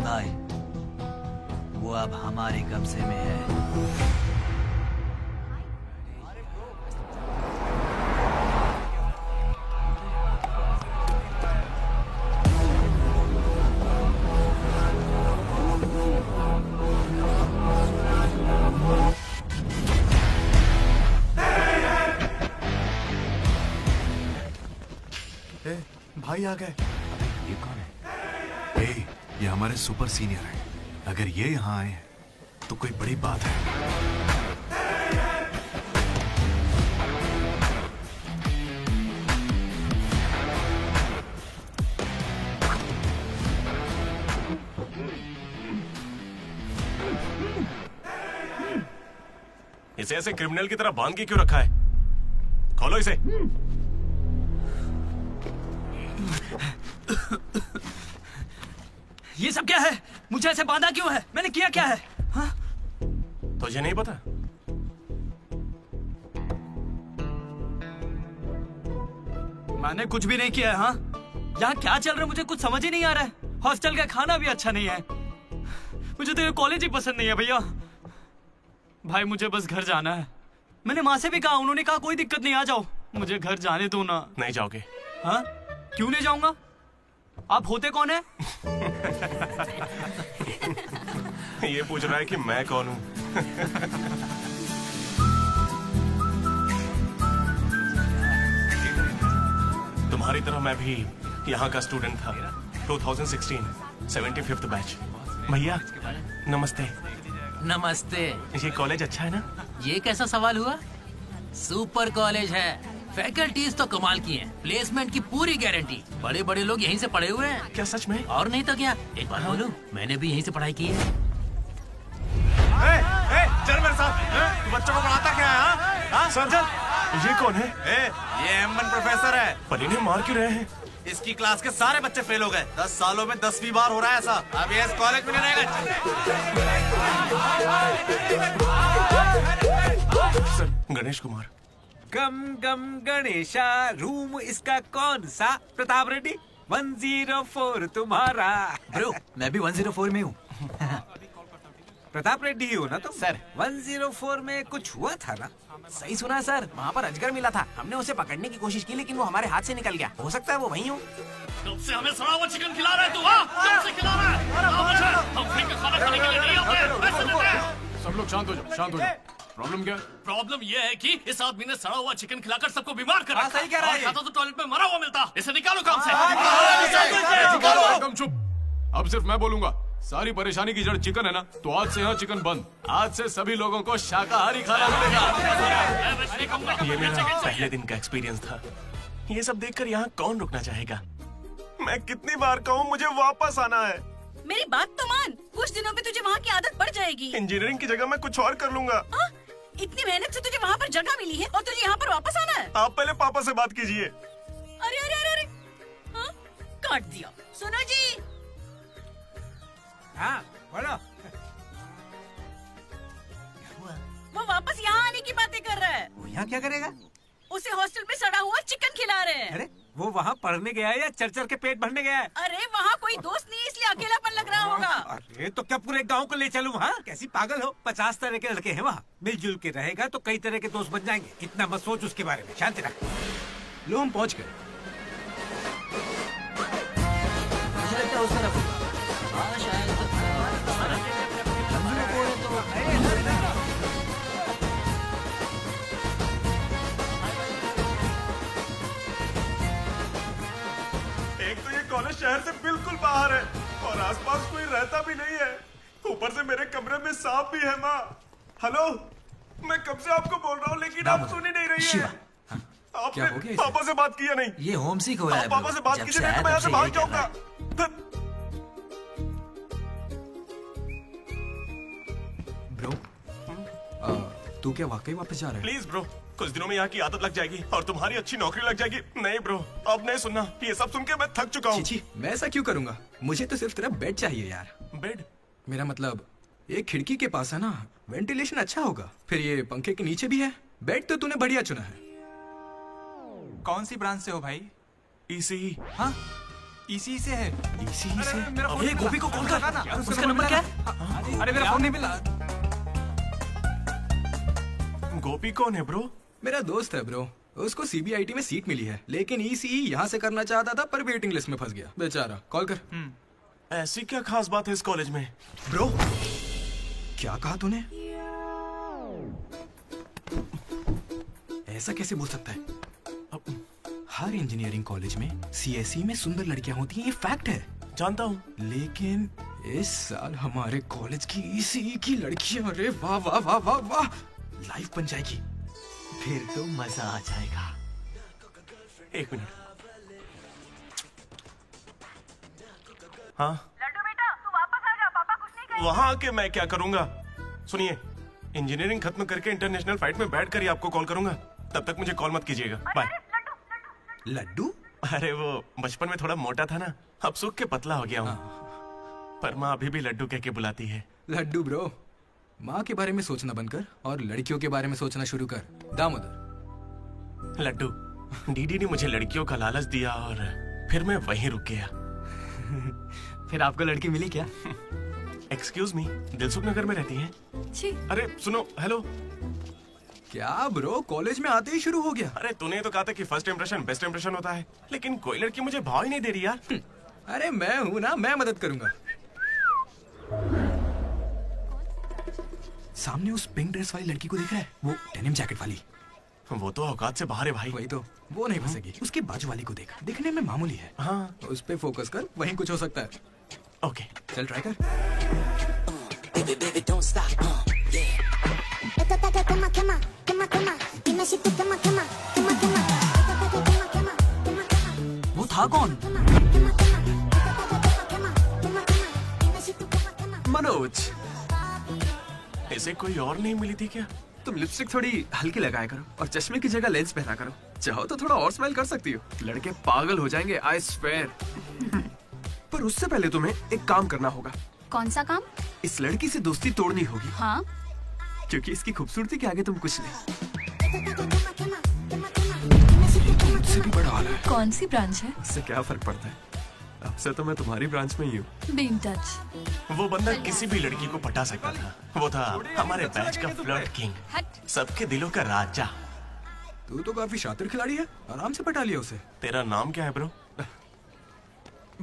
भाई, वो अब हमारे कब्जे में है। भाई आ गए। ये कौन है? ये हमारे सुपर सीनियर हैं। अगर ये यहाँ आए तो कोई बड़ी बात है। इसे ऐसे क्रिमिनल की तरह बांध के क्यों रखा है? खोलो इसे। ये सब क्या है? मुझे ऐसे बांधा क्यों है? मैंने किया क्या है? हाँ? तुझे नहीं पता? मैंने कुछ भी नहीं किया है। हाँ? यहाँ क्या चल रहा है मुझे कुछ समझ ही नहीं आ रहा है। हॉस्टल का खाना भी अच्छा नहीं है। मुझे तो ये कॉलेज ही पसंद नहीं है भैया। भाई मुझे बस घर जाना है। मैंने माँ से भी कहा, उन्होंने कहा कोई दिक्कत नहीं, आ जाओ। मुझे घर जाने दो ना। नहीं जाओगे? हाँ? क्यों नहीं जाऊंगा? आप होते कौन है? ये पूछ रहा है कि मैं कौन हूँ। तुम्हारी तरह मैं भी यहाँ का स्टूडेंट था। 2016 75th बैच। भैया नमस्ते। नमस्ते। ये कॉलेज अच्छा है ना? ये कैसा सवाल हुआ? सुपर कॉलेज है। फैकल्टीज तो कमाल की हैं। प्लेसमेंट की पूरी गारंटी। बड़े बड़े लोग यहीं से पढ़े हुए हैं। क्या सच में? और नहीं तो क्या। एक बात बोलूं, मैंने भी यहीं से पढ़ाई की है। चल मेरे साथ। बच्चों को पढ़ाता क्या है? हाँ? चल। ये कौन है? ये M1 प्रोफेसर है। पर इन्हें मार क्यों रहे हैं? इसकी क्लास के सारे बच्चे फेल हो गए। 10 सालों में 10वीं बार हो रहा है ऐसा। अब ये इस कॉलेज में नहीं रहेगा। सर, गणेश कुमार। गम गम गणेशा। रूम इसका कौन सा? प्रताप रेड्डी 104 तुम्हारा। ब्रो, मैं भी 104 में हूँ। प्रताप रेड्डी ही हो ना तुम? सर। 104 में कुछ हुआ था ना? सही सुना है सर, वहाँ पर अजगर मिला था। हमने उसे पकड़ने की कोशिश की लेकिन वो हमारे हाथ से निकल गया। हो सकता है वो वहीं हो। कब से हमें सड़ा हुआ चिकन खिला रहा है तू? कब से खिला रहा है? हम फ्री का खाना खाने के लिए नहीं आते। पैसे देते हैं। सब लोग शांत हो जाओ, शांत हो जाओ। प्रॉब्लम क्या है? प्रॉब्लम ये है कि इस आदमी ने सड़ा हुआ चिकन खिलाकर सबको बीमार कर रखा। सही कह रहा है। खाता तो टॉयलेट में मरा हुआ मिलता। इसे निकालो काम से। एकदम चुप। अब सिर्फ मैं बोलूंगा। सारी परेशानी की जड़ चिकन है ना, तो आज से यहाँ चिकन बंद। आज से सभी लोगों को शाकाहारी खाना मिलेगा। ये मेरा पहले दिन का एक्सपीरियंस था। ये सब देखकर यहाँ कौन रुकना चाहेगा? मैं कितनी बार कहूँ मुझे वापस आना है। मेरी बात तो मान, कुछ दिनों में तुझे वहाँ की आदत पड़ जाएगी। इंजीनियरिंग की जगह मैं कुछ और कर लूंगा। इतनी मेहनत से तुझे वहाँ पर जगह मिली है और तुझे यहाँ पर वापस आना है। आप पहले पापा से बात कीजिए। अरे अरे अरे अरे, हाँ? काट दिया। सुनो जी। हाँ बोलो। वो वापस यहाँ आने की बातें कर रहा है। वो यहाँ क्या करेगा? उसे हॉस्टल में सड़ा हुआ चिकन खिला रहे हैं। अरे वो वहाँ पढ़ने गया है या चर चर के पेट भरने गया है? अरे वहाँ कोई दोस्त नहीं, इसलिए अकेलापन लग रहा होगा। अरे तो क्या पूरे गांव को ले चलूं? हाँ, कैसी पागल हो? 50 तरह के लड़के हैं वहाँ। मिलजुल के रहेगा तो कई तरह के दोस्त बन जाएंगे। इतना मत सोच उसके बारे में, शांति रख। लो हम पहुंच गए। मुझे लगता है उस तरफ। हाँ शायद। एक तो ये कॉलेज शहर से बिल्कुल बाहर है और आसपास कोई रहता भी नहीं है। ऊपर से मेरे कमरे में सांप भी है। माँ, हेलो, मैं कब से आपको बोल रहा हूँ लेकिन आप सुन ही नहीं रही है। क्या हो आपने गया? पापा से बात किया नहीं? ये होम सिक हो रहा है। आप पापा से बात कीजिए नहीं तो मैं यहाँ से भाग जाऊंगा। ब्रो, तू क्या वाकई वापस जा रहा है? प्लीज ब्रो, कुछ दिनों में यहाँ की आदत लग जाएगी और तुम्हारी अच्छी नौकरी लग जाएगी। नहीं ब्रो, अब नहीं सुनना। ये सब सुन के मैं थक चुका हूँ। चीची, मैं ऐसा क्यों करूंगा? मुझे तो सिर्फ तेरा बेड चाहिए यार। बेड? मेरा मतलब ये खिड़की के पास है ना, वेंटिलेशन अच्छा होगा। फिर ये पंखे के नीचे भी है। बेड तो तूने बढ़िया चुना है। कौन सी ब्रांच से हो भाई? ईसी। हाँ, ईसी से है। ईसी से? अरे गोपी को कॉल कर। उसका नंबर क्या है? अरे मेरा फोन नहीं मिला। गोपी कौन है ब्रो? मेरा दोस्त है ब्रो। उसको सीबीआईटी में सीट मिली है, लेकिन ईसीई यहाँ से करना चाहता था पर वेटिंग लिस्ट में फंस गया बेचारा। कॉल कर। ऐसी क्या खास बात है इस कॉलेज में? ब्रो, क्या कहा तूने? ऐसा कैसे बोल सकता है? हर इंजीनियरिंग कॉलेज में सीएसई में सुंदर लड़कियां होती हैं, ये फैक्ट है। जानता हूँ, लेकिन इस साल हमारे कॉलेज की ईसीई की लड़कियां, अरे वाह वाह वाह वाह वाह, लाइफ बन जाएगी। फिर तो मजा आ जाएगा। एक मिनट। हाँ लड्डू बेटा, तू वापस आ जा। पापा कुछ नहीं करेंगे। वहाँ आके मैं क्या करूंगा? सुनिए, इंजीनियरिंग खत्म करके इंटरनेशनल फ्लाइट में बैठ कर ही आपको कॉल करूंगा। तब तक मुझे कॉल मत कीजिएगा। बाय। लड्डू? अरे वो बचपन में थोड़ा मोटा था ना, अब सूख के पतला हो गया हूँ। पर माँ अभी भी लड्डू कह के बुलाती है। लड्डू ब्रो, माँ के बारे में सोचना बंद कर और लड़कियों के बारे में सोचना शुरू कर। दामोदर। लड्डू, डीडी ने मुझे लड़कियों का लालच दिया और फिर मैं वहीं रुक गया। फिर आपको लड़की मिली क्या? एक्सक्यूज मी, दिलसुख नगर में रहती हैं? अरे सुनो, हेलो। क्या ब्रो, कॉलेज में आते ही शुरू हो गया? अरे तूने तो कहा था कि फर्स्ट इंप्रेशन बेस्ट इंप्रेशन होता है, लेकिन कोई लड़की मुझे भाव ही नहीं दे रही यार। अरे मैं हूं ना, मैं मदद करूंगा। सामने उस पिंक ड्रेस वाली लड़की को दिख रहा है? वो डेनिम जैकेट वाली। वो तो औकात से बाहर है भाई। वही तो, वो नहीं फंसेगी। उसके बाजू वाली को देख, दिखने में मामूली है। हाँ, उस पे फोकस कर, वहीं कुछ हो सकता है। ओके, चल ट्राई कर। वो था कौन? मनोज। इसे कोई और नहीं मिली थी क्या? तुम लिपस्टिक थोड़ी हल्की लगाया करो और चश्मे की जगह लेंस पहना करो। चाहो तो थोड़ा और स्माइल कर सकती हो, लड़के पागल हो जाएंगे, आई स्वेयर। पर उससे पहले तुम्हें एक काम करना होगा। कौन सा काम? इस लड़की से दोस्ती तोड़नी होगी। हाँ? क्योंकि इसकी खूबसूरती के आगे तुम कुछ नहीं। तुमसे भी बड़ा वाला है। कौन सी ब्रांच है? इससे क्या फर्क पड़ता है? अब से तो मैं तुम्हारी ब्रांच में ही हूँ। Be in touch. वो बंदा किसी भी लड़की को पटा सकता था। वो था हमारे बैच का फ्लर्ट किंग, सबके दिलों का राजा। तू तो काफी शातिर खिलाड़ी है, आराम से पटा लिया उसे। तेरा नाम क्या है ब्रो?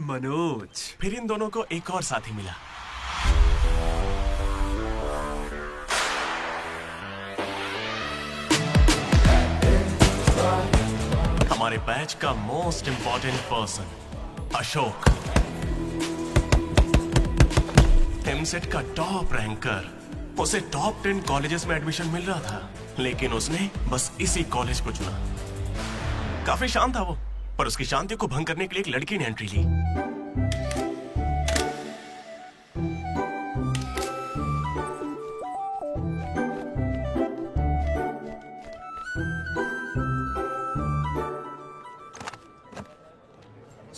मनोज। फिर इन दोनों को एक और साथी मिला। हमारे बैच का most important person Ashok, EAMCET का टॉप रैंकर। उसे टॉप 10 कॉलेजेस में एडमिशन मिल रहा था, लेकिन उसने बस इसी कॉलेज को चुना। काफी शांत था वो, पर उसकी शांति को भंग करने के लिए एक लड़की ने एंट्री ली।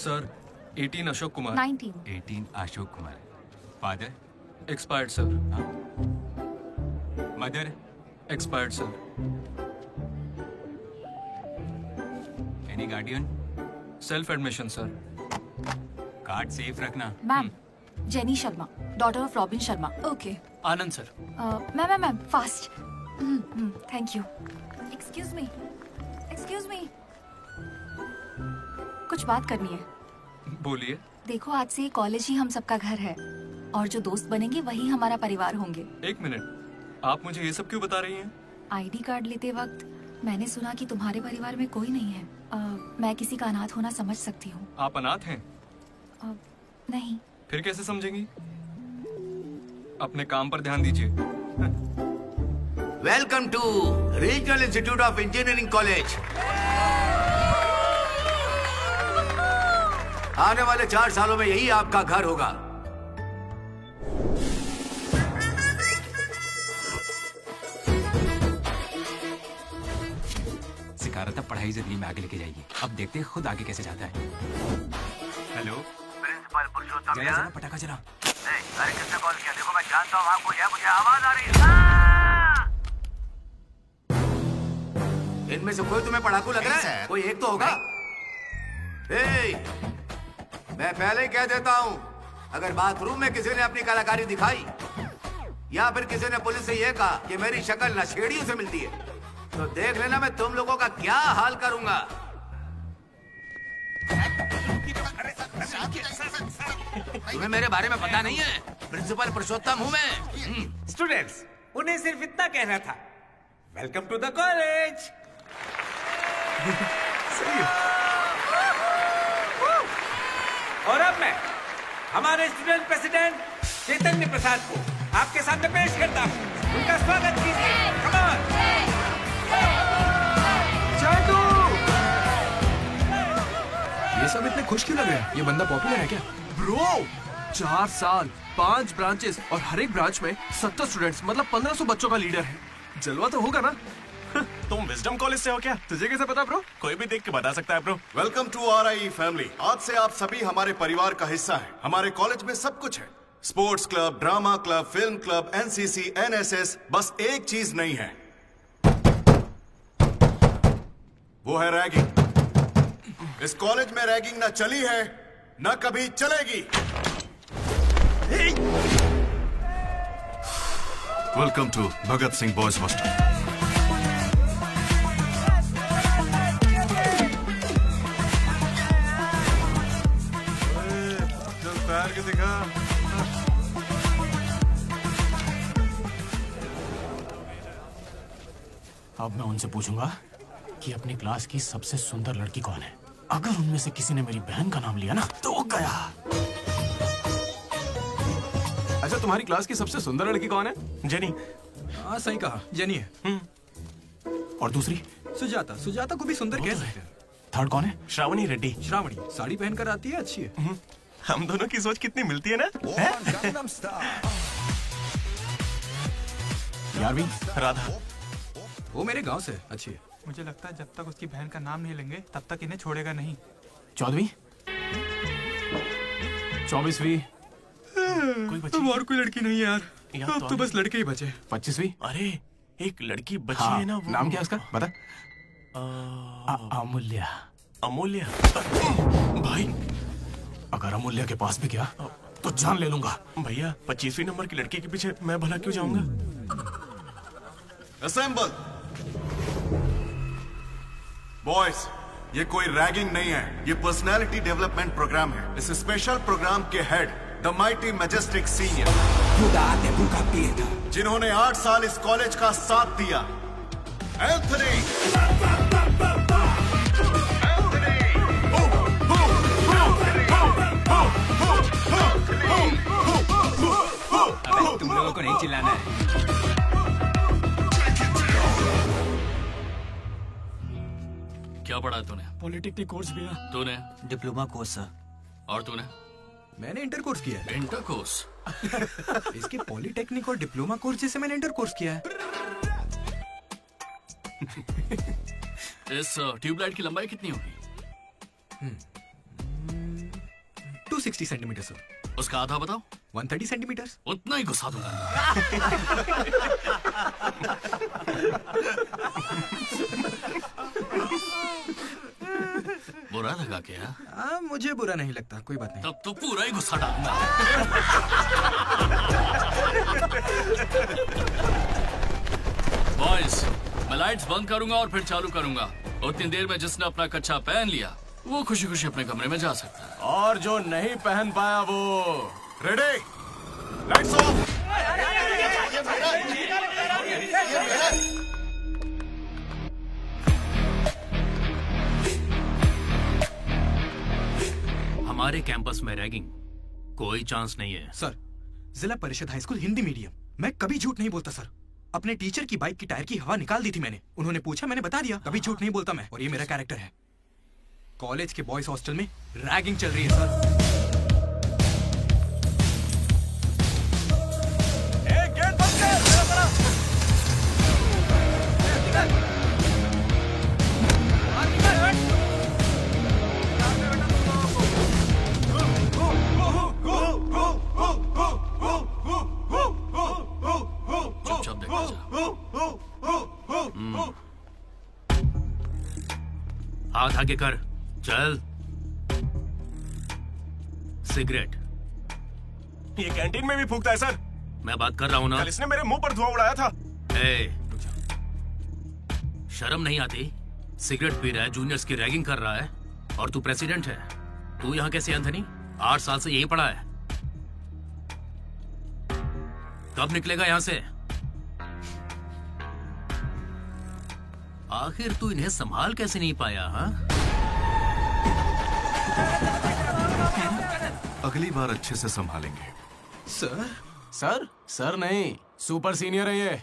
Sir 18 Ashok Kumar 19. 18 Ashok Kumar. Father? Expired sir. Mother? Expired sir. Any guardian? Self admission sir. Card safe रखना. Ma'am Jenny Sharma, daughter of Robin Sharma. Okay Anand sir. Ma'am fast. Thank you. Excuse me. कुछ बात करनी है. बोलिए. देखो आज से कॉलेज ही हम सबका घर है और जो दोस्त बनेंगे वही हमारा परिवार होंगे. एक मिनट, आप मुझे ये सब क्यों बता रही हैं? आईडी कार्ड लेते वक्त मैंने सुना कि तुम्हारे परिवार में कोई नहीं है. मैं किसी का अनाथ होना समझ सकती हूँ. आप अनाथ हैं? नहीं. फिर कैसे समझेंगी? अपने काम पर ध्यान दीजिए. Welcome to regional institute of engineering college. आने वाले 4 सालों में यही आपका घर होगा. सिखा रहा था पढ़ाई जिंदगी में आगे लेके जाएगी. अब देखते हैं खुद आगे कैसे जाता है. हेलो प्रिंसिपल पुरुषोत्तम. जरा पटाखा चला. अरे किसने कॉल किया? देखो मैं जानता हूँ आपको. मुझे आवाज आ रही है. इनमें से कोई तुम्हें पढ़ाकू लग रहा है? कोई एक तो होगा. मैं पहले ही कह देता हूँ, अगर बाथरूम में किसी ने अपनी कलाकारी दिखाई या फिर किसी ने पुलिस से यह कहा कि मेरी शक्ल नशेड़ियों से मिलती है, तो देख लेना मैं तुम लोगों का क्या हाल करूंगा. तुम्हें मेरे बारे में पता नहीं है. प्रिंसिपल पुरुषोत्तम हूँ मैं. स्टूडेंट्स, उन्हें सिर्फ इतना कहना था. Welcome to the college. और अब मैं हमारे स्टूडेंट प्रेसिडेंट चैतन्य प्रसाद को आपके सामने पेश करता हूँ. उनका स्वागत कीजिए. Come on. चाटू! ये सब इतने खुश क्यों लग रहे हैं? ये बंदा पॉपुलर है क्या? ब्रो 4 साल 5 ब्रांचेस और हर एक ब्रांच में 70 स्टूडेंट्स, मतलब 1500 बच्चों का लीडर है. जलवा तो होगा ना. तुम विजडम कॉलेज से हो क्या? तुझे कैसे पता ब्रो? कोई भी देख के बता सकता है bro. Welcome to RIE family. आज से आप सभी हमारे परिवार का हिस्सा हैं. हमारे कॉलेज में सब कुछ है. Sports club, drama club, film club, NCC, NSS. बस एक चीज नहीं है, वो है रैगिंग. इस कॉलेज में रैगिंग ना चली है, ना कभी चलेगी. Welcome to Bhagat Singh boys hostel. पैर के दिखा. अब मैं उनसे पूछूंगा कि अपनी क्लास की सबसे सुंदर लड़की कौन है. अगर उनमें से किसी ने मेरी बहन का नाम लिया ना तो गया. अच्छा, तुम्हारी क्लास की सबसे सुंदर लड़की कौन है? जेनी. हाँ सही कहा, जेनी है. और दूसरी? सुजाता. सुजाता को भी सुंदर कह सकते हैं. थर्ड कौन है? श्रावणी रेड्डी. श्रावणी साड़ी पहनकर आती है, अच्छी है. हम दोनों की सोच कितनी मिलती है ना. यारवी. राधा. वो मेरे गांव से, अच्छी है. मुझे लगता है जब तक उसकी बहन का नाम नहीं लेंगे तब तक इन्हें छोड़ेगा नहीं. 14वीं. 24वीं. कोई बची? और कोई लड़की नहीं है यार. अब तो बस लड़के ही बचे. 25वीं. अरे एक लड़की बची हाँ, है ना. वो नाम क्या उसका बता. अमूल्य. अमूल्य. भाई अगर अमूल्य के पास भी गया तो जान ले लूंगा. भैया 25वीं नंबर की लड़की के पीछे मैं भला क्यों जाऊंगा. असेंबल. बॉयज, ये कोई रैगिंग नहीं है, ये पर्सनालिटी डेवलपमेंट प्रोग्राम है. इस स्पेशल प्रोग्राम के head the mighty majestic senior, जिन्होंने 8 साल इस कॉलेज का साथ दिया, एंथनी. तुम लोगों को नहीं चिल्लाना है. क्या पढ़ा तूने? पॉलिटेक्निक कोर्स भी है. तूने? Diploma course sir. और तूने? मैंने इंटर कोर्स किया है. Inter course? इसके पॉलिटेक्निक और डिप्लोमा कोर्स जैसे मैंने इंटर कोर्स किया है. इस ट्यूबलाइट की लंबाई कितनी होगी? 260 सेंटीमीटर सर। उसका आधा बताओ। 130 सेंटीमीटर। उतना ही घुसा दूंगा। बुरा लगा क्या? मुझे बुरा नहीं लगता, कोई बात नहीं। तब तो पूरा ही गुस्सा डालूंगा। बॉयज, मैं लाइट्स बंद करूंगा और फिर चालू करूंगा। उतनी देर में जिसने अपना कच्चा पहन लिया वो खुशी खुशी अपने कमरे में जा सकता है। और जो नहीं पहन पाया वो रेडी, लाइट्स ऑफ। हमारे कैंपस में रैगिंग कोई चांस नहीं है सर। जिला परिषद हाई स्कूल हिंदी मीडियम, मैं कभी झूठ नहीं बोलता सर। अपने टीचर की बाइक की टायर की हवा निकाल दी थी मैंने। उन्होंने पूछा, मैंने बता दिया। कभी झूठ नहीं बोलता मैं, और ये मेरा कैरेक्टर है। कॉलेज के बॉयज हॉस्टल में रैगिंग चल रही है सर। गेट बंद कर, मेरा तरफ। चुपचाप देखते जा। हाथ आगे कर, चल। सिगरेट ये कैंटीन में भी फूकता है सर। मैं बात कर रहा हूँ ना। कल इसने मेरे मुंह पर धुआं उड़ाया था। शर्म नहीं आती? सिगरेट पी रहा है, जूनियर्स की रैगिंग कर रहा है, और तू प्रेसिडेंट है। तू यहाँ कैसे एंथनी? 8 साल से यही पढ़ा है। कब निकलेगा यहाँ से? आखिर तू इन्हें संभाल कैसे नहीं पाया? हाँ, अगली बार अच्छे से संभालेंगे। सर सर सर नहीं, सुपर सीनियर है ये।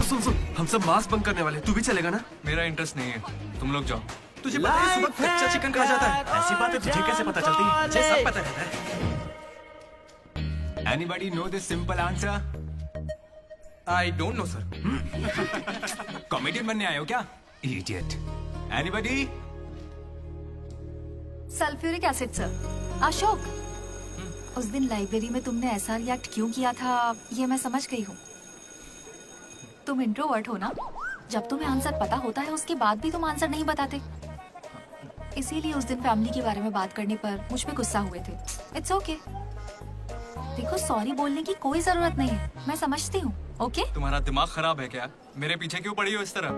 सुन सुन, हम सब मास्क बंद करने वाले, तू भी चलेगा ना? मेरा इंटरेस्ट नहीं है, तुम लोग जाओ। तुझे पता है सुबह कच्चा चिकन खा जाता है? ऐसी बातें तुझे कैसे पता चलती है? मुझे सब पता रहता है। Anybody know this simple answer? I don't know sir. Comedian बनने आए हो क्या? Idiot. Anybody? Sulphuric acid sir. Ashok, उस दिन लाइब्रेरी में तुमने ऐसा रिएक्ट क्यों किया था ये मैं समझ गई हूँ। तुम इंट्रोवर्ट हो ना? जब तुम्हें आंसर पता होता है उसके बाद भी तुम आंसर नहीं बताते। इसीलिए उस दिन फैमिली के बारे में बात करने पर मुझ पे गुस्सा हुए थे। It's okay. देखो, सॉरी बोलने की कोई जरूरत नहीं है, मैं समझती हूँ। ओके? तुम्हारा दिमाग खराब है क्या? मेरे पीछे क्यों पड़ी हो इस तरह?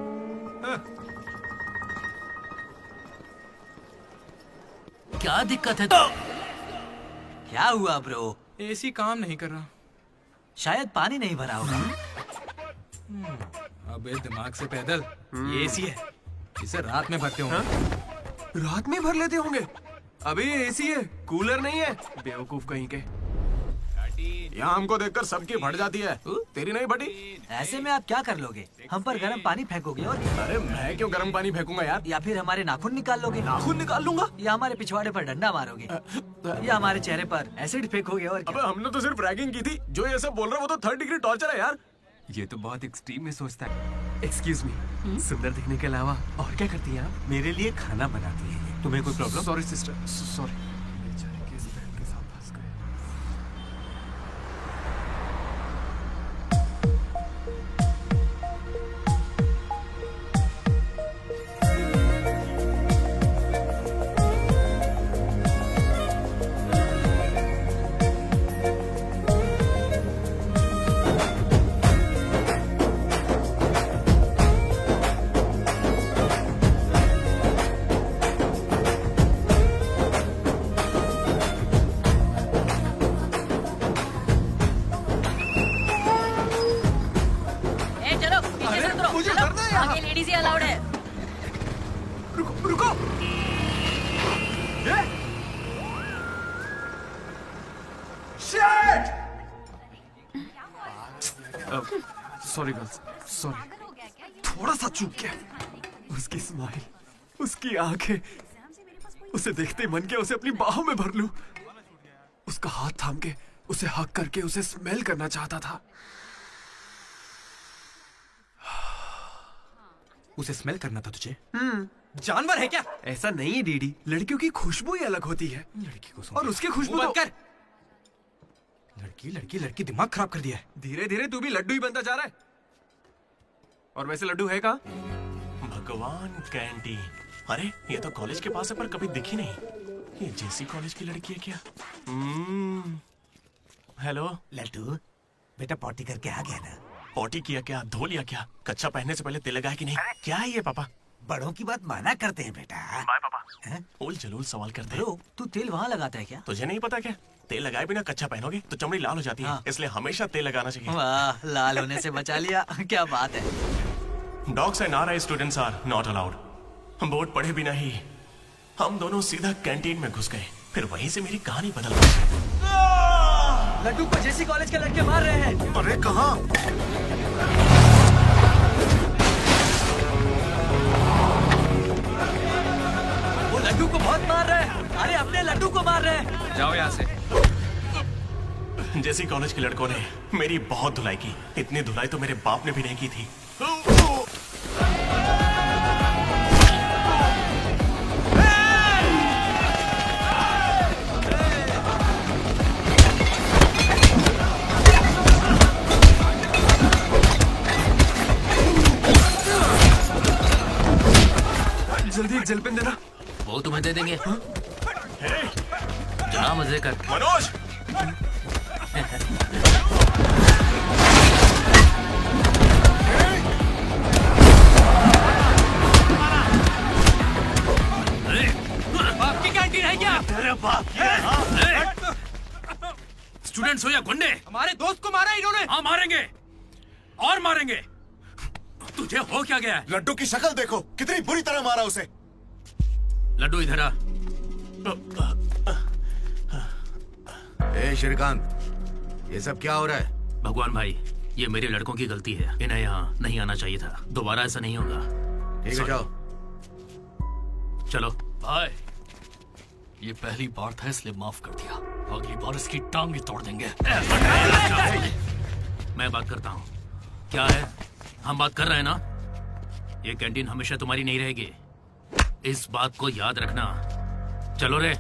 क्या दिक्कत है? क्या हुआ ब्रो? एसी काम नहीं कर रहा। शायद पानी नहीं भरा होगा। अबे दिमाग से पैदल, ये एसी है, इसे रात में भरते होंगे। रात में भर लेते होंगे? अबे ये एसी है, कूलर नहीं है। बेवकूफ कहीं के। यहाँ हमको देखकर सबकी फट जाती है, तेरी नहीं फटी? ऐसे में आप क्या कर लोगे? हम पर गर्म पानी फेंकोगे और क्या? अरे मैं क्यों गर्म पानी फेंकूंगा यार? या फिर हमारे नाखून निकाल लोगे? नाखून निकाल लूंगा? या हमारे पिछवाड़े पर डंडा मारोगे? या हमारे चेहरे पर एसिड फेंकोगे और क्या? अबे हमने तो सिर्फ रैगिंग की थी, जो ये सब बोल रहा है वो तो 3rd डिग्री टॉर्चर है यार। ये तो बहुत एक्सट्रीम में सोचता है। एक्सक्यूज मी, सुंदर दिखने के अलावा और क्या करती है आप? मेरे लिए खाना बनाती है। तुम्हें कोई problem? Sorry sister, sorry. Ladies ही अलाउड है। रुको रुको। Sorry girls, sorry. थोड़ा सा चूक गया। उसकी स्माइल, उसकी आंखें, उसे देखते ही मन किया उसे अपनी बाहों में भर लूं। उसका हाथ थाम के उसे हक करके उसे स्मेल करना चाहता था। उसे स्मेल करना था तुझे। जानवर है क्या? ऐसा नहीं है डीडी, लड़कियों की खुशबू ही अलग होती है। लड़की को और उसकी खुशबू बंद कर। लड़की लड़की लड़की दिमाग खराब कर दिया है। धीरे धीरे तू भी लड्डू ही बनता जा रहा है। और वैसे लड्डू है कहाँ? भगवान, कैंटीन। अरे ये तो कॉलेज के पास है पर कभी दिखी नहीं। ये जेसी कॉलेज की लड़की है क्या? हेलो लड्डू, बेटा पॉटी करके आ गया ना? पॉटी किया क्या, धो लिया क्या? कच्चा पहनने से पहले तेल लगाया कि नहीं? क्या है ये पापा? बड़ों की बात माना करते हैं बेटा। बाय पापा। उल जलूल सवाल करते हैं। तू तेल वहाँ लगाता है क्या? तुझे नहीं पता क्या? तेल लगाए बिना कच्चा पहनोगे तो चमड़ी लाल हो जाती है। इसलिए हमेशा तेल लगाना चाहिए। वाह, लाल होने से बचा लिया। क्या बात है। Dogs and RI students are not allowed. Board पढ़े बिना ही हम दोनों सीधा कैंटीन में घुस गए। फिर वहीं से मेरी कहानी बदल गई। लड्डू को जेसी कॉलेज के लड़के मार रहे हैं। अरे कहाँ? वो लड्डू को बहुत मार रहे हैं। अरे अपने लड्डू को मार रहे हैं। जाओ यहाँ से। जेसी कॉलेज के लड़कों ने मेरी बहुत धुलाई की। इतनी धुलाई तो मेरे बाप ने भी नहीं की थी। जल्दी एक जेल पेन देना। वो तुम्हें दे देंगे। जरा मजे कर। मनोज, आपकी कैंटीन है क्या? तेरे बाप की है, हाँ? स्टूडेंट्स हो या गुंडे, हमारे दोस्त को मारा इन्होंने। हाँ मारेंगे और मारेंगे। तुझे हो क्या गया है? लड्डू की शक्ल देखो, कितनी बुरी तरह मारा उसे। लड्डू इधर आ। ए श्रीकांत, ये सब क्या हो रहा है? भगवान भाई, ये मेरे लड़कों की गलती है। इन्हें यहाँ नहीं आना चाहिए था। दोबारा ऐसा नहीं होगा। ठीक है, जाओ। चलो भाई, ये पहली बार था इसलिए माफ कर दिया। अगली बार इसकी टांग ही तोड़ देंगे। मैं बात करता हूँ। क्या है? हम बात कर रहे हैं ना? ये कैंटीन हमेशा तुम्हारी नहीं रहेगी। इस बात को याद रखना। चलो रे।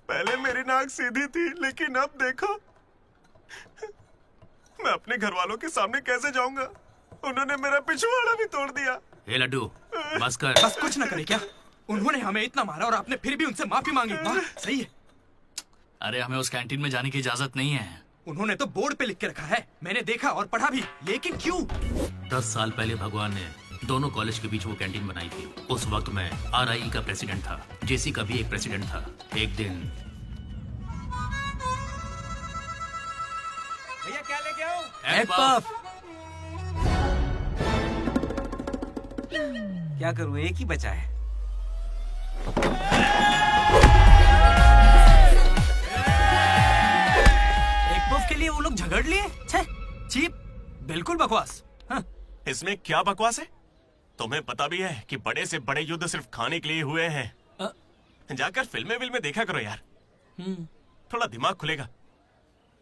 पहले मेरी नाक सीधी थी, लेकिन अब देखो, मैं अपने घर वालों के सामने कैसे जाऊंगा? उन्होंने मेरा पिछवाड़ा भी तोड़ दिया। ए लड्डू, बस कर। बस कुछ ना करे क्या? उन्होंने हमें इतना मारा और आपने फिर भी उनसे माफी मांगी। वाह, सही है। अरे हमें उस कैंटीन में जाने की इजाजत नहीं है। उन्होंने तो बोर्ड पे लिख के रखा है, मैंने देखा और पढ़ा भी, लेकिन क्यों? 10 साल पहले भगवान ने दोनों कॉलेज के बीच वो कैंटीन बनाई थी। उस वक्त मैं आरआई का प्रेसिडेंट था, जेसी का भी एक प्रेसिडेंट था। एक दिन भैया क्या लेके आओ? Egg puff. क्या करूं, एक ही बचा है। एग पफ के लिए वो लोग झगड़ लिए। चीप, बिल्कुल बकवास। हाँ। इसमें क्या बकवास है? तुम्हें पता भी है कि बड़े से बड़े युद्ध सिर्फ खाने के लिए हुए हैं। जाकर फिल्में देखा करो यार, थोड़ा दिमाग खुलेगा।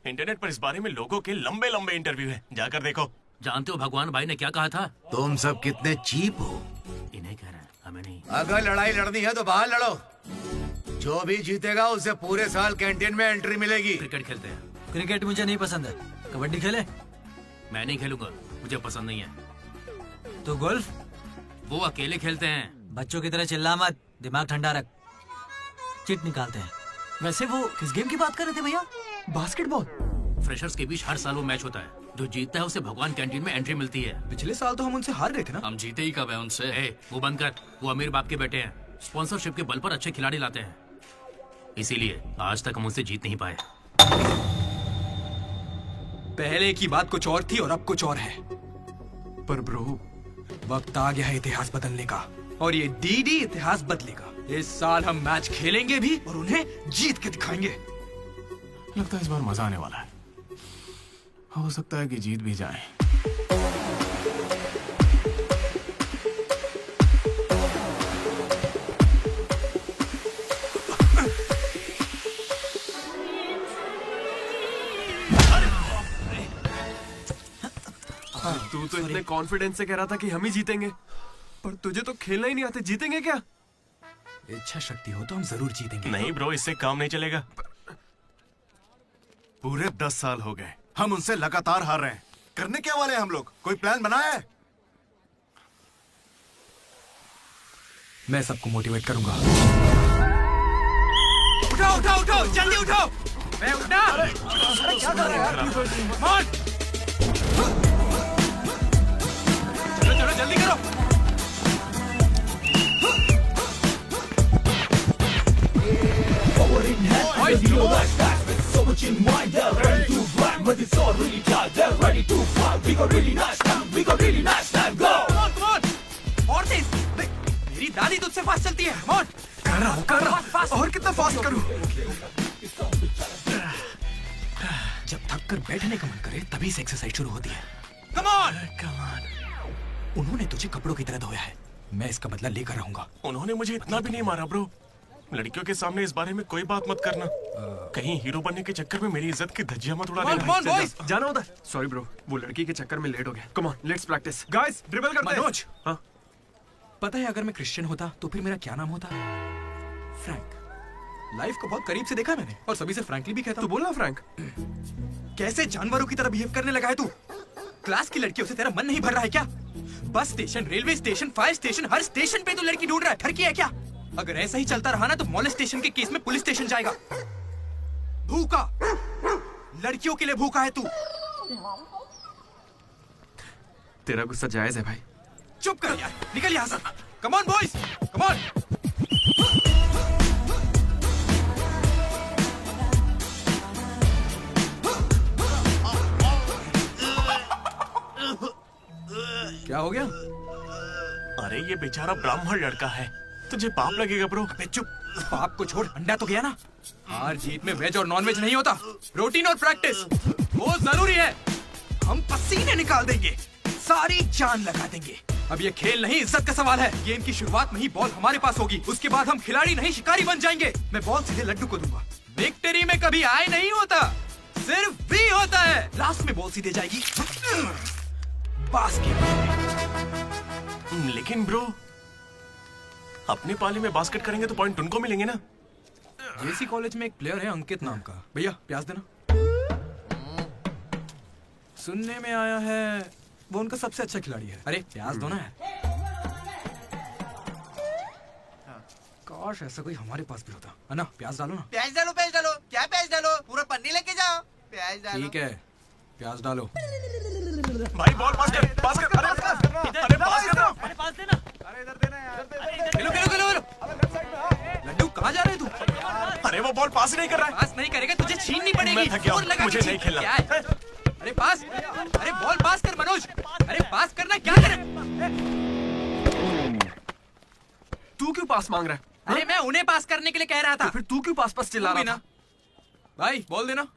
इंटरनेट पर इस बारे में लोगों के लंबे लंबे इंटरव्यू हैं, जाकर देखो। जानते हो भगवान भाई ने क्या कहा था? तुम सब कितने चीप हो। इन्हें कह रहे हैं, हमें नहीं। अगर लड़ाई लड़नी है तो बाहर लड़ो। जो भी जीतेगा उसे पूरे साल कैंटीन में एंट्री मिलेगी। क्रिकेट खेलते हैं। क्रिकेट मुझे नहीं पसंद है। कबड्डी खेले? मैं नहीं खेलूंगा, मुझे पसंद नहीं है। तो गोल्फ? वो अकेले खेलते हैं। बच्चों की तरह चिल्ला मत, दिमाग ठंडा रख। चिट निकालते हैं। वैसे वो किस गेम की बात कर रहे थे भैया? बास्केटबॉल। फ्रेशर्स के बीच हर साल वो मैच होता है। जो जीतता है उसे भगवान कैंटीन में एंट्री मिलती है। पिछले साल तो हम उनसे हार गए थे ना। हम जीते ही कब है उनसे? वो बंद कर। वो अमीर बाप के बेटे हैं, स्पॉन्सरशिप के बल पर अच्छे खिलाड़ी लाते हैं, इसीलिए आज तक हम उनसे जीत नहीं पाए। पहले की बात कुछ और थी और अब कुछ और है। पर ब्रो, वक्त आ गया है इतिहास बदलने का, और ये डीडी इतिहास बदलेगा। इस साल हम मैच खेलेंगे भी और उन्हें जीत के दिखाएंगे। लगता है इस बार मजा आने वाला है। हो सकता है कि जीत भी जाए। तू तो इतने कॉन्फिडेंस से कह रहा था कि हम ही जीतेंगे, पर तुझे तो खेलना ही नहीं आता। जीतेंगे क्या? इच्छा शक्ति हो तो हम जरूर जीतेंगे। नहीं ब्रो, इससे काम नहीं चलेगा। पूरे 10 साल हो गए हम उनसे लगातार हार रहे हैं। करने क्या वाले हैं हम लोग? कोई प्लान बनाया है? मैं सबको मोटिवेट करूंगा। उठाओ उठाओ उठाओ, जल्दी उठाओ। मैं उठना। अरे क्या कर रहे हैं? चलो चलो जल्दी करो। मेरी दादी तुझसे फास्ट चलती है। कर रहा हूँ। और कितना फास्ट करूँ? जब थक कर बैठने का मन करे तभी से एक्सरसाइज शुरू होती है। Come on! उन्होंने तुझे कपड़ों की तरह धोया है, मैं इसका बदला लेकर रहूंगा। उन्होंने मुझे इतना भी नहीं मारा ब्रो। लड़कियों के सामने इस बारे में कोई बात मत करना। कहीं हीरो बनने के चक्कर में मेरी इज्जत की धज्जियां मत उड़ा देना। जाना उधर। सॉरी ब्रो, वो लड़की के चक्कर में लेट हो गया। Come on, let's practice. Guys, dribble करते हैं। मनोज, हाँ? पता है अगर मैं क्रिश्चियन होता तो फिर मेरा क्या नाम होता? फ्रैंक। लाइफ को बहुत करीब से देखा मैंने और सभी से फ्रैंकली भी कहता हूं। तू बोलना फ्रैंक। कैसे जानवरों की तरह बिहेव करने लगा है तू? क्लास की लड़कियों से तेरा मन नहीं भर रहा है क्या? Bus station, railway station, fire station, हर स्टेशन पे तू लड़की ढूंढ रहा है। ठरकी है क्या? अगर ऐसा ही चलता रहा ना तो मोलेस्टेशन के केस में पुलिस स्टेशन जाएगा। भूखा, लड़कियों के लिए भूखा है तू। तेरा गुस्सा जायज है भाई। चुप कर यार, निकल यहाँ से। Come on boys, come on. क्या हो गया? अरे ये बेचारा ब्राह्मण लड़का है, तुझे पाप लगेगा ब्रो। अबे चुप, पाप को छोड़, अंडा तो गया ना। हार जीत में वेज और नॉन वेज नहीं होता, रूटीन और प्रैक्टिस वो जरूरी है। हम पसीने निकाल देंगे, सारी जान लगा देंगे। अब ये खेल नहीं, इज्जत का सवाल है। गेम की शुरुआत में ही बॉल हमारे पास होगी, उसके बाद हम खिलाड़ी नहीं शिकारी बन जाएंगे। मैं बॉल सीधे लड्डू को दूंगा। विक्ट्री में कभी आए नहीं होता, सिर्फ भी होता है। लास्ट में बॉल सीधे जाएगी बास्केट। लेकिन ब्रो, अपने पाले में बास्केट करेंगे तो पॉइंट उनको मिलेंगे ना। जेसी कॉलेज में एक प्लेयर है अंकित नाम का। भैया प्याज देना। सुनने में आया है वो उनका सबसे अच्छा खिलाड़ी है। अरे प्याज दो ना यार। काश ऐसा कोई हमारे पास भी होता है ना। प्याज डालो ना। प्याज डालो, प्याज डालो। क्या प्याज डालो? पूरा पन्नी लेके जाओ। प्याज डालो। ठीक है, प्याज डालो। भाई बॉल पास कर, पास कर। अरे पास करना। अरे पास करना। अरे पास देना। अरे इधर देना यार। खेलो खेलो खेलो खेलो। लड्डू कहाँ जा रहे हैं तू? अरे वो बॉल पास ही नहीं कर रहा है। पास नहीं करेगा तुझे छीननी पड़ेगी। मैं थक गया हूं, जोर लगा के मुझे छीन। नहीं खेलना। क्या है? अरे पास, अरे बॉल पास कर मनोज। अरे पास करना, क्या करे? तू क्यों पास मांग रहा है? अरे मैं उन्हें पास करने के लिए कह रहा था। तो फिर तू क्यों पास पास चिल्ला रहा था? भाई बॉल देना।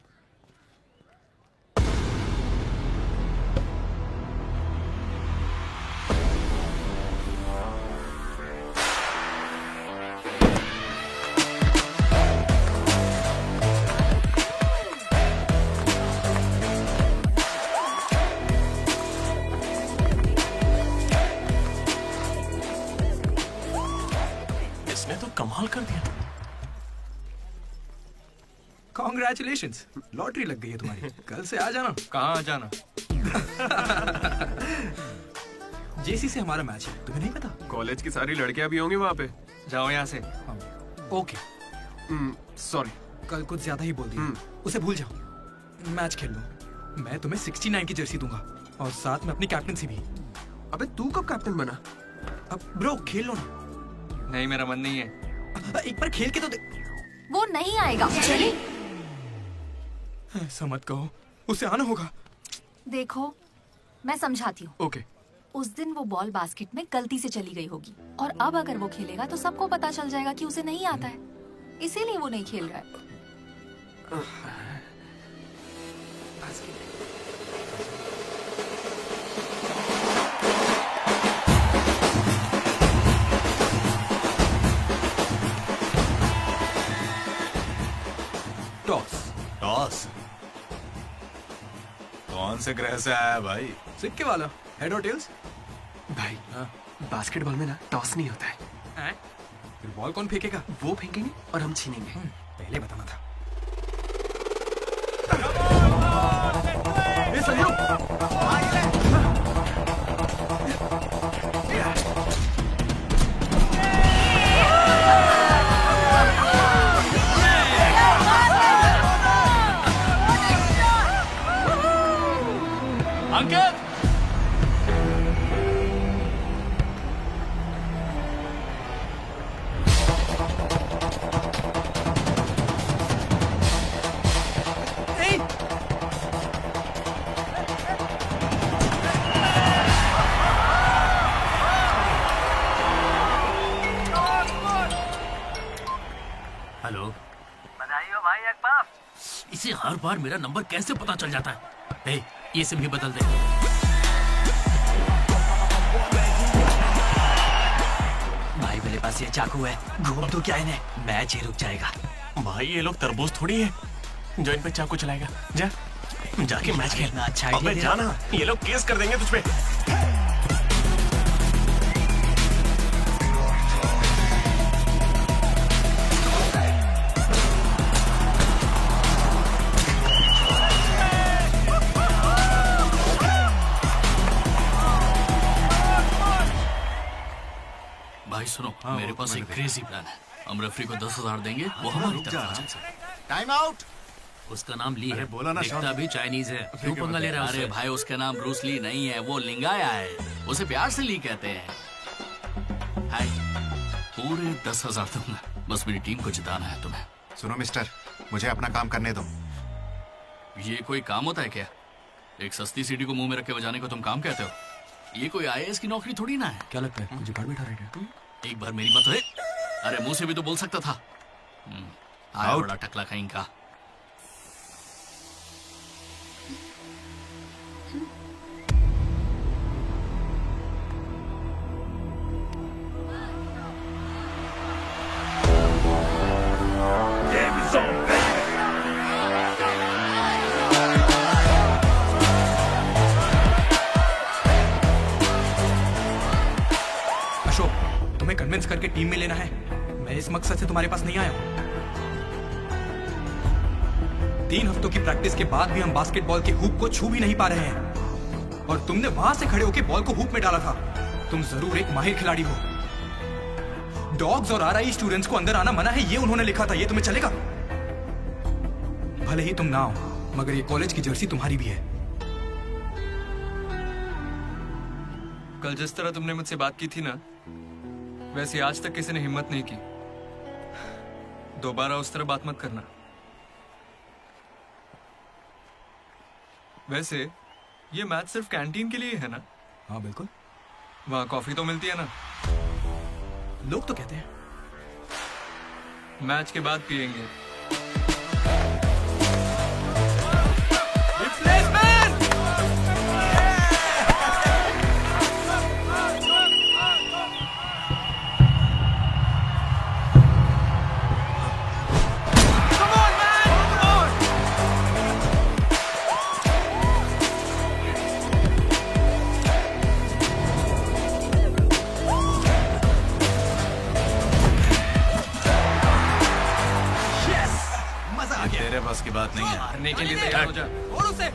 इसने तो कमाल कर दिया। कॉन्ग्रेचुलेशंस, लॉटरी लग गई है तुम्हारी। कल से आ जाना। कहाँ आ जाना? जेसी से हमारा मैच है, तुम्हें नहीं पता? कॉलेज की सारी लड़कियां भी होंगी वहाँ पे। जाओ यहाँ से। ओके, सॉरी, कल कुछ ज्यादा ही बोल दिया। उसे भूल जाओ, मैच खेल लो। मैं तुम्हें 69 की जर्सी दूंगा और साथ में अपनी कैप्टनसी भी। अबे तू कब कैप्टन बना? अब ब्रो खेल लो ना। नहीं, मेरा मन नहीं है। एक बार खेल के तो वो नहीं आएगा। चली ऐसा मत कहो, उसे आना होगा। देखो मैं समझाती हूँ। ओके। उस दिन वो बॉल बास्केट में गलती से चली गई होगी और अब अगर वो खेलेगा तो सबको पता चल जाएगा कि उसे नहीं आता है, इसीलिए वो नहीं खेल रहा है। टॉस। टॉस? कौन से ग्रह से आया है भाई? सिक्के वाला, हेड और टेल्स। भाई बास्केटबॉल में ना टॉस नहीं होता है। फिर बॉल कौन फेंकेगा? वो फेंकेंगे और हम छीनेंगे। पहले बताना था। अंकित, हेलो, बधाई हो भाई अकबर। इसे हर बार मेरा नंबर कैसे पता चल जाता है? ए, ये सिम ही बदल दे। भाई मेरे पास ये चाकू है, घूम तो क्या इन्हें, मैच ही रुक जाएगा। भाई ये लोग तरबूज थोड़ी है जो इन पे चाकू चलाएगा। जा जाके मैच खेलना। अच्छा अबे जाना, ये लोग केस कर देंगे तुझ पे। भाई सुनो, मेरे पास एक क्रेजी प्लान है। हम रेफरी को 10,000 देंगे, वो हमारी तरफ आ जाए। Time out. उसका नाम ली है, बोला ना, दिखता भी चाइनीज है। क्यों पंगा ले रहा है? अरे भाई उसका नाम ब्रूस ली नहीं है, वो लिंगाया है। उसे प्यार से ली कहते हैं। हाय, पूरे 10,000 दूंगा, बस मेरी टीम को जिताना है तुम्हें। सुनो मिस्टर, मुझे अपना काम करने दो। ये कोई काम होता है क्या? एक सस्ती सीडी को मुंह में रख के बजाने को तुम काम कहते हो? ये कोई IAS की नौकरी थोड़ी ना है। क्या लगता है मुझे घर बैठा रहेगा? एक बार मेरी बात है। अरे मुंह से भी तो बोल सकता था। आया बड़ा टकला कहीं का। अशोक, तुम्हें कन्विंस करके टीम में लेना है। मैं इस मकसद से तुम्हारे पास नहीं आया हूं। 3 हफ्तों की प्रैक्टिस के बाद भी हम बास्केटबॉल के हुप को छू भी नहीं पा रहे हैं, और तुमने वहां से खड़े होकर बॉल को हुप में डाला था। तुम जरूर एक माहिर खिलाड़ी हो। डॉग्स और RI स्टूडेंट्स को अंदर आना मना है, ये उन्होंने लिखा था। ये तुम्हें चलेगा? भले ही तुम ना हो, मगर ये कॉलेज की जर्सी तुम्हारी भी है। कल जिस तरह तुमने मुझसे बात की थी ना, वैसे आज तक किसी ने हिम्मत नहीं की। दोबारा उस तरह बात मत करना। वैसे ये मैच सिर्फ कैंटीन के लिए है ना? हाँ बिल्कुल। वहाँ कॉफी तो मिलती है ना? लोग तो कहते हैं। मैच के बाद पियेंगे। तेरे बस की बात नहीं है। मारने के लिए तैयार हो जा। और उसे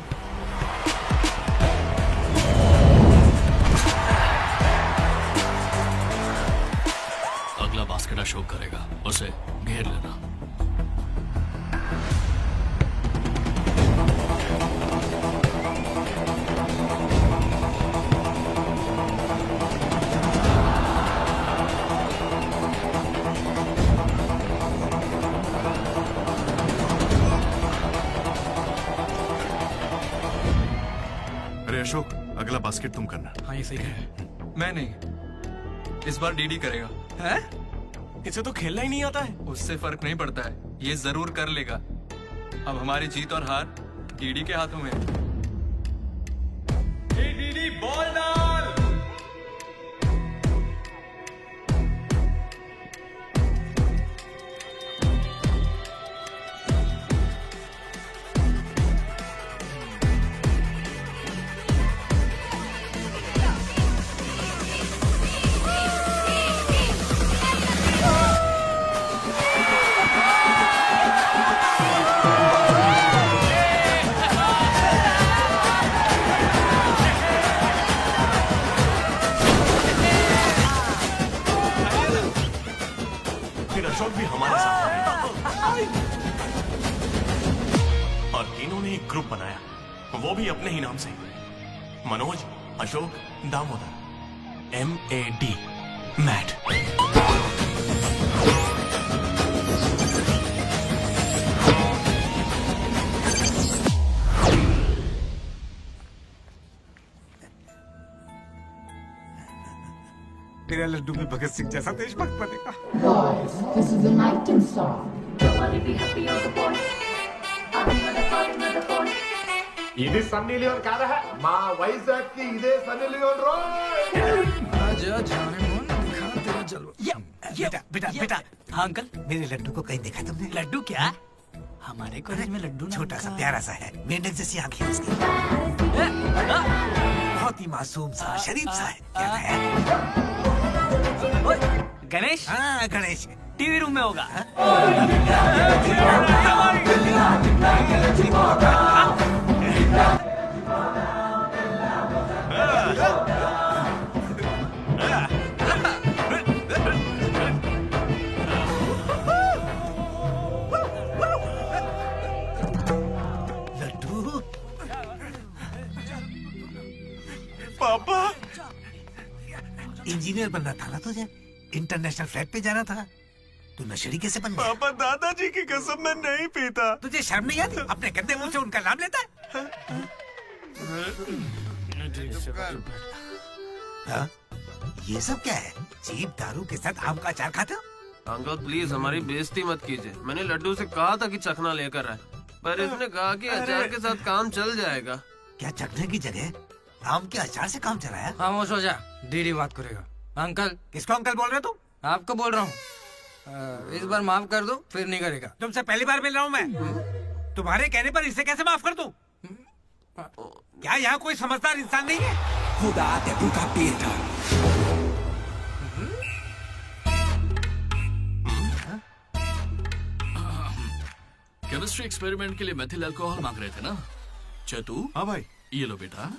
अगला बास्केट अशोक करेगा, उसे घेर लेना। अरे अशोक, अगला बास्केट तुम करना। हाँ ये सही है। मैं नहीं, इस बार डीडी करेगा। है? इसे तो खेलना ही नहीं आता है। उससे फर्क नहीं पड़ता है, ये जरूर कर लेगा। अब हमारी जीत और हार डीडी के हाथों में है। डीडी बॉल डाल। ग्रुप बनाया, वो भी अपने ही नाम से, मनोज अशोक दामोदर, MAD, मैट। मेरा लड्डू में भगत सिंह जैसा देशभक्त बनेगा। Boys, this is an item song. Nobody be happy on the boys. ఇది సన్నీ లియోన్ కాదా? మా వైజాగ్ కి ఇదే సన్నీ లియోన్ రోయ్। आजा जाने मन दिखा तेरा जलवा। बेटा बेटा बेटा। हाँ अंकल, मेरे लड्डू को कहीं देखा तुमने? लड्डू क्या? हमारे कॉलेज में लड्डू छोटा सा प्यारा सा है, मेंढक जैसी आंखें उसकी, बहुत ही मासूम सा शरीफ सा है। क्या है? गणेश? हाँ गणेश, टीवी रूम में होगा। लड्डू पापा, इंजीनियर बनना था ना तुझे, इंटरनेशनल फ्लाइट पे जाना था, तू नशेड़ी कैसे बन गया? पापा दादाजी की कसम मैं नहीं पीता। तुझे शर्म नहीं आती? अपने गंदे मुंह से उनका नाम लेता है? हाँ? ये सब क्या है? चीप दारू के साथ आम का अचार खाते हो? अंकल प्लीज हमारी बेइज्जती मत कीजिए। मैंने लड्डू से कहा था कि चखना लेकर आए, पर इसने कहा कि अचार के साथ काम चल जाएगा। क्या चखने की जगह आम के अचार से काम चलाया? खामोश हो जा, डीडी बात करेगा। अंकल। किसको अंकल बोल रहे हो तुम? आपको बोल रहा हूँ। इस बार माफ कर दो, फिर नहीं करेगा। तुमसे पहली बार मिल रहा हूँ मैं, तुम्हारे कहने पर इसे कैसे माफ कर दूं? क्या यहाँ कोई समझदार इंसान नहीं है? खुदा तेरे का बेटा। केमिस्ट्री एक्सपेरिमेंट के लिए मेथिल अल्कोहल मांग रहे थे ना चतु? हाँ भाई। ये लो बेटा।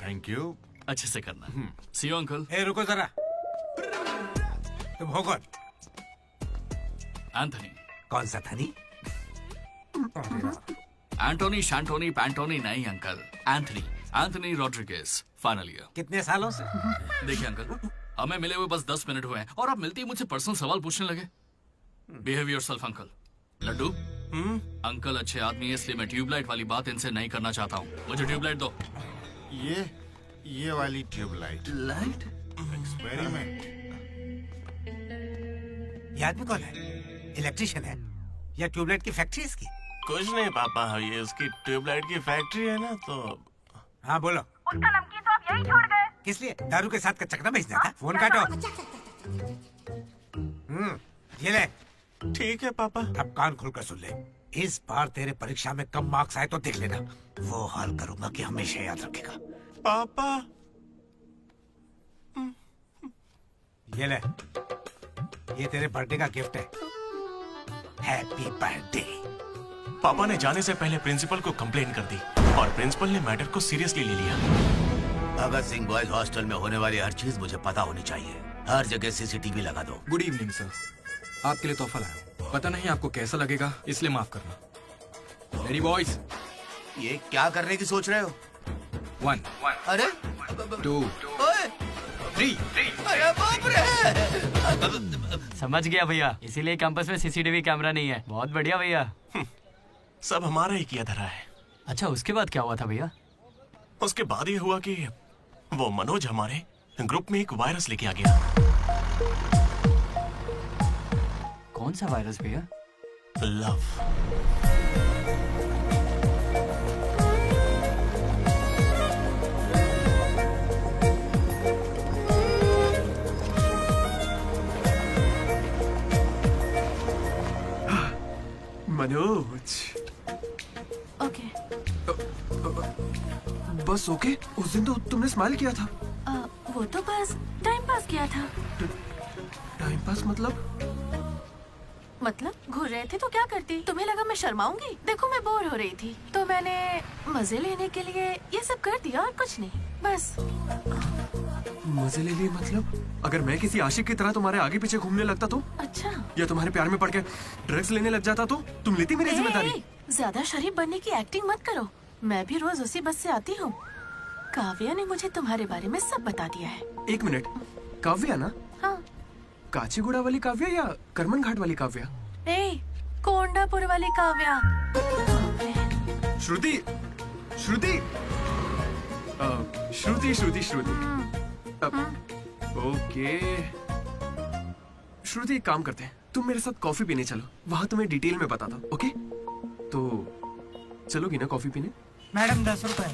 Thank you. अच्छे से करना। सी यू अंकल। ए रुको जरा, तुम हो कौन? एंथनी। कौन सा थनी? एंटोनी शैंटोनी पैंटोनी नहीं uncle, Anthony, Anthony Rodriguez, final year. कितने सालों से? देखिए अंकल, हमें मिले हुए बस 10 मिनट हुए हैं और आप मिलते ही मुझसे पर्सनल सवाल पूछने लगे। Behave yourself uncle. Laddu, uncle अच्छे आदमी है इसलिए मैं ट्यूबलाइट वाली बात इनसे नहीं करना चाहता हूँ। मुझे ट्यूबलाइट दो। ये वाली ट्यूबलाइट। लाइट? एक्सपेरिमेंट। ये आदमी कौन है? इलेक्ट्रिशियन है या ट्यूबलाइट की फैक्ट्री है इसकी? कुछ नहीं पापा, ये उसकी ट्यूबलाइट की फैक्ट्री है ना तो। हाँ बोलो। उसका नमकीन तो आप यहीं छोड़ गए। किस लिए? दारू के साथ का चकना भेजना था? फोन काटो। ये ले। ठीक है पापा। अब कान खुलकर सुन ले, इस बार तेरे परीक्षा में कम मार्क्स आए तो देख लेना, वो हाल करूंगा कि हमेशा याद रखेगा। पापा ये ले, ये तेरे बर्थडे का गिफ्ट है। Happy birthday. पापा ने जाने से पहले प्रिंसिपल को कंप्लेन कर दी और प्रिंसिपल ने मैटर को सीरियसली ले लिया। भगत सिंह बॉयज हॉस्टल में होने वाली हर चीज मुझे पता होनी चाहिए। हर जगह CCTV लगा दो। गुड इवनिंग सर, आपके लिए तोहफा लाया। पता नहीं आपको कैसा लगेगा, इसलिए माफ करना। Ready boys? ये क्या करने की सोच रहे हो? 1 अरे 2 3। अरे बाप रे! समझ गया भैया, इसीलिए कैंपस में CCTV कैमरा नहीं है। बहुत बढ़िया भैया। सब हमारा ही किया धरा है। अच्छा, उसके बाद क्या हुआ था भैया? उसके बाद ये हुआ कि वो मनोज हमारे ग्रुप में एक वायरस लेके आ गया। कौन सा वायरस भैया? लव। मनोज। ओके। बस ओके? उस दिन तो तुमने स्माइल किया था। वो तो बस टाइम पास किया था। टाइम पास मतलब घूर रहे थे तो क्या करती? तुम्हें लगा मैं शर्माऊंगी? देखो मैं बोर हो रही थी तो मैंने मजे लेने के लिए ये सब कर दिया और कुछ नहीं, बस। मजे ले लिए मतलब? अगर मैं किसी आशिक की तरह तुम्हारे आगे पीछे घूमने लगता तो? अच्छा। या तुम्हारे प्यार में पड़ के ड्रग्स लेने लग जाता तो तुम लेती मेरी जिम्मेदारी? ज्यादा शरीफ बनने की एक्टिंग मत करो। मैं भी रोज उसी बस से आती हूँ। काव्या ने मुझे तुम्हारे बारे में सब बता दिया है। एक मिनट, काव्या ना? हाँ। काचीगुड़ा वाली काव्या या करमन घाट वाली काव्या? ए, कोंडापुर वाली काव्या। श्रुति, श्रुति, श्रुति, श्रुति, श्रुति। ओके श्रुति, एक काम करते हैं, तुम मेरे साथ कॉफी पीने चलो, वहां तुम्हें डिटेल में बताता हूँ। ओके तो चलोगी ना कॉफी पीने? मैडम 10 रुपए।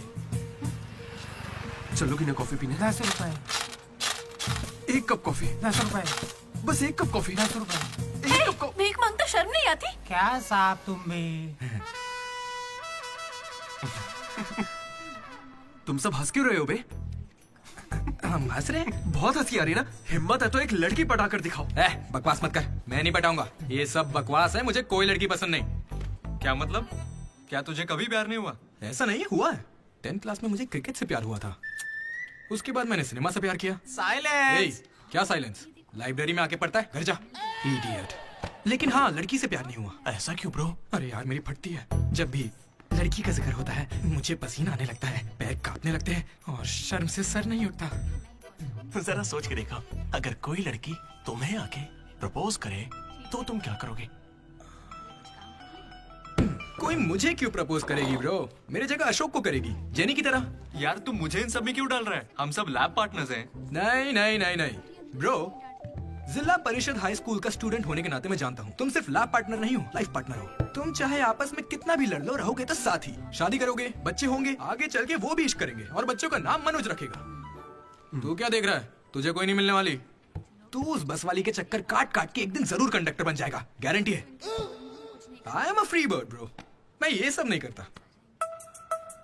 चलोगी ना कॉफी पीने? 10 रुपए। 1 कप कॉफी। 10 रुपए। बस 1 कप कॉफी। 10 रुपए। भीख मांगता शर्म नहीं आती? क्या साहब तुम भी? तुम सब हंस क्यों रहे हो बे? हम हंस रहे हैं? बहुत हंसी आ रही ना। हिम्मत है तो एक लड़की पटा कर दिखाओ। बकवास मत कर, मैं नहीं पटाऊंगा। ये सब बकवास है, मुझे कोई लड़की पसंद नहीं। क्या मतलब? क्या तुझे कभी प्यार नहीं हुआ? ऐसा नहीं हुआ है। 10th क्लास में मुझे क्रिकेट से प्यार हुआ था। उसके बाद मैंने सिनेमा से प्यार किया। साइलेंस। क्या साइलेंस? लाइब्रेरी में आके पढ़ता है, घर जा। इडियट। लेकिन हाँ, लड़की से प्यार नहीं हुआ। ऐसा क्यों ब्रो? अरे यार मेरी फटती है। जब भी लड़की का जिक्र होता है मुझे पसीना आने लगता है, पैर कांपने लगते हैं और शर्म से सर नहीं उठता। जरा सोच के देखो, अगर कोई लड़की तुम्हें आके प्रपोज करे तो तुम क्या करोगे? कोई मुझे क्यों प्रपोज करेगी ब्रो? मेरे जगह अशोक को करेगी, जेनी की तरह। यार तुम मुझे इन सब में क्यों डाल रहा है? हम सब लैब पार्टनर्स हैं। नहीं नहीं नहीं नहीं ब्रो, जिला परिषद हाई स्कूल का स्टूडेंट होने के नाते मैं जानता हूँ तुम सिर्फ लैब पार्टनर नहीं हो, लाइफ पार्टनर हो। तुम चाहे आपस में कितना भी लड़ लो, रहोगे तो साथ ही। शादी करोगे, बच्चे होंगे, आगे चल के वो भी इश्क करेंगे और बच्चों का नाम मनोज रखेगा। तू क्या देख रहा है? तुझे कोई नहीं मिलने वाली। तू उस बस वाली के चक्कर काट काट के एक दिन जरूर कंडक्टर बन जाएगा, गारंटी है। I am a free bird bro, मैं ये सब नहीं करता।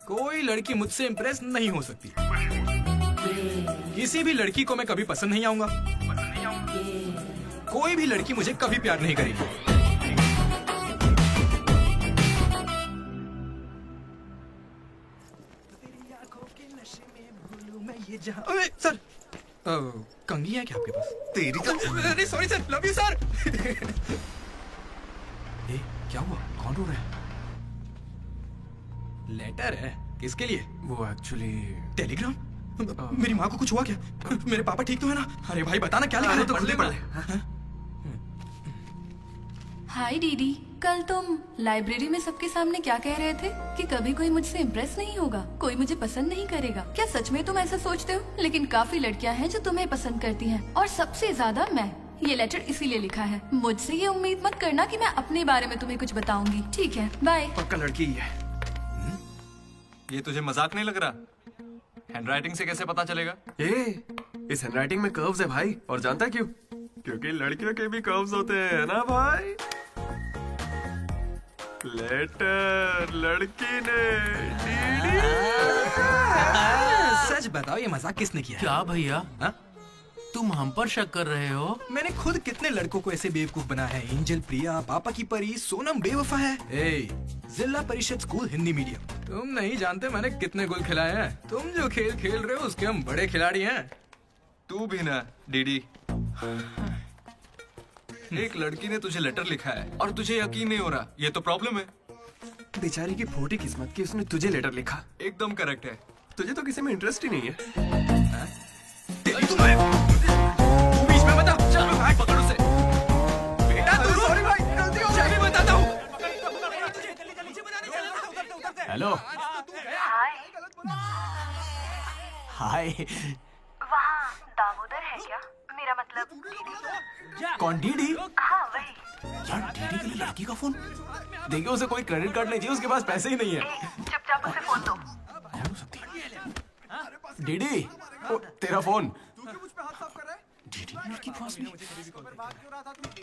कोई लड़की मुझसे इंप्रेस नहीं हो सकती। किसी भी लड़की को मैं कभी पसंद नहीं आऊंगा। कोई भी लड़की मुझे कभी प्यार नहीं करेगी। अरे सर, कंघी है क्या आपके पास? तेरी तो अरे sorry sir, love you sir. क्या हुआ? कौन रो रहा है? लेटर है? किसके लिए? वो एक्चुअली टेलीग्राम। मेरी माँ को कुछ हुआ क्या? मेरे पापा ठीक तो है ना? अरे भाई बताना क्या लिखा है? तो खुले पढ़े। हाय दीदी, कल तुम लाइब्रेरी में सबके सामने क्या कह रहे थे कि कभी कोई मुझसे इम्प्रेस नहीं होगा, कोई मुझे पसंद नहीं करेगा। क्या सच में तुम ऐसा सोचते हो? लेकिन काफी लड़कियां हैं जो तुम्हें पसंद करती हैं और सबसे ज्यादा मैं। ये लेटर इसीलिए लिखा है। मुझसे ये उम्मीद मत करना कि मैं अपने बारे में तुम्हें कुछ बताऊंगी। ठीक है, बाय। पक्का लड़की ही है। ये तुझे मजाक नहीं लग रहा? हैंडराइटिंग से कैसे पता चलेगा? इस हैंडराइटिंग में कर्व्स है भाई, और जानता है क्यों? क्योंकि लड़कियों के भी कर्व्स होते हैं ना भाई। लेटर लड़की ने। सच बताओ, ये मजाक किसने किया? क्या भैया? तुम हम पर शक कर रहे हो? मैंने खुद कितने लड़कों को ऐसे बेवकूफ बना है। एंजल, प्रिया, पापा की परी, सोनम बेवफा है। जिला परिषद स्कूल हिंदी मीडियम। तुम नहीं जानते मैंने कितने गोल खिलाए हैं। तुम जो खेल खेल रहे हो उसके हम बड़े खिलाड़ी हैं। तू भी ना डीडी। एक लड़की ने तुझे लेटर लिखा है और तुझे यकीन नहीं हो रहा, ये तो प्रॉब्लम है। बेचारी की फोटी किस्मत की उसने तुझे लेटर लिखा। एकदम करेक्ट है। तुझे तो किसी में इंटरेस्ट ही नहीं है। बीच में बता, चल भाई पकड़ उसे। बेटा तू सॉरी भाई, गलती हो गई। मैं बताता हूँ। हेलो। हाय। वहाँ दामोदर है क्या? मेरा मतलब डीडी। कौन डीडी? हाँ वही। यार डीडी के लिए लड़की का फोन? देखिए उसे कोई क्रेडिट कार्ड नहीं चाहिए, उसके पास पैसे ही नहीं है। चुपचाप उसे फोन दो। डीडी, तेरा फोन। डीडी की लड़की के पास नहीं।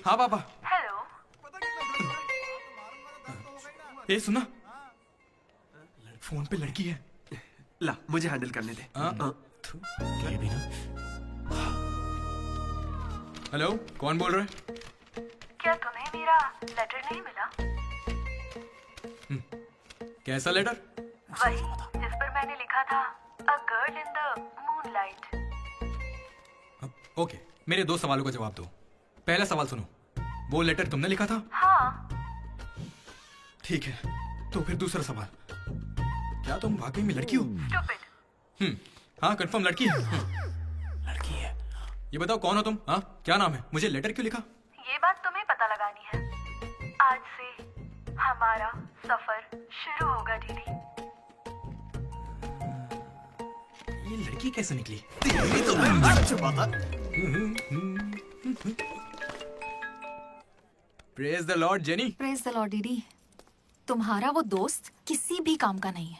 हाँ पापा। हेलो। ये सुना, फोन पे लड़की है। ला मुझे हैंडल करने दे। क्या भी ना? हेलो, कौन बोल रहा है? क्या तुम्हें मेरा लेटर नहीं मिला? कैसा लेटर? वही जिस पर मैंने लिखा था a girl in the moonlight. Okay, मेरे 2 सवालों का जवाब दो। पहला सवाल सुनो, वो लेटर तुमने लिखा था? हाँ। ठीक है, तो फिर दूसरा सवाल, क्या तुम वाकई में लड़की हो? हाँ कंफर्म लड़की है। लड़की है। ये बताओ कौन हो तुम? हाँ क्या नाम है? मुझे लेटर क्यों लिखा? ये बात तुम्हें पता लगानी है। आज से हमारा सफर शुरू होगा दीदी। ये लड़की कैसे निकली? Praise the Lord jenny. Praise the Lord दीदी। तुम्हारा वो दोस्त किसी भी काम का नहीं है।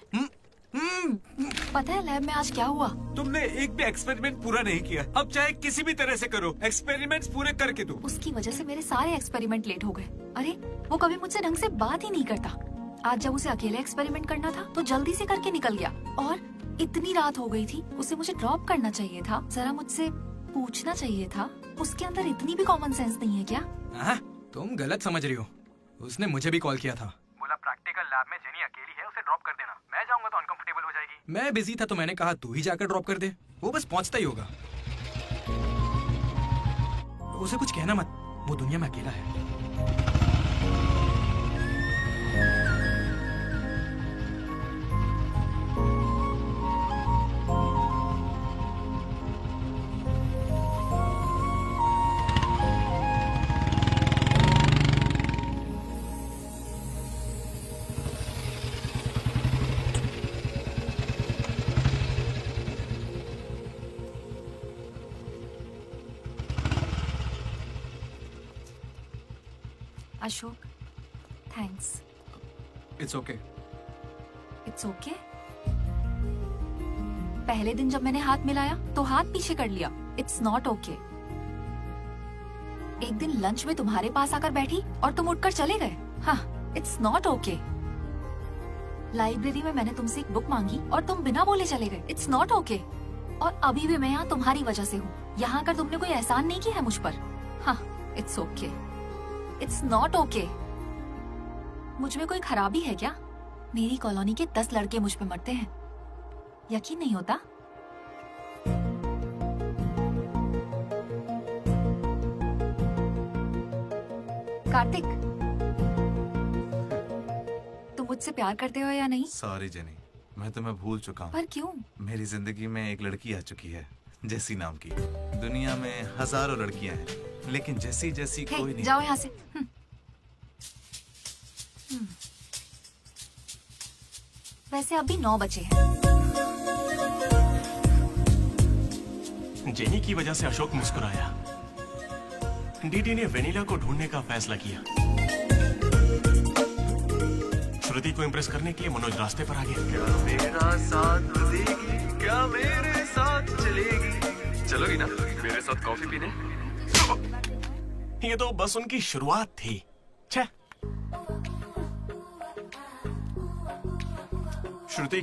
पता है लैब में आज क्या हुआ? तुमने एक भी एक्सपेरिमेंट पूरा नहीं किया। अब चाहे किसी भी तरह से करो, एक्सपेरिमेंट्स पूरे करके दो। उसकी वजह से मेरे सारे एक्सपेरिमेंट लेट हो गए। अरे वो कभी मुझसे ढंग से बात ही नहीं करता। आज जब उसे अकेले एक्सपेरिमेंट करना था तो जल्दी से करके निकल गया। और इतनी रात हो गई थी, उसे मुझे ड्रॉप करना चाहिए था, जरा मुझसे पूछना चाहिए था। उसके अंदर इतनी भी कॉमन सेंस नहीं है क्या? तुम गलत समझ रही हो। उसने मुझे भी कॉल किया था, बोला प्रैक्टिकल लैब में जेनी अकेली है, उसे ड्रॉप कर देना। मैं जाऊंगा तो अनकंफर्टेबल हो जाएगी। मैं बिजी था तो मैंने कहा तू ही जाकर ड्रॉप कर दे, वो बस पहुंचता ही होगा। उसे कुछ कहना मत, वो दुनिया में अकेला है। Ashok thanks. It's okay. It's okay. पहले दिन जब मैंने हाथ मिलाया तो हाथ पीछे कर लिया। It's not okay. एक दिन लंच में तुम्हारे पास आकर बैठी और तुम उठकर चले गए। हाँ, इट्स नॉट ओके। लाइब्रेरी में मैंने तुमसे एक बुक मांगी और तुम बिना बोले चले गए। It's not okay. और अभी भी मैं यहाँ तुम्हारी वजह से हूँ। यहाँ आकर तुमने कोई एहसान नहीं किया है मुझ पर। हाँ, it's okay. It's not okay. मुझ में कोई खराबी है क्या? मेरी कॉलोनी के 10 लड़के मुझ पे मरते हैं, यकीन नहीं होता? कार्तिक, तुम मुझसे प्यार करते हो या नहीं? सॉरी जेनी, मैं तुम्हें भूल चुका हूँ। पर क्यों? मेरी जिंदगी में एक लड़की आ चुकी है, जेसी नाम की। दुनिया में हजारों लड़कियां हैं, लेकिन जैसी जैसी कोई नहीं। जाओ यहाँ से। वैसे अभी 9 बजे हैं। जेनी की वजह से अशोक मुस्कुराया। डीडी ने वेनिला को ढूंढने का फैसला किया। श्रुति को इम्प्रेस करने के लिए मनोज रास्ते पर आ गया। क्या मेरा साथ देगी, क्या मेरे साथ चलेगी? चलोगी ना मेरे साथ कॉफी पीने? ये तो बस उनकी शुरुआत थी। छे। श्रुति,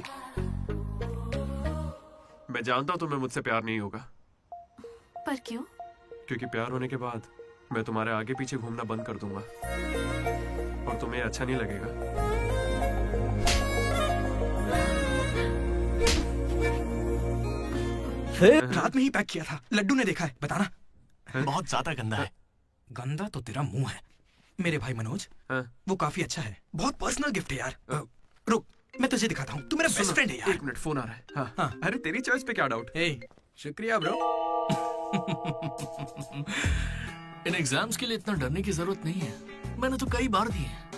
मैं जानता हूं तुम्हें मुझसे प्यार नहीं होगा। पर क्यों? क्योंकि प्यार होने के बाद मैं तुम्हारे आगे पीछे घूमना बंद कर दूंगा और तुम्हें अच्छा नहीं लगेगा। रात में ही पैक किया था, लड्डू ने देखा है, बताना। बहुत ज्यादा गंदा है। गंदा तो तेरा मुंह है। मेरे भाई मनोज, वो काफी अच्छा है। बहुत पर्सनल गिफ्ट है यार। रुक, मैं तुझे दिखाता हूँ। तू मेरा बेस्ट फ्रेंड है यार। 1 मिनट, फोन आ रहा है। हाँ। अरे तेरी चॉइस पे क्या डाउट? शुक्रिया ब्रो। इन एग्जाम्स के लिए इतना डरने की जरूरत नहीं है, मैंने तो कई बार दिए हैं।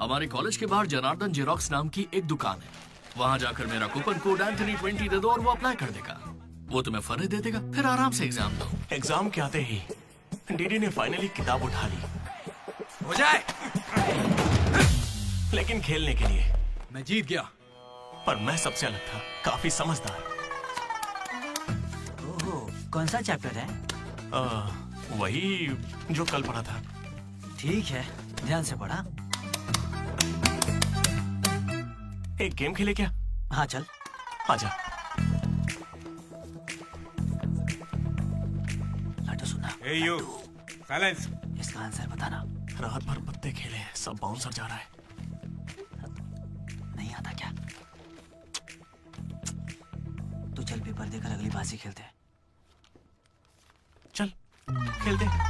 हमारे कॉलेज के बाहर जनार्दन जेरोक्स नाम की एक दुकान है, वहां जाकर मेरा कूपन कोड एंथनी 20 दे दो और वो अप्लाई कर देगा। वो तुम्हें फर्ज दे देगा, फिर आराम से एग्जाम दो। एग्जाम के आते ही डीडी ने फाइनली किताब उठा ली। हो जाए, लेकिन खेलने के लिए। मैं जीत गया। पर मैं सबसे अलग था, काफी समझदार। ओहो, कौन सा चैप्टर है? वही जो कल पढ़ा था। ठीक है, ध्यान से पढ़ा। एक गेम खेले क्या? हाँ चल। आजा। लड्डू सुना। Hey you, silence. इसका आंसर बताना। रात भर पत्ते खेले, सब बाउंसर जा रहा है। नहीं आता क्या? तो चल पेपर देकर अगली बाजी खेलते हैं। चल खेलते हैं।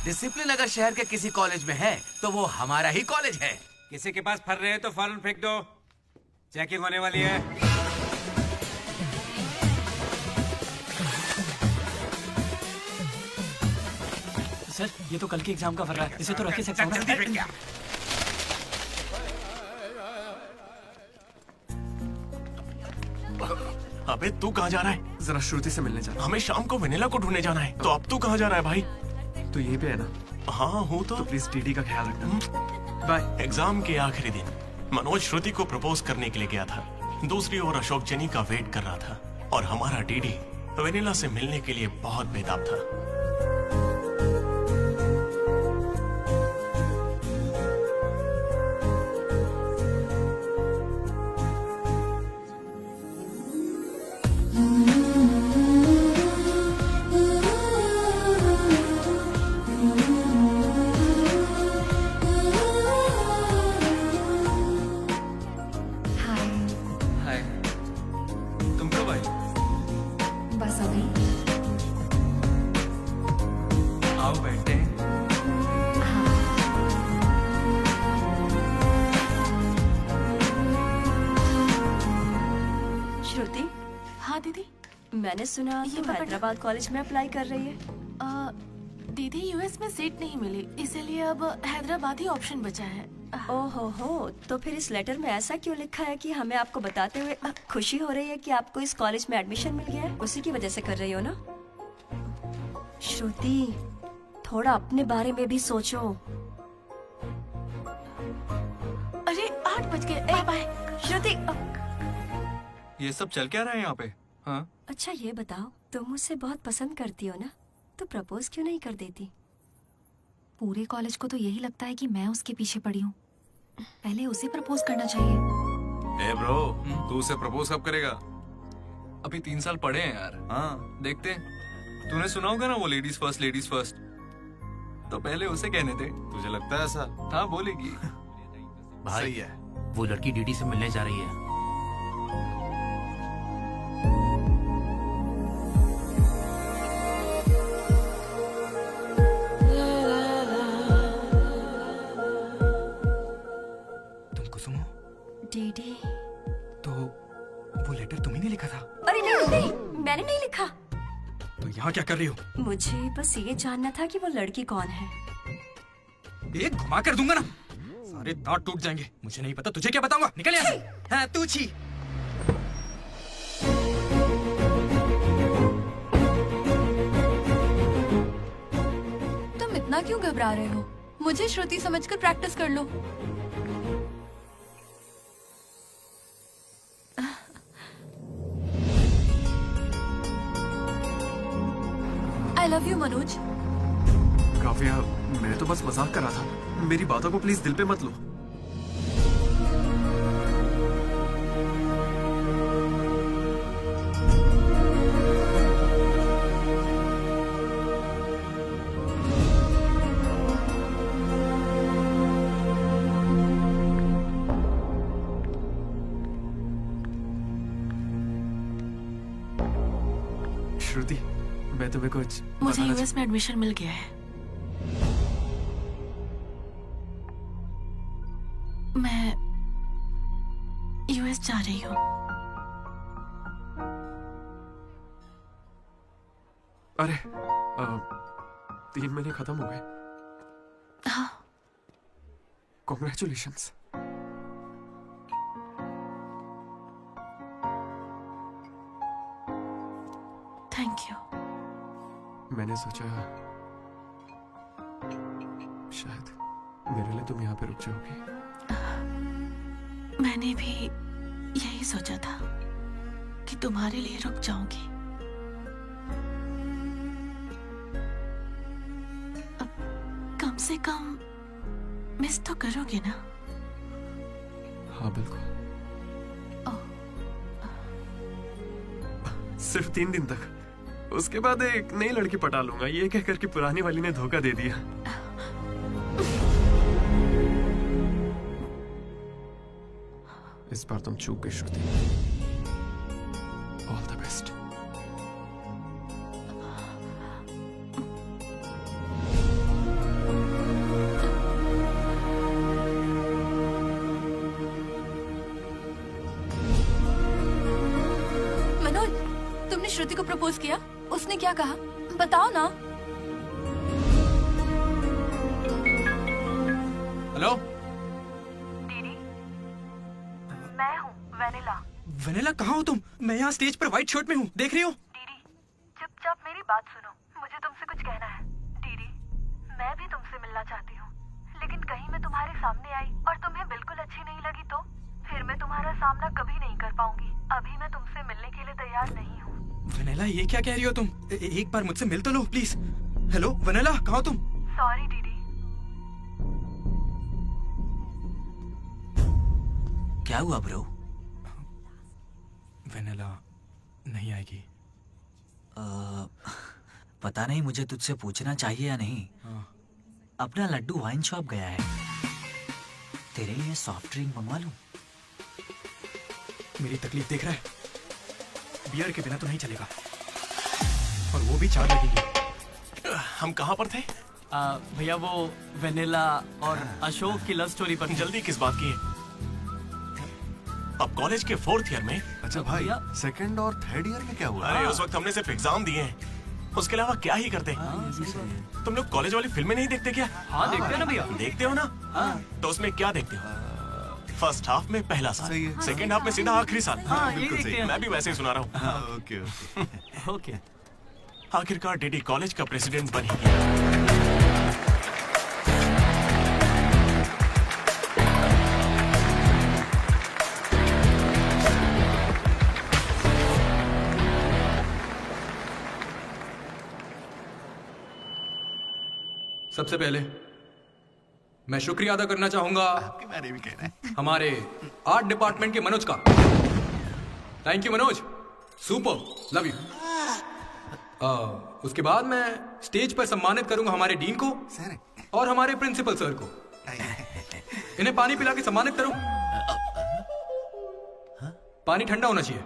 डिसिप्लिन अगर शहर के किसी कॉलेज में है तो वो हमारा ही कॉलेज है। किसी के पास फर रहे हैं तो फौरन फेंक दो, चेकिंग होने वाली है। सर ये तो कल के एग्जाम का फर रहा है, इसे तो रखे सकता हूँ जल्दी फेंक क्या? अबे तू कहाँ जा रहा है? जरा श्रुति से मिलने जाना। हमें शाम को वेनिला को ढूंढने जाना है, तो अब तू कहाँ जा रहा है भाई? तो यहीं पे है ना? हाँ हूँ तो प्लीज डीडी का ख्याल रखना। बाय। एग्जाम के आखिरी दिन मनोज श्रुति को प्रपोज करने के लिए गया था। दूसरी ओर अशोक जेनी का वेट कर रहा था और हमारा डीडी वेनिला से मिलने के लिए बहुत बेताब था। मैंने सुना तुम हैदराबाद कॉलेज में अप्लाई कर रही है। दीदी यूएस में सीट नहीं मिली, इसीलिए अब हैदराबाद ही ऑप्शन बचा है। ओहो हो, तो फिर इस लेटर में ऐसा क्यों लिखा है कि हमें आपको बताते हुए खुशी हो रही है कि आपको इस कॉलेज में एडमिशन मिल गया है? उसी की वजह से कर रही हो ना? श्रुति, थोड़ा अपने बारे में भी सोचो। अरे 8 बज गए। बाय बाय श्रुति। ये सब चल क्या रहा है यहाँ पे? हाँ? अच्छा ये बताओ, तुम मुझसे बहुत पसंद करती हो ना, तो प्रपोज क्यों नहीं कर देती? पूरे कॉलेज को तो यही लगता है कि मैं उसके पीछे पड़ी हूँ। पहले उसे प्रपोज करना चाहिए। ए ब्रो, तू उसे प्रपोज कब करेगा? अभी 3 साल पड़े हैं यार। हाँ देखते हैं। तूने सुना होगा ना वो लेडीज फर्स्ट, तो पहले उसे कहने दे। तुझे लगता है ऐसा? हाँ बोलेगी। भाई सही है। वो लड़की डीडी से मिलने जा रही है। डीडी, तो वो लेटर तुम्ही ने लिखा था? अरे नहीं नहीं, मैंने नहीं लिखा। तो यहाँ क्या कर रही हो? मुझे बस ये जानना था कि वो लड़की कौन है। एक घुमा कर दूंगा ना, सारे दांत टूट जाएंगे। मुझे नहीं पता, तुझे क्या बताऊंगा? निकल यहाँ से। हाँ तू छी। तुम इतना क्यों घबरा रहे हो? मुझे श्रुति समझकर प्रैक्टिस कर लो। I love you, Manoj. Kavya, मैं तो बस मजाक कर रहा था। मेरी बातों को प्लीज दिल पे मत लो। श्रुति, मैं तुम्हें कुछ मुझे यूएस में एडमिशन मिल गया है। मैं यूएस जा रही हूँ। अरे 3 महीने खत्म हो गए। हाँ। कॉन्ग्रेचुलेशंस। Thank you. मैंने सोचा शायद मेरे लिए तुम यहाँ पे रुक जाओगी। मैंने भी यही सोचा था कि तुम्हारे लिए रुक जाऊंगी। अब कम से कम मिस तो करोगे ना? हाँ बिल्कुल। सिर्फ 3 दिन तक, उसके बाद एक नई लड़की पटा लूंगा, ये कहकर कि पुरानी वाली ने धोखा दे दिया। इस बार तुम चूक गई Shruti. All the best. Shruti को प्रपोज किया? उसने क्या कहा? बताओ ना। हेलो दीदी, मैं हूँ वेनिला। वेनिला, कहाँ हो तुम? मैं यहाँ स्टेज पर व्हाइट शर्ट में हूँ, देख रही हो? दीदी, चुपचाप मेरी बात सुनो, मुझे तुमसे कुछ कहना है। दीदी, मैं भी तुमसे मिलना चाहती हूँ, लेकिन कहीं मैं तुम्हारे सामने आई और तुम्हें बिल्कुल अच्छी नहीं लगी तो फिर मैं तुम्हारा सामना कभी नहीं कर पाऊंगी। अभी मैं तुमसे मिलने के लिए तैयार नहीं हूँ। वेनिला, ये क्या कह रही हो तुम? एक बार मुझसे मिल तो लो प्लीज। हेलो वेनिला, कहाँ हो तुम? सॉरी दीदी। क्या हुआ ब्रो? वेनिला नहीं आएगी। पता नहीं, मुझे तुझसे पूछना चाहिए या नहीं। अपना लड्डू वाइन शॉप गया है, तेरे लिए सॉफ्ट ड्रिंक मंगवा लूं? मेरी तकलीफ देख रहा है? बियर के बिना तो नहीं चलेगा, और वो भी 4 लगेगी। हम कहाँ पर थे? भैया वो वेनिला और अशोक की लव स्टोरी पर। जल्दी किस बात की है? अब कॉलेज के 4th ईयर में। अच्छा भाई, सेकंड और 3rd ईयर में क्या हुआ? अरे उस वक्त हमने सिर्फ एग्जाम दिए हैं, उसके अलावा क्या ही करते। तुम लोग कॉलेज वाली फिल्में नहीं देखते क्या? हाँ देखते हैं ना भैया। देखते हो ना? तो उसमें क्या देखते हो? फर्स्ट हाफ में पहला साल, सेकंड हाफ में सीधा आखिरी साल। बिल्कुल सही। मैं भी वैसे ही सुना रहा हूँ। Okay okay. आखिरकार डीडी कॉलेज का प्रेसिडेंट बन ही गया। सबसे पहले मैं शुक्रिया अदा करना चाहूंगा आपके बारे में कहना है हमारे आर्ट डिपार्टमेंट के मनोज का। Thank you Manoj, super, love you. उसके बाद मैं स्टेज पर सम्मानित करूंगा हमारे डीन को और हमारे प्रिंसिपल सर को। इन्हें पानी पिला के सम्मानित करूं। पानी ठंडा होना चाहिए।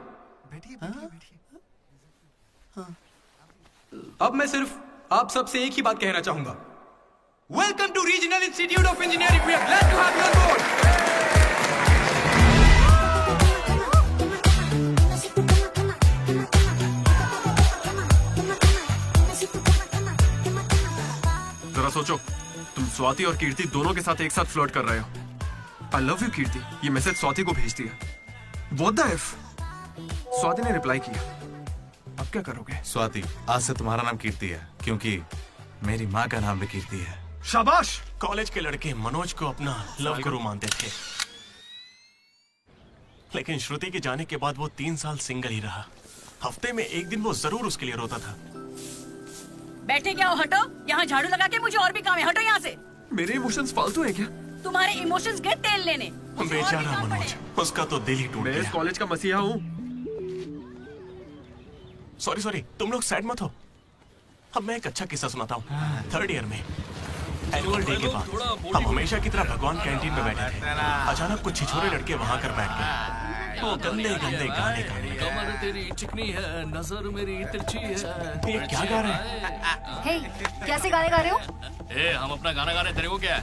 अब मैं सिर्फ आप सबसे एक ही बात कहना चाहूंगा। Welcome to Regional Institute of Engineering. We are glad to have you on board. जरा सोचो, तुम स्वाति और कीर्ति दोनों के साथ एक साथ फ्लर्ट कर रहे हो। I love you कीर्ति, ये मैसेज स्वाति को भेज दिया। What the F? स्वाति ने रिप्लाई किया। अब क्या करोगे? स्वाति, आज से तुम्हारा नाम कीर्ति है, क्योंकि मेरी माँ का नाम भी कीर्ति है। शाबाश। कॉलेज के लड़के मनोज को अपना लव गुरु मानते थे, लेकिन श्रुति के जाने के बाद वो 3 साल सिंगल ही रहा। हफ्ते में एक दिन वो जरूर उसके लिए रोता था। बैठे क्या हो? हटो, यहाँ झाड़ू लगा के मुझे और भी काम है। हटो यहाँ से। मेरे इमोशंस फालतू हैं क्या? तुम्हारे इमोशंस गए तेल लेने। बेचारा मनोज, उसका तो दिल ही टूट गया। मैं इस कॉलेज का मसीहा हूँ। सॉरी, तुम लोग सैड मत हो। अब मैं एक अच्छा किस्सा सुनाता हूँ। 3rd ईयर में एनुअल डे के बाद हम हमेशा की तरह भगवान कैंटीन में बैठे थे। अचानक कुछ छिछोरे लड़के वहां कर बैठ गए। वो गंदे गंदे गाने गाने। कमर तेरी चिकनी है, नजर मेरी तिरछी है। ये क्या गा रहे हैं? हे, कैसे गाने गा रहे हो? ए, हम अपना गाना गा रहे हैं, तेरे को क्या है?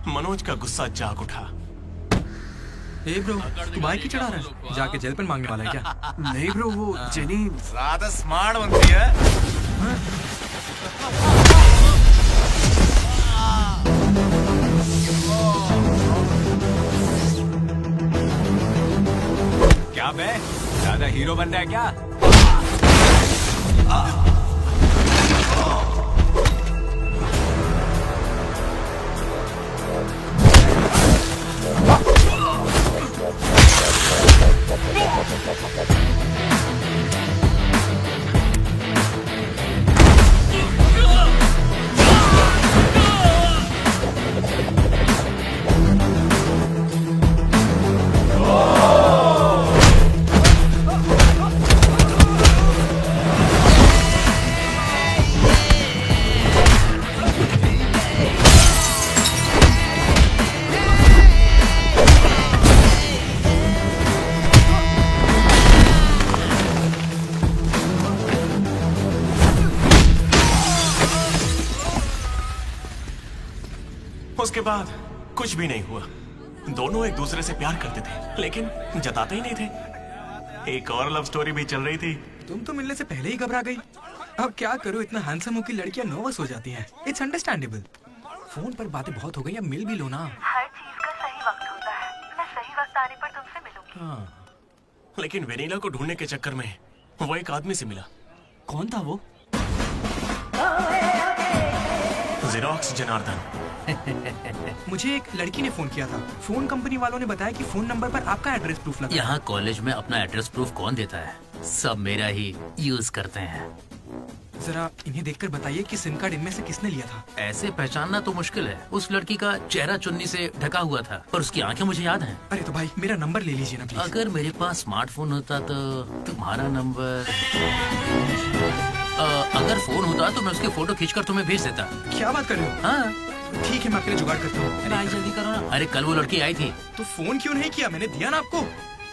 मनोज का गुस्सा जाग उठा। ए ब्रो, तू बाइक ही चढ़ा रहा है? जाके जेल पेन मांगने वाला है क्या? नहीं ब्रो, वो जेनी ज्यादा स्मार्ट बनती है। क्या बे, ज्यादा हीरो बन रहा है क्या? उसके बाद कुछ भी नहीं हुआ। दोनों एक दूसरे से प्यार करते थे, लेकिन जताते ही नहीं थे। एक और लव स्टोरी भी चल रही थी। तुम तो मिलने से पहले ही घबरा गई। अब क्या करूं, इतना हैंडसम हो कि लड़कियां नर्वस हो जाती हैं। It's understandable. फोन पर बातें बहुत हो गई, अब मिल भी लो ना। हर चीज का सही वक्त होता है। मैं सही वक्त आने पर तुमसे मिलूंगी। हाँ। लेकिन वेनिला को ढूंढने के चक्कर में वो एक आदमी से मिला। कौन था वो? जेरोक्स जनार्दन। मुझे एक लड़की ने फोन किया था। फोन कंपनी वालों ने बताया कि फोन नंबर पर आपका एड्रेस प्रूफ लगा। यहाँ कॉलेज में अपना एड्रेस प्रूफ कौन देता है? सब मेरा ही यूज करते हैं। जरा इन्हें देखकर बताइए कि सिम कार्ड इनमें से किसने लिया था। ऐसे पहचानना तो मुश्किल है। उस लड़की का चेहरा चुन्नी से ढका हुआ था और उसकी आंखें मुझे याद हैं। अरे तो भाई मेरा नंबर ले लीजिए ना प्लीज। अगर मेरे पास स्मार्टफोन होता तो तुम्हारा नंबर, अगर फोन होता तो मैं उसकी फोटो खींचकर तुम्हें भेज देता। क्या बात कर रहे हो? हाँ ठीक है, मैं आपके लिए जुगाड़ करता हूँ। भाई जल्दी करो ना। अरे कल वो लड़की आई थी। तो फोन क्यों नहीं किया? मैंने दिया ना आपको।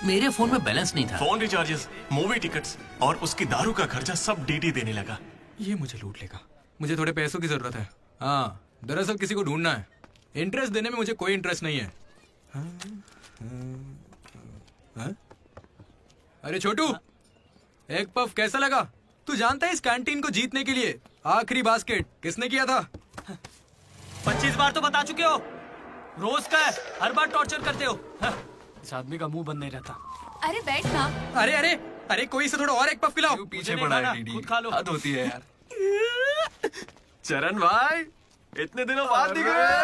मेरे फोन में बैलेंस नहीं था। फोन रिचार्जेस, मूवी टिकट्स और उसकी दारू का खर्चा सब डीडी देने लगा। ये मुझे लूट लेगा। मुझे थोड़े पैसों की जरूरत है। हाँ, दरअसल किसी को ढूंढना है। इंटरेस्ट देने में मुझे कोई इंटरेस्ट नहीं है। हाँ? अरे छोटू, एक पफ कैसा लगा? तू जानता है इस कैंटीन को जीतने के लिए आखिरी बास्केट किसने किया था? 25 बार तो बता चुके हो। रोज का है, हर बार टॉर्चर करते हो। इस आदमी का मुंह बंद नहीं रहता। अरे बैठ ना। अरे अरे अरे, कोई से थोड़ा और एक पफ खिलाओ। पीछे पड़ा है डीडी। खुद खा लो। हद होती है यार। चरण भाई, इतने दिनों बाद दिख रहे हैं।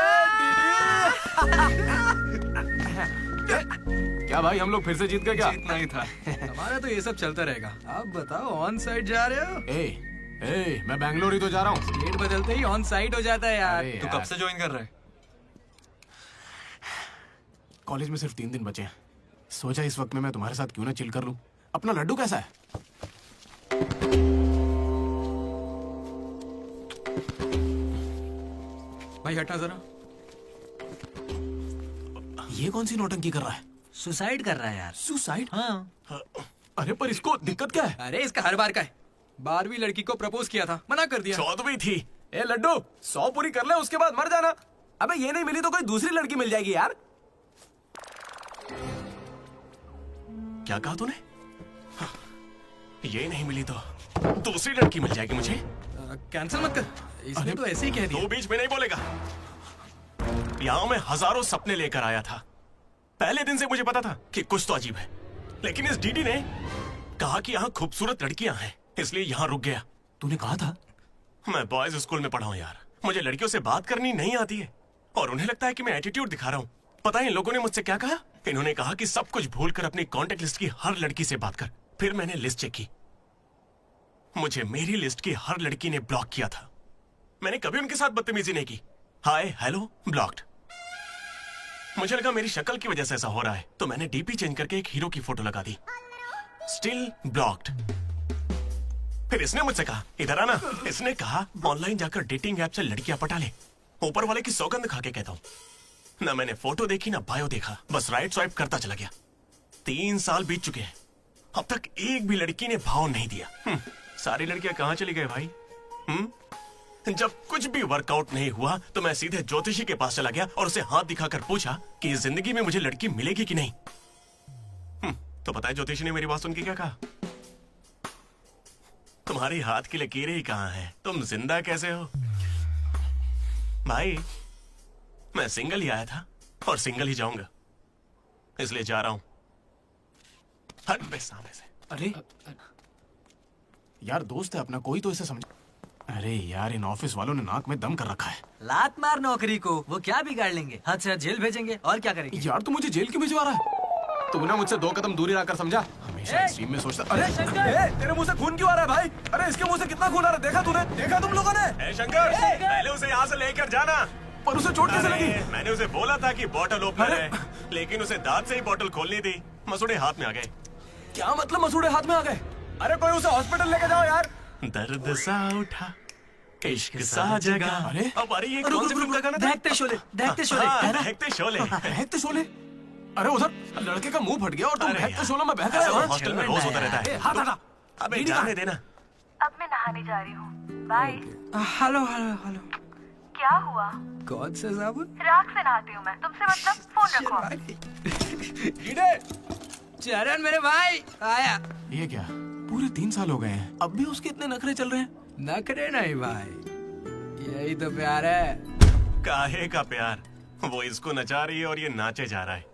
क्या भाई, हम लोग फिर से जीत गए क्या? जीतना ही था। हमारा तो ये सब चलता रहेगा। आप बताओ, ऑन साइड जा रहे हो? ए, मैं बैंगलोर ही तो जा रहा हूँ। स्टेट बदलते ही ऑन साइड हो जाता है यार। तू कब से ज्वाइन कर रहा है? कॉलेज में सिर्फ 3 दिन बचे हैं। सोचा इस वक्त में मैं तुम्हारे साथ क्यों ना चिल कर लूं। अपना लड्डू कैसा है? भाई हटना जरा। ये कौन सी नौटंकी कर रहा है? सुसाइड कर रहा है यार। सुसाइड? हाँ। अरे पर इसको दिक्कत क्या है? अरे इसका हर बार का है। 12वीं लड़की को प्रपोज किया था, मना कर दिया। 14वीं थी। ए लड्डू, 100 पूरी कर ले, उसके बाद मर जाना। अबे ये नहीं मिली तो कोई दूसरी लड़की मिल जाएगी यार। क्या कहा तूने? हाँ, ये नहीं मिली तो दूसरी लड़की मिल जाएगी मुझे। कैंसिल मत कर। इसने तो ऐसे ही कह दिया। तू बीच में नहीं बोलेगा। यहाँ मैं हजारों सपने लेकर आया था। पहले दिन से मुझे पता था कि कुछ तो अजीब है, लेकिन इस डीडी ने कहा कि यहाँ खूबसूरत लड़कियां हैं, इसलिए यहाँ रुक गया। तूने कहा था? मैं बॉयज स्कूल में पढ़ा हूँ यार। मुझे लड़कियों से बात करनी नहीं आती है और उन्हें लगता है कि मैं एटीट्यूड दिखा रहा हूँ। पता है इन लोगों ने मुझसे क्या कहा? इन्होंने कहा कि सब कुछ भूलकर अपनी कॉन्टेक्ट लिस्ट की हर लड़की से बात कर। फिर मैंने लिस्ट चेक की। मुझे मेरी लिस्ट की हर लड़की ने ब्लॉक किया था। मैंने कभी उनके साथ बदतमीजी नहीं की। Hi hello blocked. मुझे लगा मेरी शक्ल की वजह से ऐसा हो रहा है, तो मैंने डीपी चेंज करके एक हीरो की फोटो लगा दी। Still blocked. फिर इसने मुझसे कहा इधर आना। इसने कहा ऑनलाइन जाकर डेटिंग ऐप से लड़कियां पटा ले। ऊपर वाले की सौगंध खा के कहता हूं। ना मैंने फोटो देखी ना बायो देखा, बस राइट स्वाइप करता चला गया। 3 साल बीत चुके हैं, अब तक एक भी लड़की ने भाव नहीं दिया। सारी लड़कियां कहां चली गई भाई? जब कुछ भी वर्कआउट नहीं हुआ तो मैं सीधे ज्योतिषी के पास चला गया और उसे हाथ दिखाकर पूछा कि इस जिंदगी में मुझे लड़की मिलेगी कि नहीं। तो पता है ज्योतिषी ने मेरी बात सुन के क्या कहा? तुम्हारी हाथ की लकीरें ही कहां हैं, तुम जिंदा कैसे हो? भाई मैं सिंगल ही आया था और सिंगल ही जाऊंगा, इसलिए जा रहा हूं। हट बे सामने से। अरे यार दोस्त है अपना, कोई तो इसे समझ। अरे यार इन ऑफिस वालों ने नाक में दम कर रखा है। लात मार नौकरी को, वो क्या बिगाड़ लेंगे? हद से हद जेल भेजेंगे और क्या करेंगे? यार तू मुझे जेल क्यों भिजवा रहा है? तू ना मुझसे 2 कदम दूरी रहकर समझा। हमेशा इस टीम में सोचता। अरे तेरे मुंह से खून क्यों आ रहा है भाई? अरे इसके मुंह से कितना खून आ रहा है? देखा तूने? देखा तुम लोगों ने? शंकर, पहले उसे यहाँ से लेकर जाना। पर उसे चोट कैसे लगी? मैंने उसे बोला था कि बॉटल ओपनर है, लेकिन उसे दांत से ही बॉटल खोलनी थी। मसूड़े हाथ में आ गए। क्या मतलब मसूड़े हाथ में आ गए? अरे कोई उसे हॉस्पिटल लेके जाओ यार। दर्द सा उठा, इश्क सा जगा। अरे ये कौन सी फिल्म का गाना था? दहकते शोले, दहकते शोले। दहकते शोले, दहकते शोले। अरे उधर लड़के का मुंह फट गया और तुम दहकते शोले में बहक रहे हो। हॉस्टल में रोज होता रहता है। हाथ हटा। अबे जाने देना। अब मैं नहाने जा रही हूँ, बाय। Hello hello hello. क्या हुआ? कौन सा साबुन? राख से नहाती हूँ मैं, तुमसे मतलब फोन रखो। चरण मेरे भाई आया। ये क्या, पूरे 3 साल हो गए हैं, अब भी उसके इतने नखरे चल रहे हैं? नखरे नहीं भाई, यही तो प्यार है। काहे का प्यार? वो इसको नचा रही है और ये नाचे जा रहा है।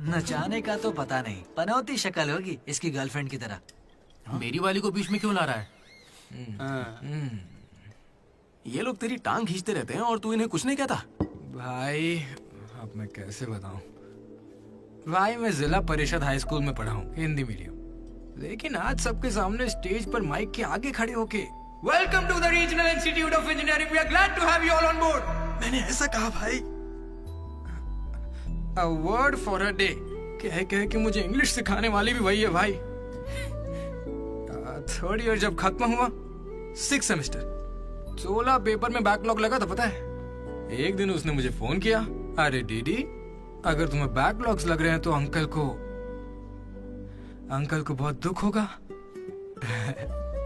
नचाने का तो पता नहीं, पनौती शक्ल होगी इसकी गर्लफ्रेंड की तरह। मेरी वाली को बीच में क्यों ला रहा है? ये लोग तेरी टांग खींचते रहते हैं और तू इन्हें कुछ नहीं कहता। भाई अब मैं कैसे बताऊं भाई, मैं जिला परिषद हाई स्कूल में पढ़ा हूँ, हिंदी मीडियम, लेकिन आज सबके सामने स्टेज पर माइक के आगे खड़े होके welcome to the regional institute of engineering, we are glad to have you all on board, मैंने ऐसा कहा भाई। A word for a day कह के मुझे इंग्लिश सिखाने वाली भी वही है भाई। 3rd ईयर जब खत्म हुआ, 6th सेमेस्टर, 16 पेपर में बैकलॉग लगा था पता है। एक दिन उसने मुझे फोन किया, अरे डीडी अगर तुम्हें बैकलॉग्स लग रहे हैं तो अंकल को बहुत दुख होगा।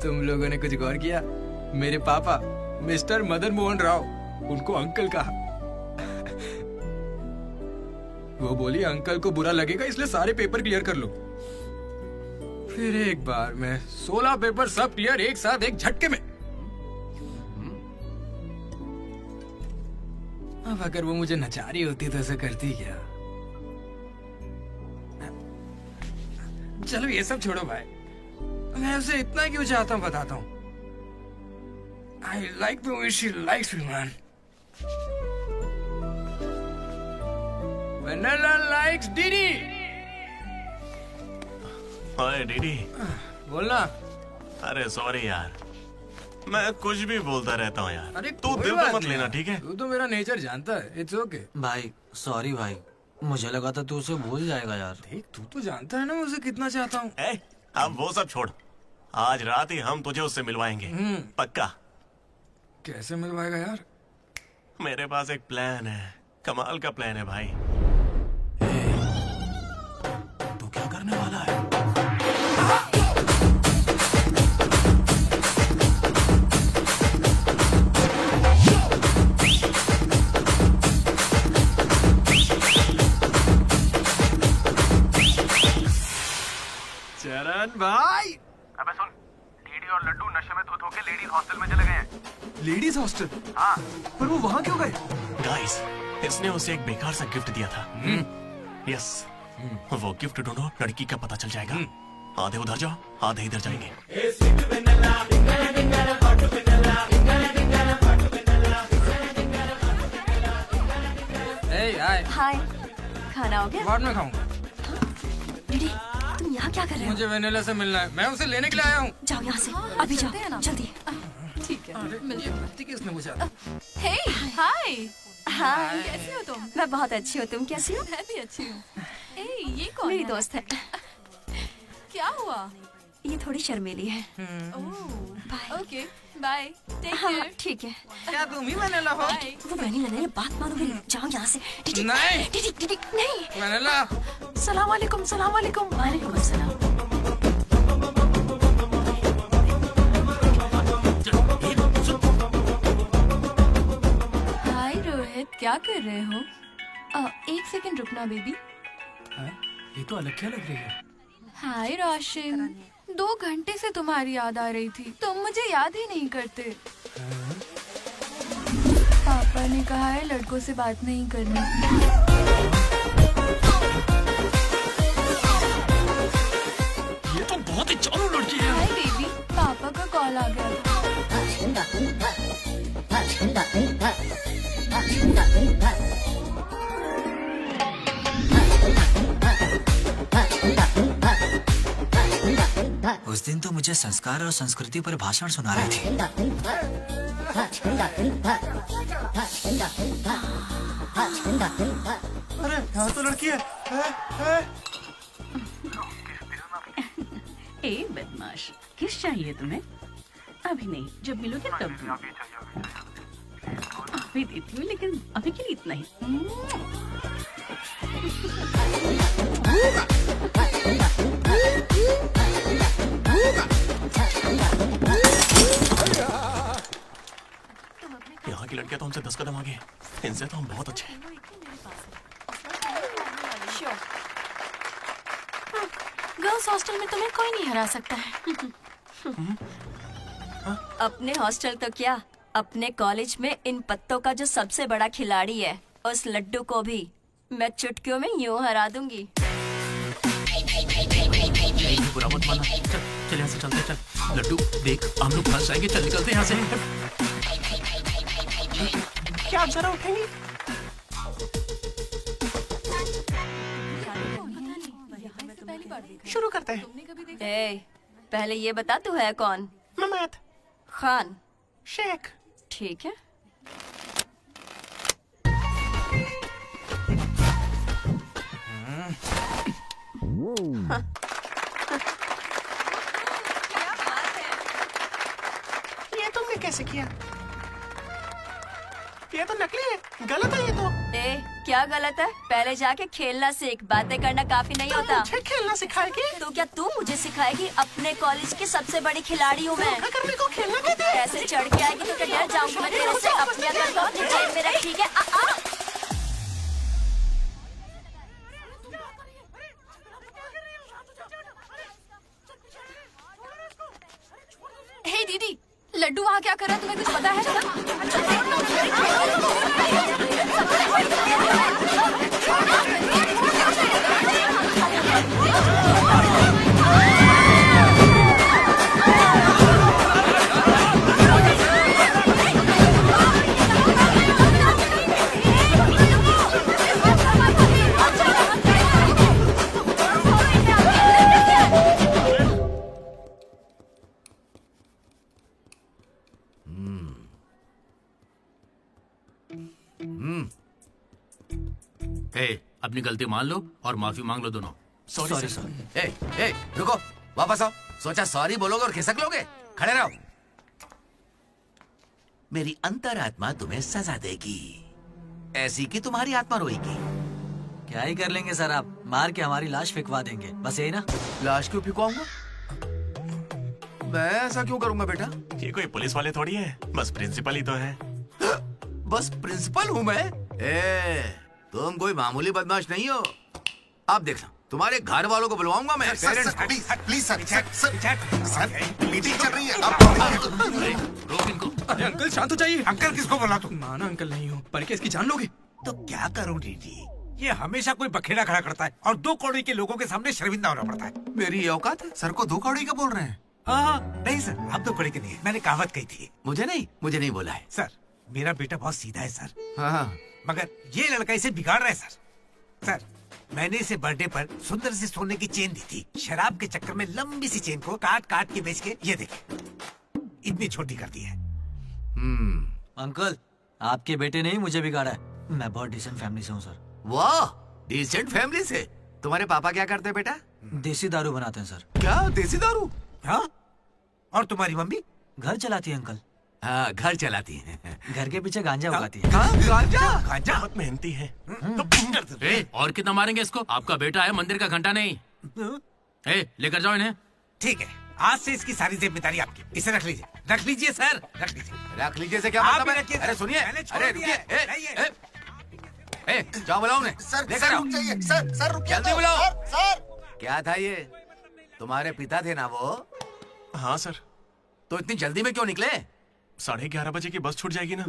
तुम लोगों ने कुछ गौर किया? मेरे पापा मिस्टर मदन मोहन राव, उनको अंकल कहा। वो बोली अंकल को बुरा लगेगा इसलिए सारे पेपर क्लियर कर लो। फिर एक बार मैं 16 पेपर सब क्लियर एक साथ एक झटके में। अब अगर वो मुझे नचा रही होती तो ऐसा करती क्या? चलो ये सब छोड़ो भाई, मैं उसे इतना क्यों चाहता हूँ बताता हूँ। I like the way she likes me, man. Vanilla likes Didi. ओए डीडी, बोलना। अरे सॉरी यार, मैं कुछ भी बोलता रहता हूँ यार। अरे तू कोई दिल बात पे मत नहीं लेना, यार। ठीक है? तू तो मेरा नेचर जानता है, इट्स ओके। भाई सॉरी भाई, मुझे लगा था तू उसे भूल जाएगा यार। देख तू तो जानता है ना मैं उसे कितना चाहता हूँ। अब वो सब छोड़, आज रात ही हम तुझे उससे मिलवाएंगे, पक्का। कैसे मिलवाएगा यार? मेरे पास एक प्लान है, कमाल का प्लान है भाई। तू क्या करने वाला है? चरण भाई, अबे सुन, डीडी और लड्डू नशे में धुत होके लेडीज हॉस्टल में चले गए हैं। Ladies hostel? हाँ। पर वो वहाँ क्यों गए? गाइस, इसने उसे एक बेकार सा गिफ्ट दिया था। यस, वो गिफ्ट ढूंढो, लड़की का पता चल जाएगा। आधे उधर जाओ, आधे इधर जाएंगे। हाय, खाना हो गया? बाद में खाऊंगा। दीदी तुम यहाँ क्या कर रहे हो? मुझे वेनिला से मिलना है, मैं उसे लेने के लिए आया हूँ। जाओ यहाँ से, अभी जाओ जल्दी। ठीक है, मिलती किसने पूछा? हे हाय। हाय, कैसी हो तुम? मैं बहुत अच्छी हूँ, तुम कैसी हो? मैं भी अच्छी हूँ। ए ये कौन मेरी है? दोस्त है। क्या हुआ? ये थोड़ी शर्मीली है। ओके बाय, टेक हाँ केयर। ठीक है। क्या तुम ही वेनिला हो? वो वेनिला नहीं, बात मानो मेरी, जाओ यहाँ से। दीदी नहीं। दीदी दीदी नहीं। वेनिला। सलाम वालेकुम, सलाम वालेकुम। वालेकुम अस्सलाम। हाय रोहित, क्या कर रहे हो? 1 सेकंड रुकना बेबी। ये तो अलग क्या लग रही है? हाय रोशन, 2 घंटे से तुम्हारी याद आ रही थी, तुम मुझे याद ही नहीं करते। पापा ने कहा है लड़कों से बात नहीं करनी। ये तो बहुत ही चालू लड़की है। हाय बेबी, पापा का कॉल आ गया था। उस दिन तो मुझे संस्कार और संस्कृति पर भाषण सुना रहे थे। अरे यहाँ तो लड़की है। ए बदमाश, किस चाहिए तुम्हें? अभी नहीं, जब मिलोगे तब अभी देती हूँ, लेकिन अभी के लिए इतना ही। यहाँ की लड़कियां तो हमसे 10 कदम आगे, इनसे तो हम बहुत अच्छे हैं। गर्ल्स हॉस्टल में तुम्हें कोई नहीं हरा सकता है। अपने हॉस्टल तो क्या, अपने कॉलेज में इन पत्तों का जो सबसे बड़ा खिलाड़ी है, उस लड्डू को भी मैं चुटकियों में यूं हरा दूंगी। बुरा मत माना। चल यहाँ से चलते, चल। लड्डू देख, हम लोग फंस जाएंगे। चल निकलते यहाँ से। क्या आप जरा उठेंगे? शुरू करते हैं। पहले ये बता तू है कौन? ममैद खान शेख। ठीक है। ये तुमने कैसे किया? ये तो नकली है, गलत है ये तो। क्या गलत है? पहले जाके खेलना सीख, बातें करना काफी नहीं होता। मुझे खेलना सिखाएगी? तो क्या तू मुझे सिखाएगी? अपने कॉलेज की सबसे बड़ी खिलाड़ी हूँ मैं। अगर मेरे को खेलना कहते हैं। ऐसे चढ़ के आएगी तो क्या डर जाऊंगी मैं तेरे से? अपनी अकल को अपनी जेब में रख, ठीक है? हे दीदी, लड्डू वहाँ क्या कर रहा है, तुम्हें कुछ पता है? अपनी गलती मान लो और माफी मांग लो दोनों। Sorry sir. ए, रुको, वापस आओ। सोचा सॉरी बोलोगे और खिसक लोगे? खड़े रहो। मेरी अंतरात्मा तुम्हें सजा देगी, ऐसी कि तुम्हारी आत्मा रोएगी। क्या ही कर लेंगे सर आप, मार के हमारी लाश फेंकवा देंगे, बस यही ना? लाश क्यों फेंकवाऊंगा? मैं ऐसा क्यों करूंगा बेटा? ये कोई पुलिस वाले थोड़ी है, बस प्रिंसिपल ही तो है। बस प्रिंसिपल हूँ मैं? तुम कोई मामूली बदमाश नहीं हो। आप देखना, तुम्हारे घर वालों को बुलवाऊंगा मैं। प्लीज सर, मीटिंग चल रही है। रोक इनको। अरे अंकल शांत हो जाइए। अंकल किसको बोला तू? माना अंकल नहीं हो, पर क्या इसकी जान लोगे? तो क्या करूं दीदी, ये हमेशा कोई बखेड़ा खड़ा करता है और 2 कौड़ी के लोगों के सामने शर्मिंदा होना पड़ता है। मेरी औकात है? सर को 2 कौड़ी का बोल रहे हैं? नहीं सर, आप 2 कौड़ी के नहीं है, मैंने कहावत कही थी। मुझे नहीं बोला है सर। मेरा बेटा बहुत सीधा है सर। हाँ। मगर ये लड़का इसे बिगाड़ रहा है सर। सर, मैंने इसे बर्थडे पर सुंदर सी सोने की चेन दी थी। शराब के चक्कर में लंबी सी चेन को काट काट के बेच के ये देखे इतनी छोटी कर दी है। अंकल, आपके बेटे ने ही मुझे बिगाड़ा है। मैं बहुत डिसेंट फैमिली से हूँ सर। वाह, डिसेंट फैमिली से? तुम्हारे पापा क्या करते हैं बेटा? देसी दारू बनाते हैं सर। क्या देसी दारू? हाँ। और तुम्हारी मम्मी? घर चलाती है अंकल। हाँ, घर चलाती है। घर के पीछे गांजा उगाती है। गांजा बहुत मेहनती है। और कितना मारेंगे इसको? आपका बेटा है, मंदिर का घंटा नहीं। लेकर जाओ इन्हें। ठीक है, आज से इसकी सारी जिम्मेदारी आपकी। इसे रख लीजिए। रख लीजिए सर, रख लीजिए। रख लीजिए से क्या मतलब है? अरे सुनिए, अरे रुकिए। जाओ बुलाओ उन्हें। सर रुक जाइए। सर रुकिए। जल्दी बुलाओ। सर क्या था ये? तुम्हारे पिता थे ना वो? हाँ सर। तो इतनी जल्दी में क्यों निकले? 11:30 बजे की बस छूट जाएगी ना।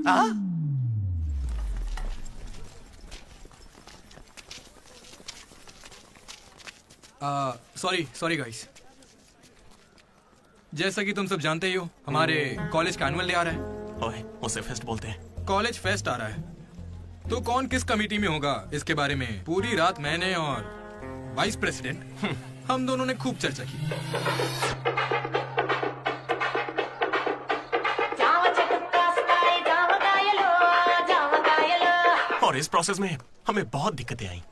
Sorry guys. जैसा कि तुम सब जानते ही हो, हमारे कॉलेज का एनुअल डे आ रहा है। ओए, उसे फेस्ट बोलते हैं। कॉलेज फेस्ट आ रहा है, तो कौन किस कमेटी में होगा इसके बारे में पूरी रात मैंने और वाइस प्रेसिडेंट हम दोनों ने खूब चर्चा की। और इस प्रोसेस में हमें बहुत दिक्कतें आई।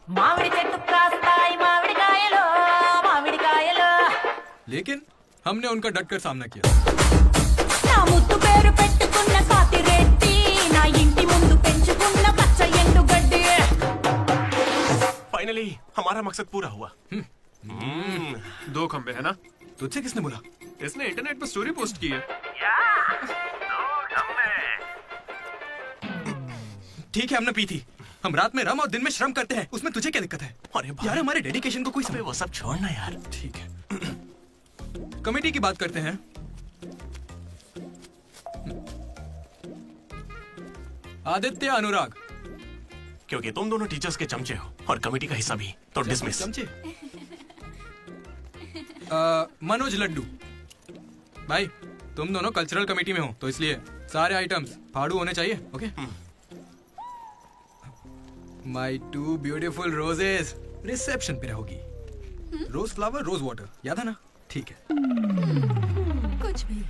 लेकिन हमने उनका डटकर सामना किया। फाइनली हमारा मकसद पूरा हुआ। 2 खंबे है ना? तुझसे किसने बोला? इसने इंटरनेट पर स्टोरी पोस्ट की है। ठीक है, हमने पी थी। हम रात में रम और दिन में श्रम करते हैं, उसमें तुझे क्या दिक्कत है? अरे यार हमारे डेडिकेशन को कोई समझ। वो सब छोड़ना यार। ठीक है, कमेटी की बात करते हैं। आदित्य, अनुराग, क्योंकि तुम दोनों टीचर्स के चमचे हो और कमेटी का हिस्सा भी, तो डिसमिस। चमचे। मनोज, लड्डू भाई, तुम दोनों कल्चरल कमेटी में हो, तो इसलिए सारे आइटम्स फाड़ू होने चाहिए। Okay. My 2 beautiful roses reception पे रहोगी। रोज फ्लावर, रोज वाटर, याद है ना? ठीक है। कुछ भी।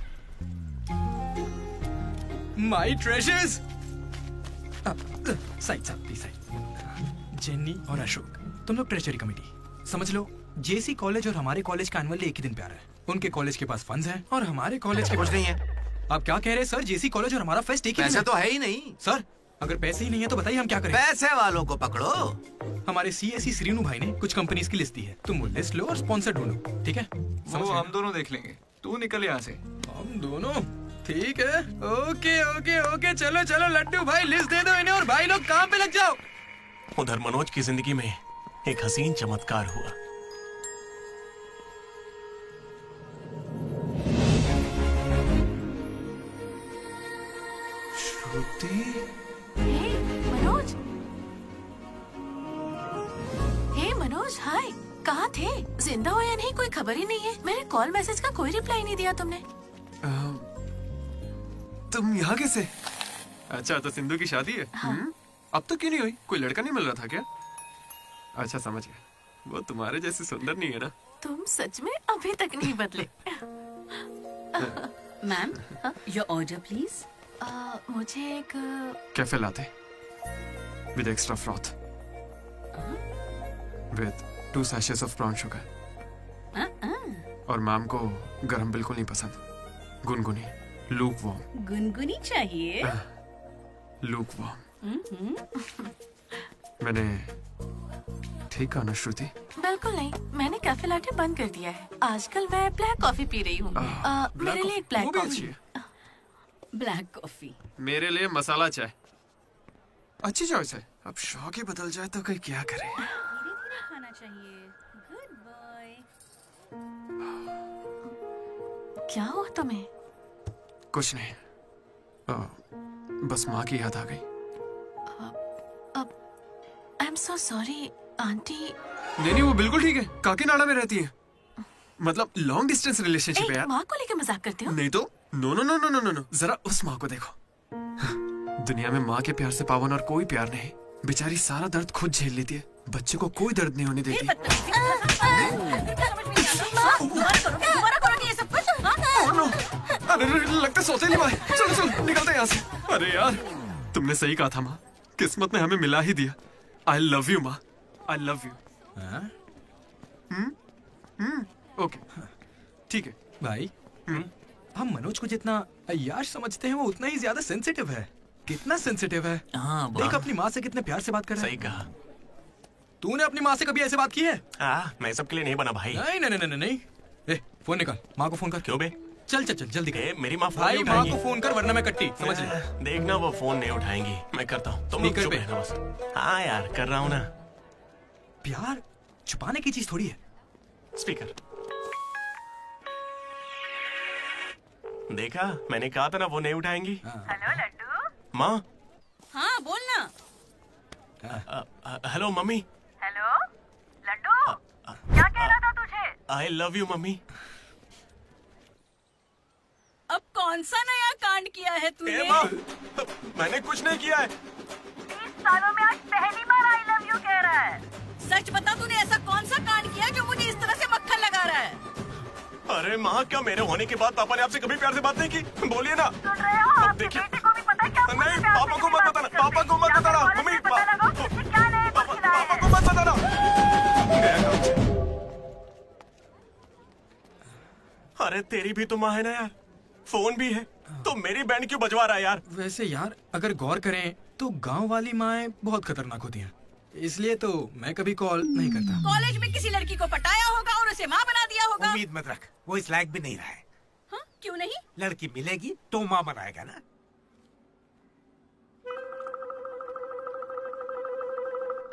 My treasures, side side. Jenny और अशोक, तुम लोग ट्रेजरी कमेटी समझ लो। जेसी कॉलेज और हमारे कॉलेज का एनुअल एक ही दिन पे आ रहा है। उनके कॉलेज के पास फंड्स हैं और हमारे कॉलेज के कुछ पास नहीं है। आप क्या कह रहे हैं सर? जेसी कॉलेज और हमारा फेस्ट एक ही दिन पैसे तो है ही नहीं सर। अगर पैसे ही नहीं है तो बताइए हम क्या करें? पैसे वालों को पकड़ो। हमारे सीएससी श्रीनु भाई ने कुछ कंपनीज की लिस्ट दी है, तुम वो लिस्ट लो और स्पॉन्सर ढूंढो, ठीक है? वो हम दोनों देख लेंगे, तू निकल यहाँ से। हम दोनों? ठीक है। ओके ओके ओके, चलो चलो लड्डू भाई, लिस्ट दे दो इन्हें और भाई लोग काम पे लग जाओ। उधर मनोज की जिंदगी में एक हसीन चमत्कार हुआ। हे, मनोज। हे मनोज, हाय। कहाँ थे? जिंदा हो या नहीं कोई खबर ही नहीं है। मेरे कॉल मैसेज का कोई रिप्लाई नहीं दिया तुमने। तुम यहाँ कैसे? अच्छा, तो सिंधु की शादी है? हाँ। अब तो क्यों नहीं हुई? कोई लड़का नहीं मिल रहा था क्या? अच्छा, समझ गया। वो तुम्हारे जैसे सुंदर नहीं है ना? तुम सच में अभी तक नहीं बदले। Ma'am, your order please. मुझे एक cafe latte with extra froth with 2 sachets of brown sugar. और मैम को गरम बिल्कुल नहीं पसंद, गुनगुनी, लूक वार्म। गुनगुनी चाहिए। Lukewarm. मैंने ठीक कहा ना श्रुति? बिल्कुल नहीं, मैंने कैफे लाटे बंद कर दिया है। आजकल मैं ब्लैक कॉफी पी रही हूँ। मेरे लिए एक ब्लैक कॉफी। Black coffee. मेरे लिए मसाला चाय। अच्छी चॉइस है। अब शौक ही बदल जाए तो कोई क्या करे। धीरे-धीरे खाना चाहिए। Good boy. क्या हुआ तुम्हें? कुछ नहीं, बस माँ की याद आ गई। I am so sorry aunty. नहीं, वो बिल्कुल ठीक है। काकीनाडा में रहती है। मतलब लॉन्ग डिस्टेंस रिलेशनशिप है यार। माँ को लेकर मजाक करते हो? नहीं तो no no no no no no no. जरा उस माँ को देखो। दुनिया में माँ के प्यार से पावन और कोई प्यार नहीं। बेचारी सारा दर्द खुद झेल लेती है, बच्चे को कोई दर्द नहीं होने देती। अरे लगता सोचे नहीं भाई। चलो चलो निकलते हैं यहाँ से। अरे यार, तुमने सही कहा था माँ, किस्मत ने हमें मिला ही दिया। आई लव यू माँ, आई लव यू। ओके, ठीक है भाई। हम मनोज को जितना अय्याश समझते हैं वो उतना ही ज्यादा सेंसिटिव है। कितना सेंसिटिव है। हाँ, देख अपनी माँ से कितने प्यार से बात कर रहा है। सही कहा। तूने अपनी माँ से कभी ऐसे बात की है? मैं सबके लिए नहीं बना भाई। नहीं नहीं नहीं नहीं। ए, फोन निकाल, माँ को फोन कर। क्यों बे? चल चल चल जल्दी कर। मेरी माँ फोन भाई नहीं माँ उठाएंगी। को फोन कर वरना मैं कट्टी, समझ ले। देखना वो फोन नहीं उठाएंगी। मैं करता हूँ, तुम लोग चुप रहना बस। हाँ यार, कर रहा हूँ ना। प्यार छुपाने की चीज थोड़ी है। स्पीकर। देखा, मैंने कहा था ना वो नहीं उठाएंगी। हेलो लड्डू। माँ। हाँ बोलना। Hello mummy. हेलो लड्डू, क्या कहना था तुझे? I love you mummy. अब कौन सा नया कांड किया है तूने? माँ, मैंने कुछ नहीं किया है। 30 सालों में आज पहली बार आई लव यू कह रहा है। सच बता, तूने ऐसा कौन सा कांड किया जो मुझे इस तरह से मक्खन लगा रहा है? अरे माँ, क्या मेरे होने के बाद पापा ने आपसे कभी प्यार से बात नहीं की? बोलिए ना। सुन रहे हो? आपके बेटे को भी पता है क्या? नहीं, पापा को मत बताना, पापा को मत बताना। मम्मी, क्या नए पक्षी लाए पापा को मत बताना। अरे तेरी भी तो माँ है ना यार, फोन भी है, तो मेरी बैंड क्यों बजवा रहा है यार? वैसे यार अगर गौर करें तो गांव वाली माएं बहुत खतरनाक होती हैं, इसलिए तो मैं कभी कॉल नहीं करता। कॉलेज में किसी लड़की को पटाया होगा और उसे माँ बना दिया होगा। उम्मीद मत रख, वो इस लायक भी नहीं रहा है। हाँ, क्यों नहीं? लड़की मिलेगी तो माँ बनाएगा ना।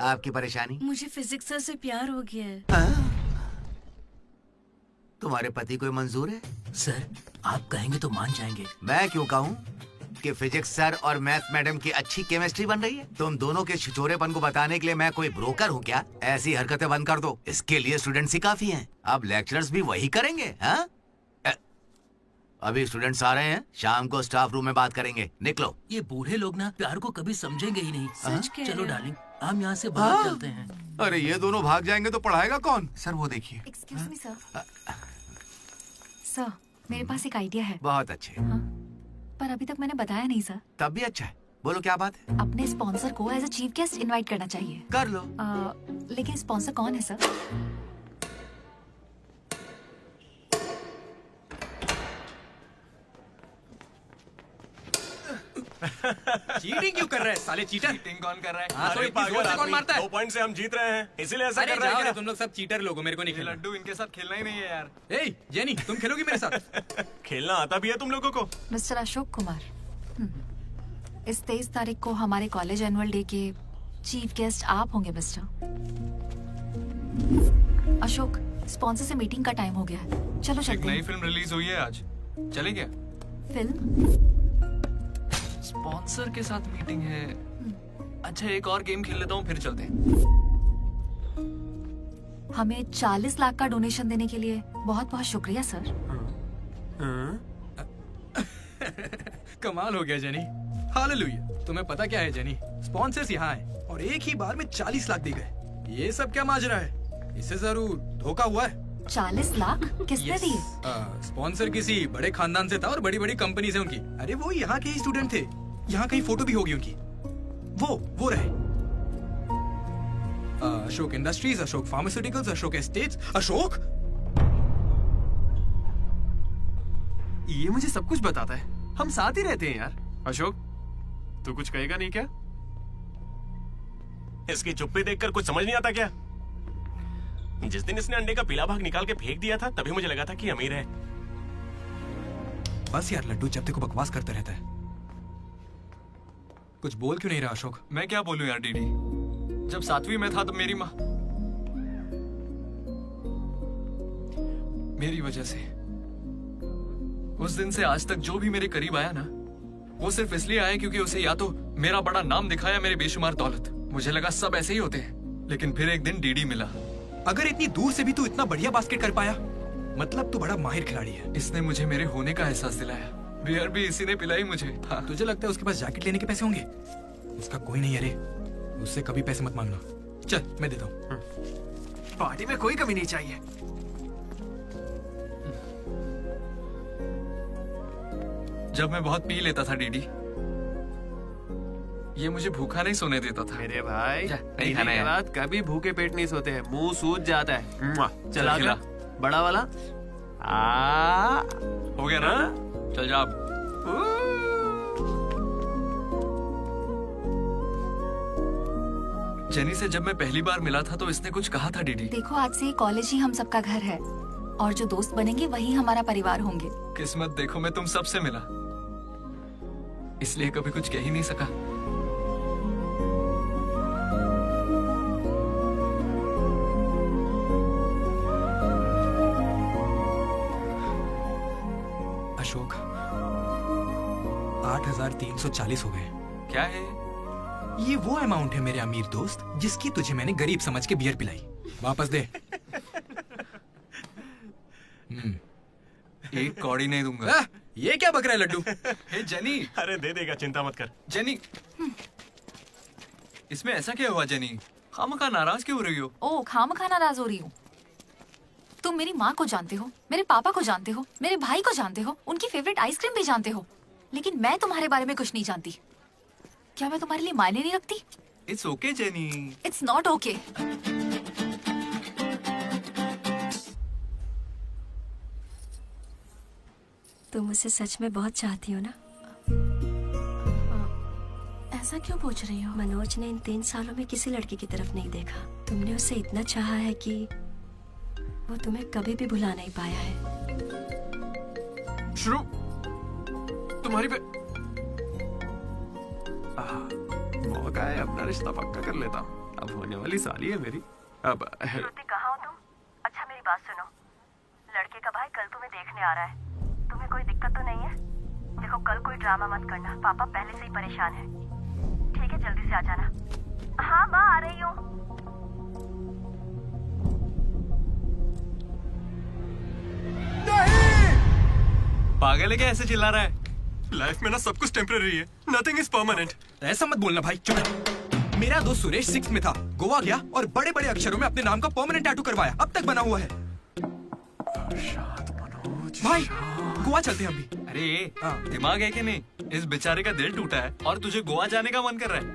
आपकी परेशानी? मुझे फिजिक्स सर से प्यार हो गया है। तुम्हारे पति को मंजूर है? सर आप कहेंगे तो मान जाएंगे। मैं क्यों कहूँ कि फिजिक्स सर और मैथ मैडम की अच्छी केमिस्ट्री बन रही है। तुम दोनों के छिछोरेपन को बताने के लिए मैं कोई ब्रोकर हूँ क्या? ऐसी हरकतें बंद कर दो। इसके लिए स्टूडेंट्स ही काफी हैं। अब लेक्चरर्स भी वही करेंगे। हाँ, अभी स्टूडेंट्स आ रहे हैं, शाम को स्टाफ रूम में बात करेंगे। निकलो। ये बूढ़े लोग ना प्यार को कभी समझेंगे ही नहीं। सच कह चलो रहे हो। डार्लिंग, हम यहाँ से बाहर चलते हैं। अरे ये दोनों भाग जाएंगे तो पढ़ाएगा कौन? सर वो देखिए। Excuse me sir. सर मेरे पास एक आइडिया है। बहुत अच्छे। पर अभी तक मैंने बताया नहीं सर। तब भी अच्छा है। बोलो क्या बात है? अपने स्पॉन्सर को as a chief guest invite करना चाहिए। कर लो। लेकिन स्पॉन्सर कौन है सर? चीटिंग क्यों कर रहे हैं साले चीटर? चीटिंग कौन कर रहा है? हाँ, तो इतनी जोर से कौन मारता है? 2 पॉइंट से हम जीत रहे हैं, इसीलिए ऐसा अरे कर रहे जाओ हैं रे, क्या? तुम लोग सब चीटर लोग हो, मेरे को नहीं खेलना। लड्डू इनके साथ खेलना ही नहीं है यार। ए जेनी, तुम खेलोगी मेरे साथ? खेलना आता भी है तुम लोगों को? मिस्टर अशोक कुमार, इस 23 तारीख को हमारे कॉलेज एनुअल डे के चीफ गेस्ट आप होंगे मिस्टर अशोक। स्पॉन्सर से मीटिंग का टाइम हो गया है, चलो एक चलते नई हैं। फिल्म रिलीज हुई है आज, चले क्या? फिल्म? स्पॉन्सर के साथ मीटिंग है। अच्छा एक और गेम खेल लेता हूँ फिर चलते हैं। हमें 40 लाख का डोनेशन देने के लिए बहुत बहुत शुक्रिया सर। कमाल हो गया जेनी, हालेलुया। तुम्हें पता क्या है जेनी, स्पॉन्सर्स यहाँ आए और एक ही बार में 40 लाख दे गए। ये सब क्या माजरा है? इससे जरूर धोखा हुआ है। 40 लाख किसने दिए? स्पॉन्सर किसी बड़े खानदान से था और बड़ी बड़ी कंपनी से उनकी। अरे वो यहाँ के ही स्टूडेंट थे, यहाँ कहीं फोटो भी होगी उनकी। वो रहे Ashok industries, Ashok pharmaceuticals, Ashok estates. Ashok ये मुझे सब कुछ बताता है, हम साथ ही रहते हैं यार। अशोक तू कुछ कहेगा नहीं क्या? इसकी चुप्पी देखकर कुछ समझ नहीं आता क्या? जिस दिन इसने अंडे का पीला भाग निकाल के फेंक दिया था तभी मुझे लगा था कि अमीर है। बस यार लड्डू जब देखो बकवास करते रहता है। कुछ बोल क्यों नहीं रहा अशोक? मैं क्या बोलूं यार डीडी, जब 7वीं में था तो मेरी माँ मेरी वजह से उस दिन से आज तक जो भी मेरे करीब आया ना, वो सिर्फ इसलिए आया क्योंकि उसे या तो मेरा बड़ा नाम दिखाया, मेरे बेशुमार दौलत। मुझे लगा सब ऐसे ही होते हैं, लेकिन फिर एक दिन डीडी मिला। अगर इतनी दूर से भी तू इतना बढ़िया बास्केट कर पाया, मतलब तू बड़ा माहिर खिलाड़ी है। इसने मुझे मेरे होने का एहसास दिलाया। बियर भी इसी ने पिलाई मुझे। हाँ। तुझे लगता है उसके पास जैकेट लेने के पैसे होंगे? उसका कोई नहीं। अरे उससे कभी पैसे मत मांगना। चल मैं देता हूँ। पार्टी में कोई कमी नहीं चाहिए। जब मैं बहुत पी लेता था डीडी, ये मुझे भूखा नहीं सोने देता था। मेरे भाई नहीं खाना है। बाद कभी भूखे पेट नहीं सोते हैं, मुंह सूज जाता है। चला खिला। बड़ा वाला हो गया ना? चल जा। जेनी से जब मैं पहली बार मिला था तो इसने कुछ कहा था डीडी। देखो आज से कॉलेज ही हम सबका घर है और जो दोस्त बनेंगे वही हमारा परिवार होंगे। किस्मत देखो मैं तुम सबसे मिला, इसलिए कभी कुछ कह ही नहीं सका। अशोक 8,340 हो गए। क्या है ये? वो अमाउंट है मेरे अमीर दोस्त जिसकी तुझे मैंने गरीब समझ के बियर पिलाई। वापस दे। एक कौड़ी नहीं दूंगा। ये क्या बक रहा है लड्डू? हे जेनी। अरे दे देगा, चिंता मत कर। जेनी इसमें ऐसा क्या हुआ जेनी? खामखा नाराज क्यों हो रही हो? ओ खामखा नाराज हो रही हूँ? तुम मेरी माँ को जानते हो, मेरे पापा को जानते हो, मेरे भाई को जानते हो, उनकी फेवरेट आइसक्रीम भी जानते हो, लेकिन मैं तुम्हारे बारे में कुछ नहीं जानती। क्या मैं तुम्हारे लिए मायने नहीं रखती? It's okay jenny. It's not okay. तुम मुझे सच में बहुत चाहती हो ना? ऐसा क्यों पूछ रही हो? मनोज ने इन 3 सालों में किसी लड़की की तरफ नहीं देखा। तुमने उसे इतना चाहा है कि वो तुम्हें कभी भी भुला नहीं पाया है। शुरू तुम्हारी पे मौका है, अपना रिश्ता पक्का कर लेता हूँ। अब होने वाली साली है मेरी। अब श्रुति कहाँ हो तुम? अच्छा मेरी बात सुनो, लड़के का भाई कल तुम्हें देखने आ रहा है। तुम्हें कोई दिक्कत तो नहीं है? देखो कल कोई ड्रामा मत करना, पापा पहले से ही परेशान है। ठीक है जल्दी से आ जाना। हाँ माँ आ रही हूँ। पागल है क्या ऐसे चिल्ला रहा है? लाइफ में ना सब कुछ टेम्परेरी है, नथिंग इज परमानेंट। ऐसा मत बोलना भाई, चुप। मेरा दोस्त सुरेश 6th में था, गोवा गया और बड़े बड़े अक्षरों में अपने नाम का परमानेंट टैटू करवाया, अब तक बना हुआ है। भाई गोवा चलते हैं हम भी। अरे दिमाग है कि नहीं? इस बेचारे का दिल टूटा है और तुझे गोवा जाने का मन कर रहा है।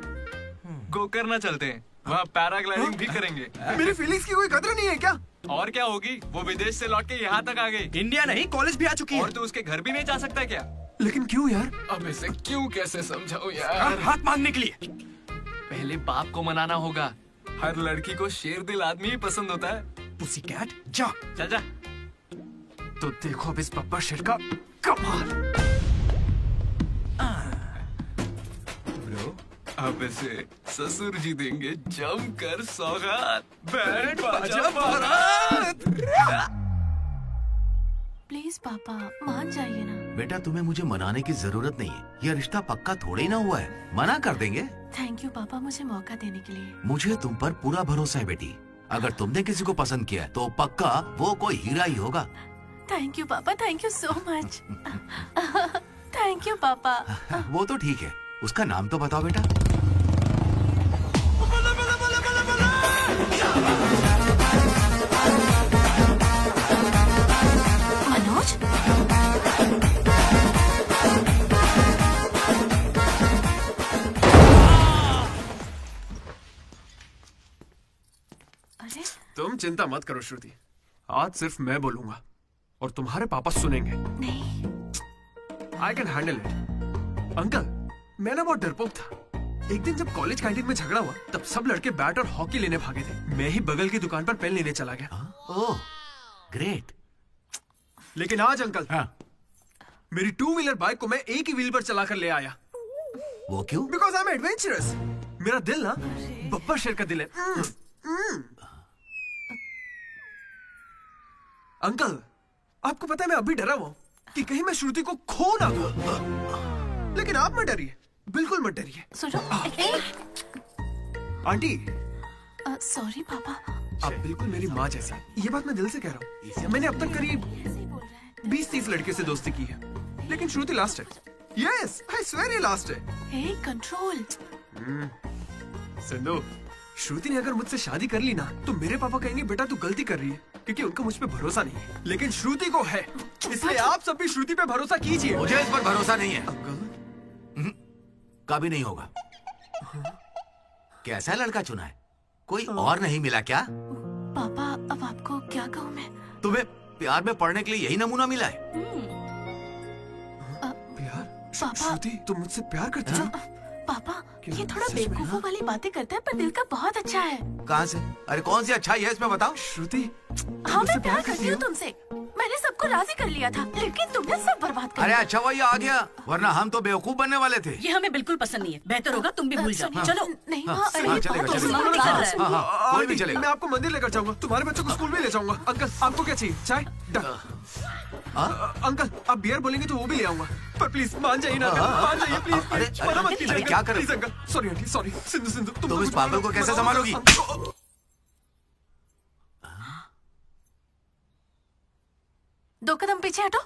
गोकर्णा चलते हैं, वहाँ पैराग्लाइडिंग भी करेंगे। मेरी फीलिंग्स की कोई कदर नहीं है क्या? और क्या होगी, वो विदेश से लौट के यहाँ तक आ गई। इंडिया नहीं, कॉलेज भी आ चुकी है। और तू उसके घर भी नहीं जा सकता क्या? लेकिन क्यों यार? अब इसे क्यों कैसे समझाऊं यार? हाथ मांगने के लिए। पहले बाप को मनाना होगा। हर लड़की को शेर दिल आदमी ही पसंद होता है। पुसी कैट जा। चल जा। तो देखो अब इस पप्पा शेर का कमाल। ब्रो अब इसे ससुर जी देंगे जमकर सौगात। बैंड बाजा बारात। प्लीज पापा मान जाइए ना। बेटा तुम्हें मुझे मनाने की जरूरत नहीं है, यह रिश्ता पक्का थोड़े ही ना हुआ है, मना कर देंगे। थैंक यू पापा मुझे मौका देने के लिए। मुझे तुम पर पूरा भरोसा है बेटी, अगर तुमने किसी को पसंद किया तो पक्का वो कोई हीरा ही होगा। थैंक यू पापा, thank you so much. Thank you पापा। वो तो ठीक है, उसका नाम तो बताओ बेटा। मनोज? अरे तुम चिंता मत करो श्रुति, आज सिर्फ मैं बोलूंगा और तुम्हारे पापा सुनेंगे। नहीं। I can handle it. Uncle मैं ना बहुत डरपोक था। एक दिन जब कॉलेज कैंटीन में झगड़ा हुआ तब सब लड़के बैट और हॉकी लेने भागे थे, मैं ही बगल की दुकान पर पेन लेने चला गया। Oh great. लेकिन आज अंकल मेरी 2 व्हीलर बाइक को मैं एक ही व्हील पर चलाकर ले आया। वो क्यों? Because I am adventurous. मेरा दिल ना बब्बर शेर का दिल है। अंकल आपको पता है मैं अभी डरा हुआ हूं कि कहीं मैं श्रुति को खो ना दूं। लेकिन आप मत डरिए, बिल्कुल मत डरिए। सुनो आंटी। सॉरी पापा। आप बिल्कुल मेरी माँ जैसी, ये बात मैं दिल से कह रहा हूँ। मैंने अब तक करीब 20-30 लड़के से दोस्ती की है, लेकिन श्रुति लास्ट है। यस आई स्वेयर ये लास्ट है। हे कंट्रोल। सिंधु, श्रुति ने अगर मुझसे शादी कर ली ना तो मेरे पापा कहेंगे बेटा तू गलती कर रही है, क्योंकि उनको मुझ पे भरोसा नहीं है। लेकिन श्रुति को है, इसलिए आप सब भी श्रुति पे भरोसा कीजिए। मुझे इस पर भरोसा नहीं है। कभी नहीं होगा। कैसा लड़का चुना है? कोई और नहीं मिला क्या? पापा अब आपको क्या कहूँ मैं? तुम्हें प्यार में पढ़ने के लिए यही नमूना मिला है? प्यार? श्रुति तुम मुझसे प्यार करती हो? पापा ये थोड़ा बेवकूफों वाली बातें करता है पर दिल का बहुत अच्छा है। कहाँ से? अरे कौन सी अच्छाई है इसमें बताओ। श्रुति हाँ मैं प्यार करती हूँ तुमसे। मैंने सबको राजी कर लिया था, लेकिन तुमने सब बर्बाद कर अरे अच्छा हुआ ये आ गया, वरना हम तो बेवकूफ बनने वाले थे। ये हमें बिल्कुल पसंद नहीं है, बेहतर होगा तुम भी भूल जाओ। चलो। नहीं कोई भी चलेगा। मैं आपको मंदिर लेकर जाऊंगा, तुम्हारे बच्चों को स्कूल में ले जाऊंगा। अंकल आपको क्या चाहिए? चाय? अंकल आप बियर बोलेंगे तो वो भी ले आऊंगा, पर प्लीज मान जाइए ना, मान जाइए प्लीज। मना मत कीजिए। क्या करें? Please uncle, sorry aunty, sorry. Sindhu Sindhu तुम इस पागल को कैसे संभालोगी? दो कदम पीछे हटो,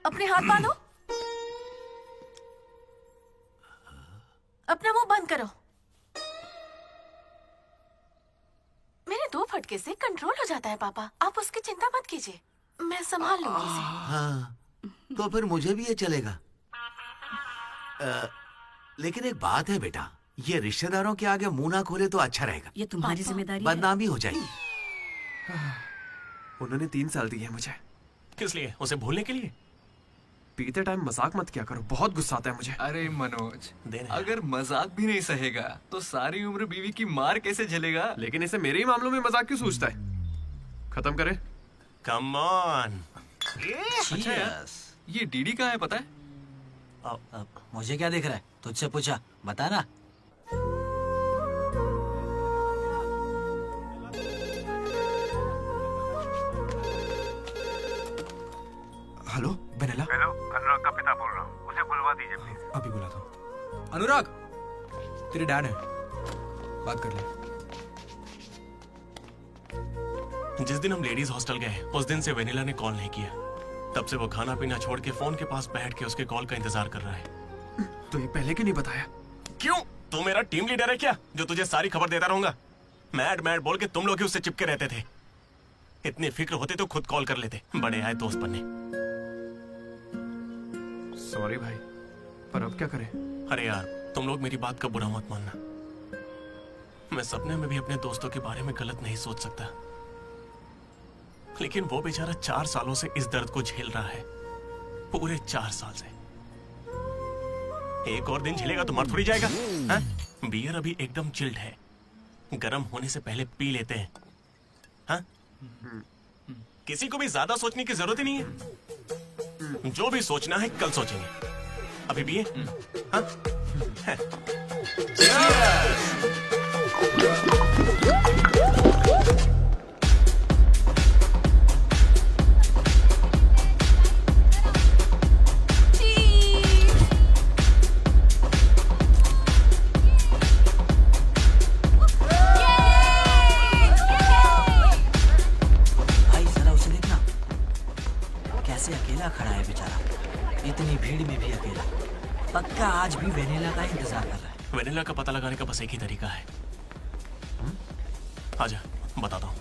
अपने हाथ बांधो, अपना मुंह बंद करो। मेरे 2 फटके से कंट्रोल हो जाता है पापा, आप उसकी चिंता मत कीजिए, मैं संभाल लूंगी इसे। हाँ, तो फिर मुझे भी ये चलेगा। लेकिन एक बात है बेटा, ये रिश्तेदारों के आगे मुंह ना खोले तो अच्छा रहेगा। ये तुम्हारी जिम्मेदारी है। बदनामी हो जाएगी। उन्होंने 3 साल दिए मुझे। किस लिए? उसे भूलने के लिए? पीते टाइम मजाक मत किया करो, बहुत गुस्सा आता है मुझे। अरे मनोज, अगर मजाक भी नहीं सहेगा तो सारी उम्र बीवी की मार कैसे झेलेगा? लेकिन इसे मेरे ही मामलों में मजाक क्यों सोचता है? खत्म करे। Come on. अच्छा यार, ये डीडी कहाँ है पता है? मुझे क्या दिख रहा है? तुझसे पूछा, बता ना। Hello vanilla. हेलो, अनुराग का पिता बोल रहा हूँ, उसे बुलवा दीजिए प्लीज। अभी बुलाता हूँ। अनुराग, तेरे डैड है, बात कर ले। जिस दिन हम लेडीज हॉस्टल गए उस दिन से वेनिला ने कॉल नहीं किया। तब से वो खाना पीना छोड़ के फोन के पास बैठ के उसके कॉल का इंतजार कर रहा है। तो ये पहले क्यों नहीं बताया? क्यों? तू मेरा टीम लीडर है क्या जो तुझे सारी खबर देता रहूंगा? मैड मैड बोल के तुम लोग ही उससे चिपके रहते थे। इतनी फिक्र होती तो खुद कॉल कर लेते, बड़े आए दोस्त बनने। सॉरी भाई, पर अब क्या करें? अरे यार, तुम लोग मेरी बात का बुरा मत मानना। मैं सपने में भी अपने दोस्तों के बारे में गलत नहीं सोच सकता, लेकिन वो बेचारा 4 सालों से इस दर्द को झेल रहा है, पूरे 4 साल से। एक और दिन झेलेगा तो मर थोड़ी जाएगा। हा? बियर अभी एकदम चिल्ड है, गर्म होने से पहले पी लेते हैं। हा? किसी को भी ज्यादा सोचने की जरूरत ही नहीं है। जो भी सोचना है कल सोचेंगे। अभी पिए? हाँ? अकेला खड़ा है बेचारा, इतनी भीड़ में भी अकेला। पक्का आज भी वेनिला का इंतजार कर रहा है। वेनिला का पता लगाने का बस एक ही तरीका है। आजा, बताता हूँ।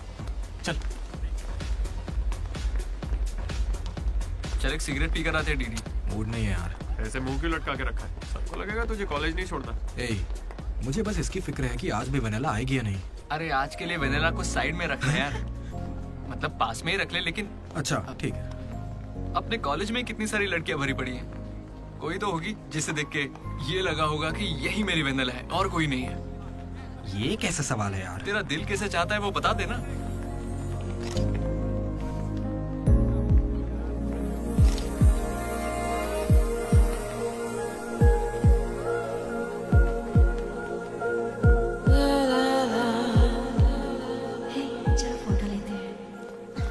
चल चल एक सिगरेट पी कर आते हैं डीडी। मूड नहीं है यार। ऐसे मुंह क्यों लटका के रखा है? सबको लगेगा तुझे कॉलेज नहीं छोड़ता। ए, मुझे बस इसकी फिक्र है कि आज भी वेनिला आएगी या नहीं। अरे आज के लिए वेनिला को साइड में रख ले यार, मतलब पास में ही रख ले। लेकिन अच्छा ठीक है। अपने कॉलेज में कितनी सारी लड़कियां भरी पड़ी हैं, कोई तो होगी जिसे देख के ये लगा होगा कि यही मेरी वेनिला है और कोई नहीं है। ये कैसा सवाल है यार? तेरा दिल कैसे चाहता है वो बता देना।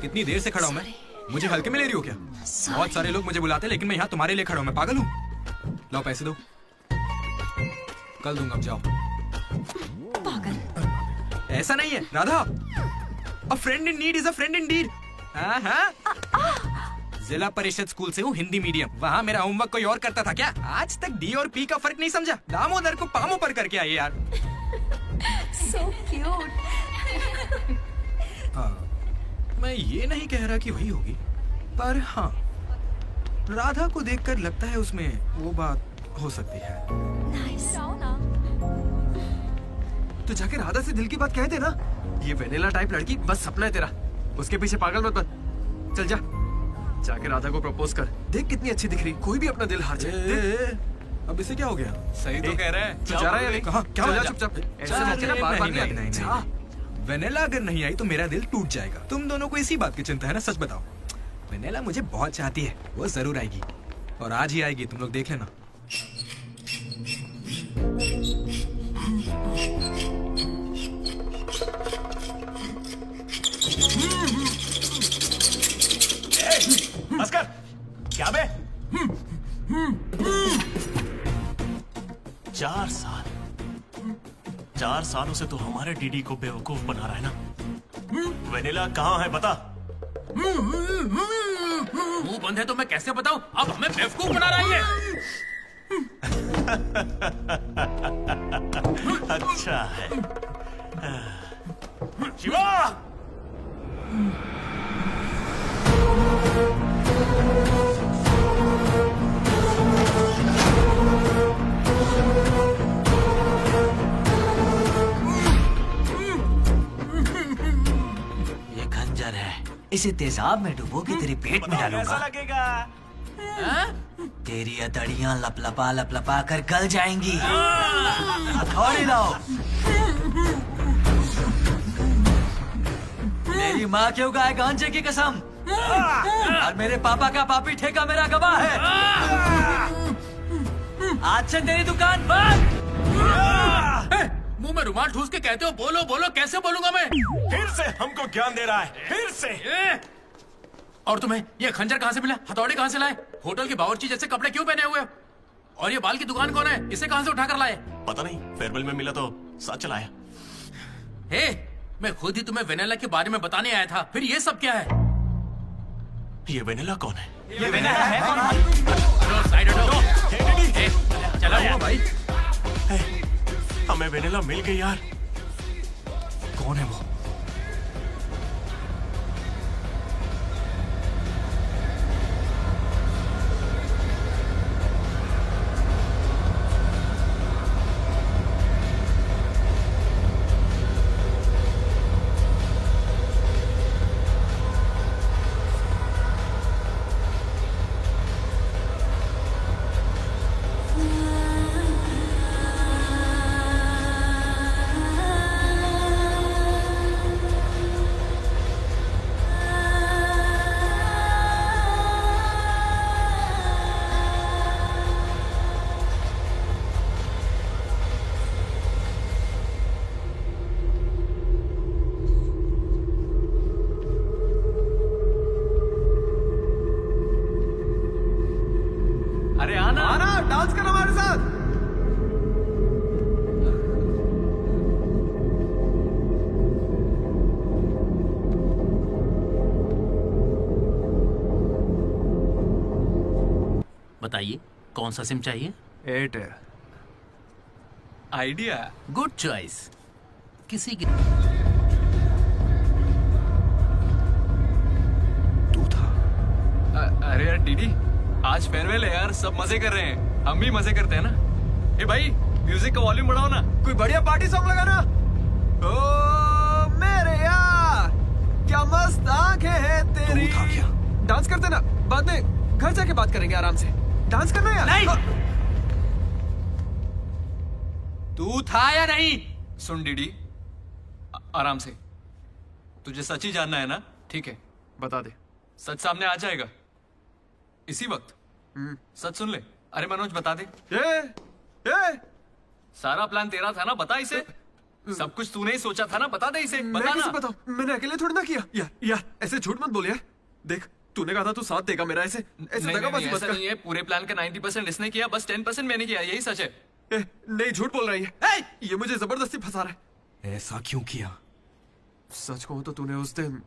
कितनी देर से खड़ा हूँ मैं? मुझे हल्के में ले रही हो क्या? बहुत सारे लोग मुझे बुलाते, लेकिन मैं यहाँ तुम्हारे लिए खड़ा हूँ। मैं पागल हूँ? लो पैसे दो, कल दूंगा। अब जाओ। पागल। ऐसा नहीं है Radha, a friend in need is a friend in deed. Zilla Parishad school से हूँ, हिंदी मीडियम। वहाँ मेरा होमवर्क कोई और करता था क्या? आज तक डी और पी का फर्क नहीं समझा। दामोदर को पामो पर करके आइए यार। So cute. मैं ये नहीं कह रहा कि वही होगी, पर हाँ, राधा को देखकर लगता है उसमें वो बात हो सकती है। तो जाके राधा से दिल की बात कह दे ना। ये वेनिला टाइप लड़की बस सपना है तेरा, उसके पीछे पागल मत बन। चल जा, जाके राधा को प्रपोज कर। देख कितनी अच्छी दिख रही, कोई भी अपना दिल हार जाए। अब इसे क्या हो गया? सही तो कह रहा है। तू जा रहा है या नहीं? कहाँ? क्या हो गया? चुपचाप ऐसे मौके ना बार बार नहीं। वेनिला अगर नहीं आई तो मेरा दिल टूट जाएगा। तुम दोनों को इसी बात की चिंता है ना? सच बताओ। वेनिला मुझे बहुत चाहती है, वो जरूर आएगी, और आज ही आएगी, तुम लोग देख लेना। अस्कर, क्या बे? 4 सालों से तो हमारे डीडी को बेवकूफ बना रहा है ना। वेनिला कहाँ है बता। मुंह बंद है तो मैं कैसे बताऊं? अब हमें बेवकूफ बना रहा है। अच्छा है। शिवा! इसे तेजाब में डुबो के तेरे पेट में डालूंगा। कैसा लगेगा? तेरी अतड़ियां लपलपा लपलपा कर गल जाएंगी। हथौड़ी लाओ। मेरी माँ क्यों गाय गांजे की कसम, और मेरे पापा का पापी ठेका मेरा गवाह है। आज से तेरी दुकान बंद। मुंह में रुमाल ठूस के कहते हो बोलो बोलो, कैसे बोलूंगा मैं? फिर से हमको ज्ञान दे रहा है, फिर से। और तुम्हें ये खंजर कहाँ से मिला? हथौड़ी कहाँ से लाए? होटल के बावर्ची जैसे कपड़े क्यों पहने हुए हो? और ये बाल की दुकान कौन है? इसे कहाँ से उठाकर लाए? पता नहीं, फेयरवेल में मिला तो साथ चलाया। हे, मैं खुद ही तुम्हें वेनिला के बारे में बताने आया था, फिर ये सब क्या है? ये वेनिला कौन है? ये वेनिला है कौन भाई? हटो, साइड हटो। हे, चलो यार भाई। हमें वेनिला मिल गई यार। कौन है वो? अरे आना आना, डांस कर हमारे साथ। बताइए कौन सा सिम चाहिए? एयरटेल। आइडिया। Good choice. किसी की अरे यार डीडी, आज फेयरवेल है यार, सब मजे कर रहे हैं, हम भी मजे करते हैं ना। ए भाई, म्यूजिक का वॉल्यूम बढ़ाओ ना। कोई बढ़िया पार्टी सॉन्ग लगाना। ओ मेरे यार, क्या मस्त आंखें हैं तेरी। डांस करते ना, बाद में घर जाके बात करेंगे आराम से। डांस करना यार। नहीं। तू था या नहीं? सुन डीडी, आराम से। तुझे सच ही जानना है ना? ठीक है, बता दे। सच सामने आ जाएगा इसी वक्त। सच सुन ले। अरे मनोज, बता दे। सारा प्लान तेरा था ना, बता इसे। सब कुछ तूने ही सोचा था ना, बता दे इसे। बता मैं कैसे ना। बताऊं? मैंने अकेले थोड़ी ना किया। यार ऐसे झूठ मत बोल यार। देख, तूने कहा था तू साथ देगा मेरा। ऐसे दगाबाजी मत ऐसा कर। नहीं है। पूरे प्लान का 90% इसने किया, बस 10% मैंने किया, यही सच है। नहीं, झूठ बोल रही है। ये मुझे जबरदस्ती फंसा रहा है। ऐसा क्यों किया? सच कहूं तो तूने उस दिन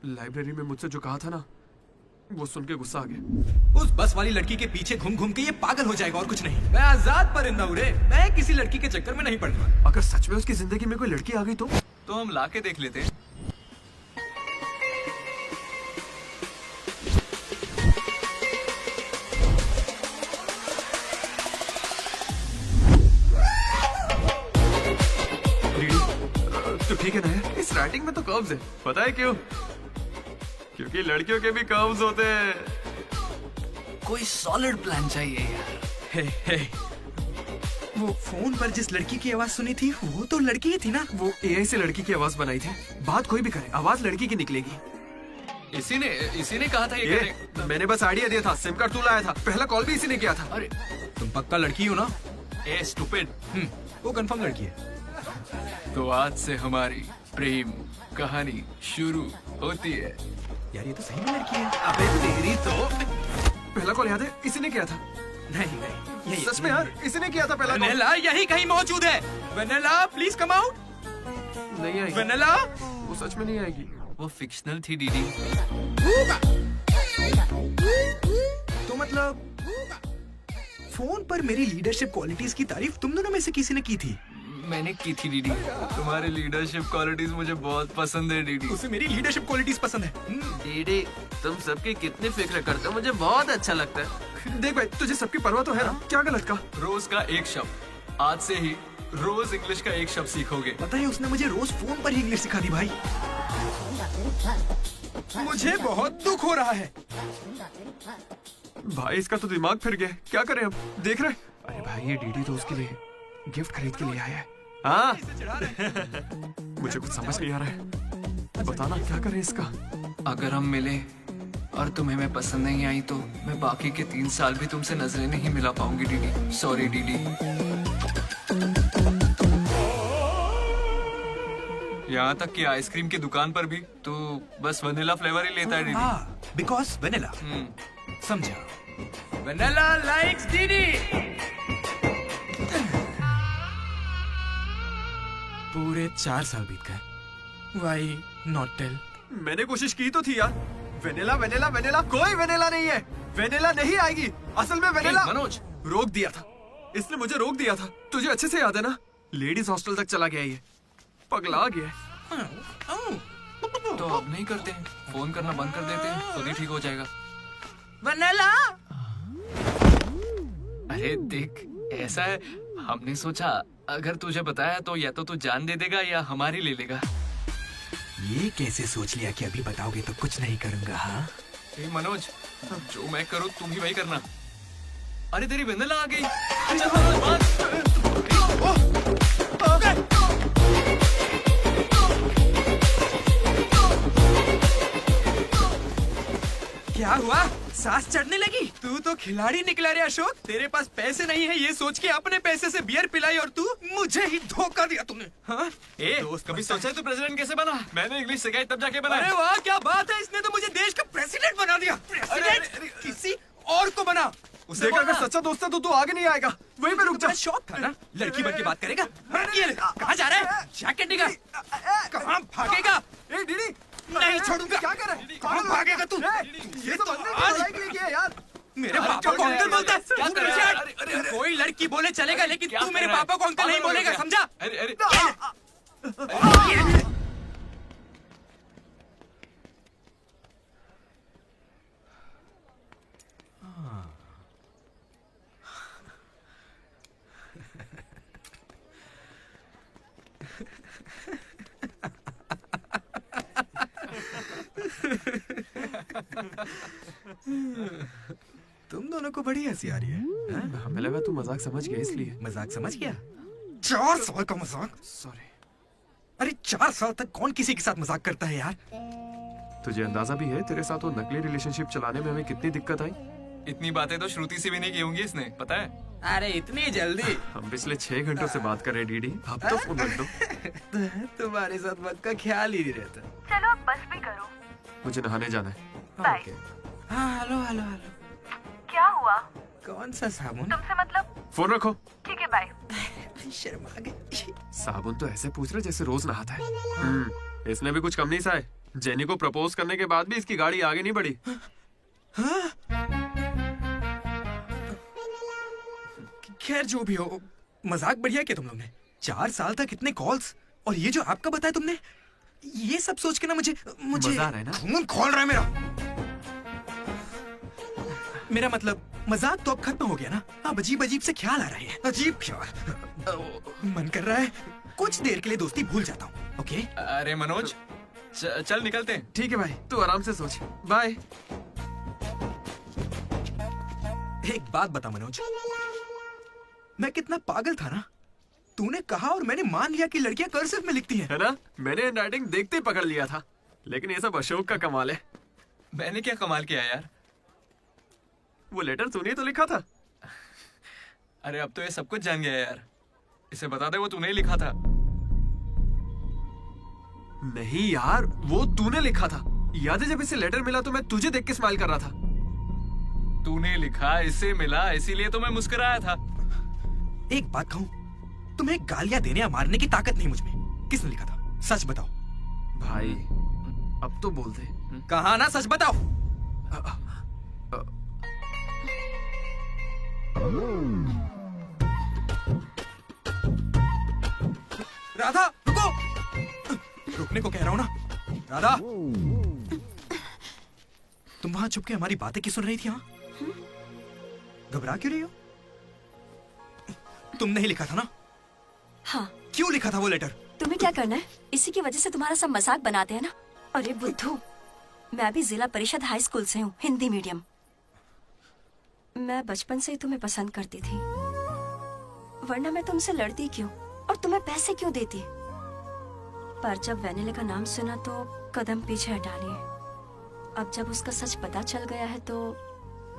लाइब्रेरी में मुझसे जो कहा था ना, वो सुन के गुस्सा आ गया। उस बस वाली लड़की के पीछे घूम घूम के ये पागल हो जाएगा और कुछ नहीं। मैं आजाद परिंदा हूं रे, मैं किसी लड़की के चक्कर में नहीं पड़ूंगा। अगर सच में उसकी जिंदगी में कोई लड़की आ गई तो हम लाके देख लेते हैं। तो ठीक है ना यार, इस राइटिंग में तो कर्व्स है। पता है क्यों? क्योंकि लड़कियों के भी कर्व्स होते हैं। कोई सॉलिड प्लान चाहिए यार। हे, वो फोन पर जिस लड़की की आवाज सुनी थी, वो तो लड़की ही थी ना। वो एआई से लड़की की आवाज बनाई थी। बात कोई भी करे, आवाज लड़की की निकलेगी। इसी ने कहा था ये करने। मैंने बस आइडिया दिया था, सिम कार्ड तू लाया था, पहला कॉल भी इसी ने किया था। अरे तुम पक्का लड़की हो ना? ए स्टूपिड। वो कंफर्म लड़की है। तो आज से हमारी प्रेम कहानी शुरू होती है। यार ये तो सही में लड़की है। अबे तेरी तो। पहला कॉल याद है? इसी ने किया था। नहीं, सच में यार, इसी ने किया था पहला कॉल। वेनिला यही कहीं मौजूद है। Vanilla please come out. नहीं आएगी। वेनिला वो सच में नहीं आएगी। वो फिक्शनल थी डीडी। तो मतलब फोन पर मेरी लीडरशिप क्वालिटीज की तारीफ तुम दोनों में से किसी ने की थी? मैंने की थी डीडी। तुम्हारी लीडरशिप क्वालिटीज मुझे बहुत पसंद है डीडी। उसे मेरी लीडरशिप क्वालिटीज पसंद है। डीडी, तुम सबकी कितनी फिक्र करते हो, मुझे बहुत अच्छा लगता है। देख भाई, तुझे सबकी परवाह तो है ना? क्या गलत का? रोज का एक शब्द, आज से ही रोज इंग्लिश का एक शब्द सीखोगे। पता है, उसने मुझे रोज फोन पर ही इंग्लिश सिखा दी भाई। मुझे बहुत दुख हो रहा है भाई। इसका तो दिमाग फिर गया। क्या करें अब? देख रहे? अरे भाई, ये डीडी तो उसके लिए गिफ्ट खरीद के लिए आया है। हाँ मुझे कुछ समझ नहीं आ रहा है। बताना क्या करें इसका। अगर हम मिले और तुम्हें मैं पसंद नहीं आई तो मैं बाकी के 3 साल भी तुमसे नजरें नहीं मिला पाऊंगी डीडी। Sorry DD. यहाँ तक कि आइसक्रीम की दुकान पर भी तू बस वनीला फ्लेवर ही लेता है दीदी। हाँ, बिकॉज वेनिला। समझा। वेनिला लाइक्स दीदी। पूरे 4 साल बीत गए। Why not tell? मैंने कोशिश की तो थी यार। वेनिला वेनिला वेनिला, कोई वेनिला नहीं है। वेनिला नहीं आएगी। असल में वेनिला मनोज रोक दिया था, इसने मुझे रोक दिया था। तुझे अच्छे से याद है ना? लेडीज हॉस्टल तक चला गया ये, पगला गया। तो अब नहीं करते हैं, फोन करना बंद कर देते हैं, खुद ही ठीक हो जाएगा। वेनिला। अरे देख, ऐसा है, हमने सोचा अगर तुझे बताया तो या तो तू जान दे देगा या हमारी ले लेगा। ये कैसे सोच लिया कि अभी बताओगे तो कुछ नहीं करूंगा? हाँ मनोज, जो मैं करूँ तुम भी वही करना। अरे तेरी वेनिला आ गई। चल मनोज बात। क्या हुआ? सांस चढ़ने लगी? तू तो खिलाड़ी निकला रे अशोक। तेरे पास पैसे नहीं है ये सोच के अपने पैसे से बियर पिलाई और तू मुझे ही धोखा दिया तूने। हाँ? कभी सोचा है तू प्रेसिडेंट कैसे बना? मैंने इंग्लिश सिखाई तब जाके बना। अरे वाह, क्या बात है, इसने तो मुझे देश का प्रेसिडेंट बना दिया। प्रेसिडेंट किसी और को बना। उसे अगर सच्चा दोस्त है तो तू आगे नहीं आएगा, वहीं पे रुक जा। शौक था ना, लड़की बन के बात करेगा। ये कहाँ जा रहा है? जैकेट निकाल। कहाँ भागेगा? दीदी नहीं छोड़ूंगा। क्या कर रहा है? कहाँ भागेगा तू? ये तो आज यार मेरे पापा को अंकल बोलता है। क्या कर रहा है? कोई लड़की बोले चलेगा, लेकिन तू मेरे पापा को अंकल नहीं बोलेगा, समझा? अरे तुम दोनों को बड़ी हंसी आ रही है। हमें लगा तू मजाक समझ गया इसलिए। मजाक समझ गया? 4 साल का मजाक? सॉरी। अरे 4 साल तक कौन किसी के साथ मजाक करता है यार? तुझे अंदाजा भी है तेरे साथ वो नकली रिलेशनशिप चलाने में हमें कितनी दिक्कत आई? इतनी बातें तो श्रुति से भी नहीं की होंगी इसने, पता है? अरे इतनी जल्दी? हम पिछले 6 घंटों से बात कर रहे हैं डीडी, अब तो फोन रख दो। तुम्हारे साथ वक्त का ख्याल ही नहीं रहता। चलो अब बस भी करो। मुझे नहाने जाना है। बाय। हाँ हेलो हेलो हेलो। क्या हुआ? कौन सा साबुन? तुमसे मतलब? फोन रखो। ठीक है बाय। शर्मा गई। साबुन तो ऐसे पूछ रहे जैसे रोज नहाता है। इसने भी कुछ कम नहीं सहा। जेनी को प्रपोज करने के बाद भी इसकी गाड़ी आगे नहीं बढ़ी। खैर जो भी हो, मजाक बढ़िया किया तुम लोग ने। 4 साल तक इतने कॉल्स, और ये जो आपका बताया तुमने, ये सब सोच के ना मुझे मजा आ रहा है ना? खून खोल रहा है मेरा मतलब मजाक तो अब खत्म हो गया ना। अब अजीब अजीब से ख्याल आ रहे हैं। अजीब ख्याल। मन कर रहा है कुछ देर के लिए दोस्ती भूल जाता हूँ। ओके? अरे मनोज, चल निकलते हैं। ठीक है भाई, तू आराम से सोच। बाय। एक बात बता मनोज, मैं कितना पागल था ना। तूने कहा और मैंने मान लिया कि लड़कियां कर्सिव में लिखती हैं। है ना? मैंने हैंडराइटिंग देखते ही पकड़ लिया था। लेकिन ये सब अशोक का कमाल है। मैंने क्या कमाल किया यार? वो लेटर तूने तो लिखा था। अरे अब तो ये सब कुछ जान गया यार। इसे बता दे वो तूने ही लिखा था। नहीं यार, वो तूने लिखा था। याद है जब इसे लेटर मिला तो मैं तुझे देख के स्माइल कर रहा था। तूने लिखा, इसे मिला, इसीलिए तो मैं मुस्कुराया था। एक बात कहूं, तुम्हें गालियां देने या मारने की ताकत नहीं मुझ में। किसने लिखा था? सच बताओ। भाई अब तो बोल दे। कहा ना, सच बताओ। राधा रुको। रुकने को कह रहा हूं ना। राधा, तुम वहां छुप के हमारी बातें क्यों सुन रही थी? हाँ, घबरा क्यों रही हो? तुमने ही लिखा था ना? हाँ। क्यों लिखा था वो लेटर? तुम्हें क्या करना है? इसी की वजह से तुम्हारा सब मजाक बनाते हैं ना। अरे बुद्धू, मैं भी जिला परिषद हाई स्कूल से हूँ, हिंदी मीडियम। मैं बचपन से ही तुम्हें पसंद करती थी, वरना मैं तुमसे लड़ती क्यों और तुम्हें पैसे क्यों देती? पर जब वेनिला का नाम सुना तो कदम पीछे हटा लिए। अब जब उसका सच पता चल गया है तो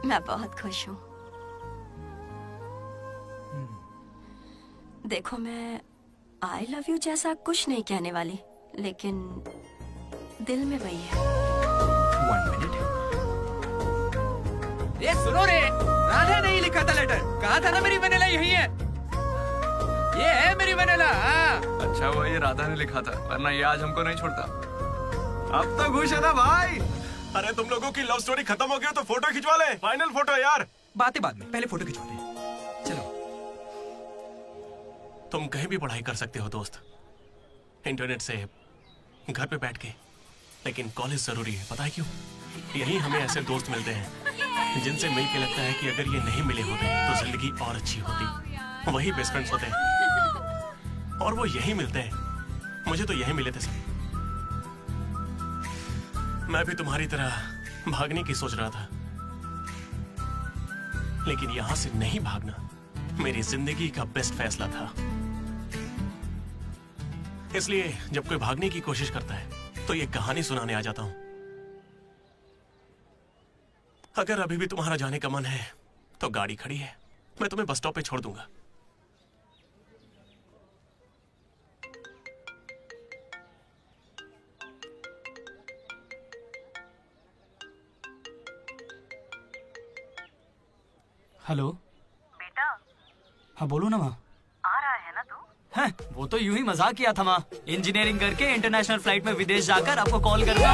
मैं बहुत खुश हूँ। देखो, मैं आई लव यू जैसा कुछ नहीं कहने वाली, लेकिन दिल में वही है। 1 मिनट। ये सुनो रे, राधा नहीं लिखा था लेटर, कहा था ना मेरी वनीला यही है। ये है मेरी वनीला। अच्छा हुआ ये राधा ने लिखा था, वरना ये आज हमको नहीं छोड़ता। अब तो खुश है ना भाई? अरे तुम लोगों की लव स्टोरी खत्म हो गई तो फोटो खिंचवा ले, फाइनल फोटो यार। बातें बाद में, पहले फोटो खिंचवाते हैं। चलो। तुम कहीं भी पढ़ाई कर सकते हो दोस्त, इंटरनेट से, घर पे बैठ के, लेकिन कॉलेज जरूरी है। पता है क्यों? यही हमें ऐसे दोस्त मिलते हैं जिनसे मिलके लगता है कि अगर ये नहीं मिले होते तो जिंदगी और अच्छी होती। वही बेस्ट फ्रेंड्स होते हैं और वो यही मिलते हैं। मुझे तो यही मिले थे सब। मैं भी तुम्हारी तरह भागने की सोच रहा था, लेकिन यहां से नहीं भागना मेरी जिंदगी का बेस्ट फैसला था। इसलिए जब कोई भागने की कोशिश करता है तो ये कहानी सुनाने आ जाता हूं। अगर अभी भी तुम्हारा जाने का मन है तो गाड़ी खड़ी है, मैं तुम्हें बस स्टॉप पे छोड़ दूंगा। हेलो बेटा, हाँ बोलो ना माँ। आ रहा है ना तू? हैं, वो तो यूं ही मजाक किया था माँ। इंजीनियरिंग करके इंटरनेशनल फ्लाइट में विदेश जाकर आपको कॉल करना।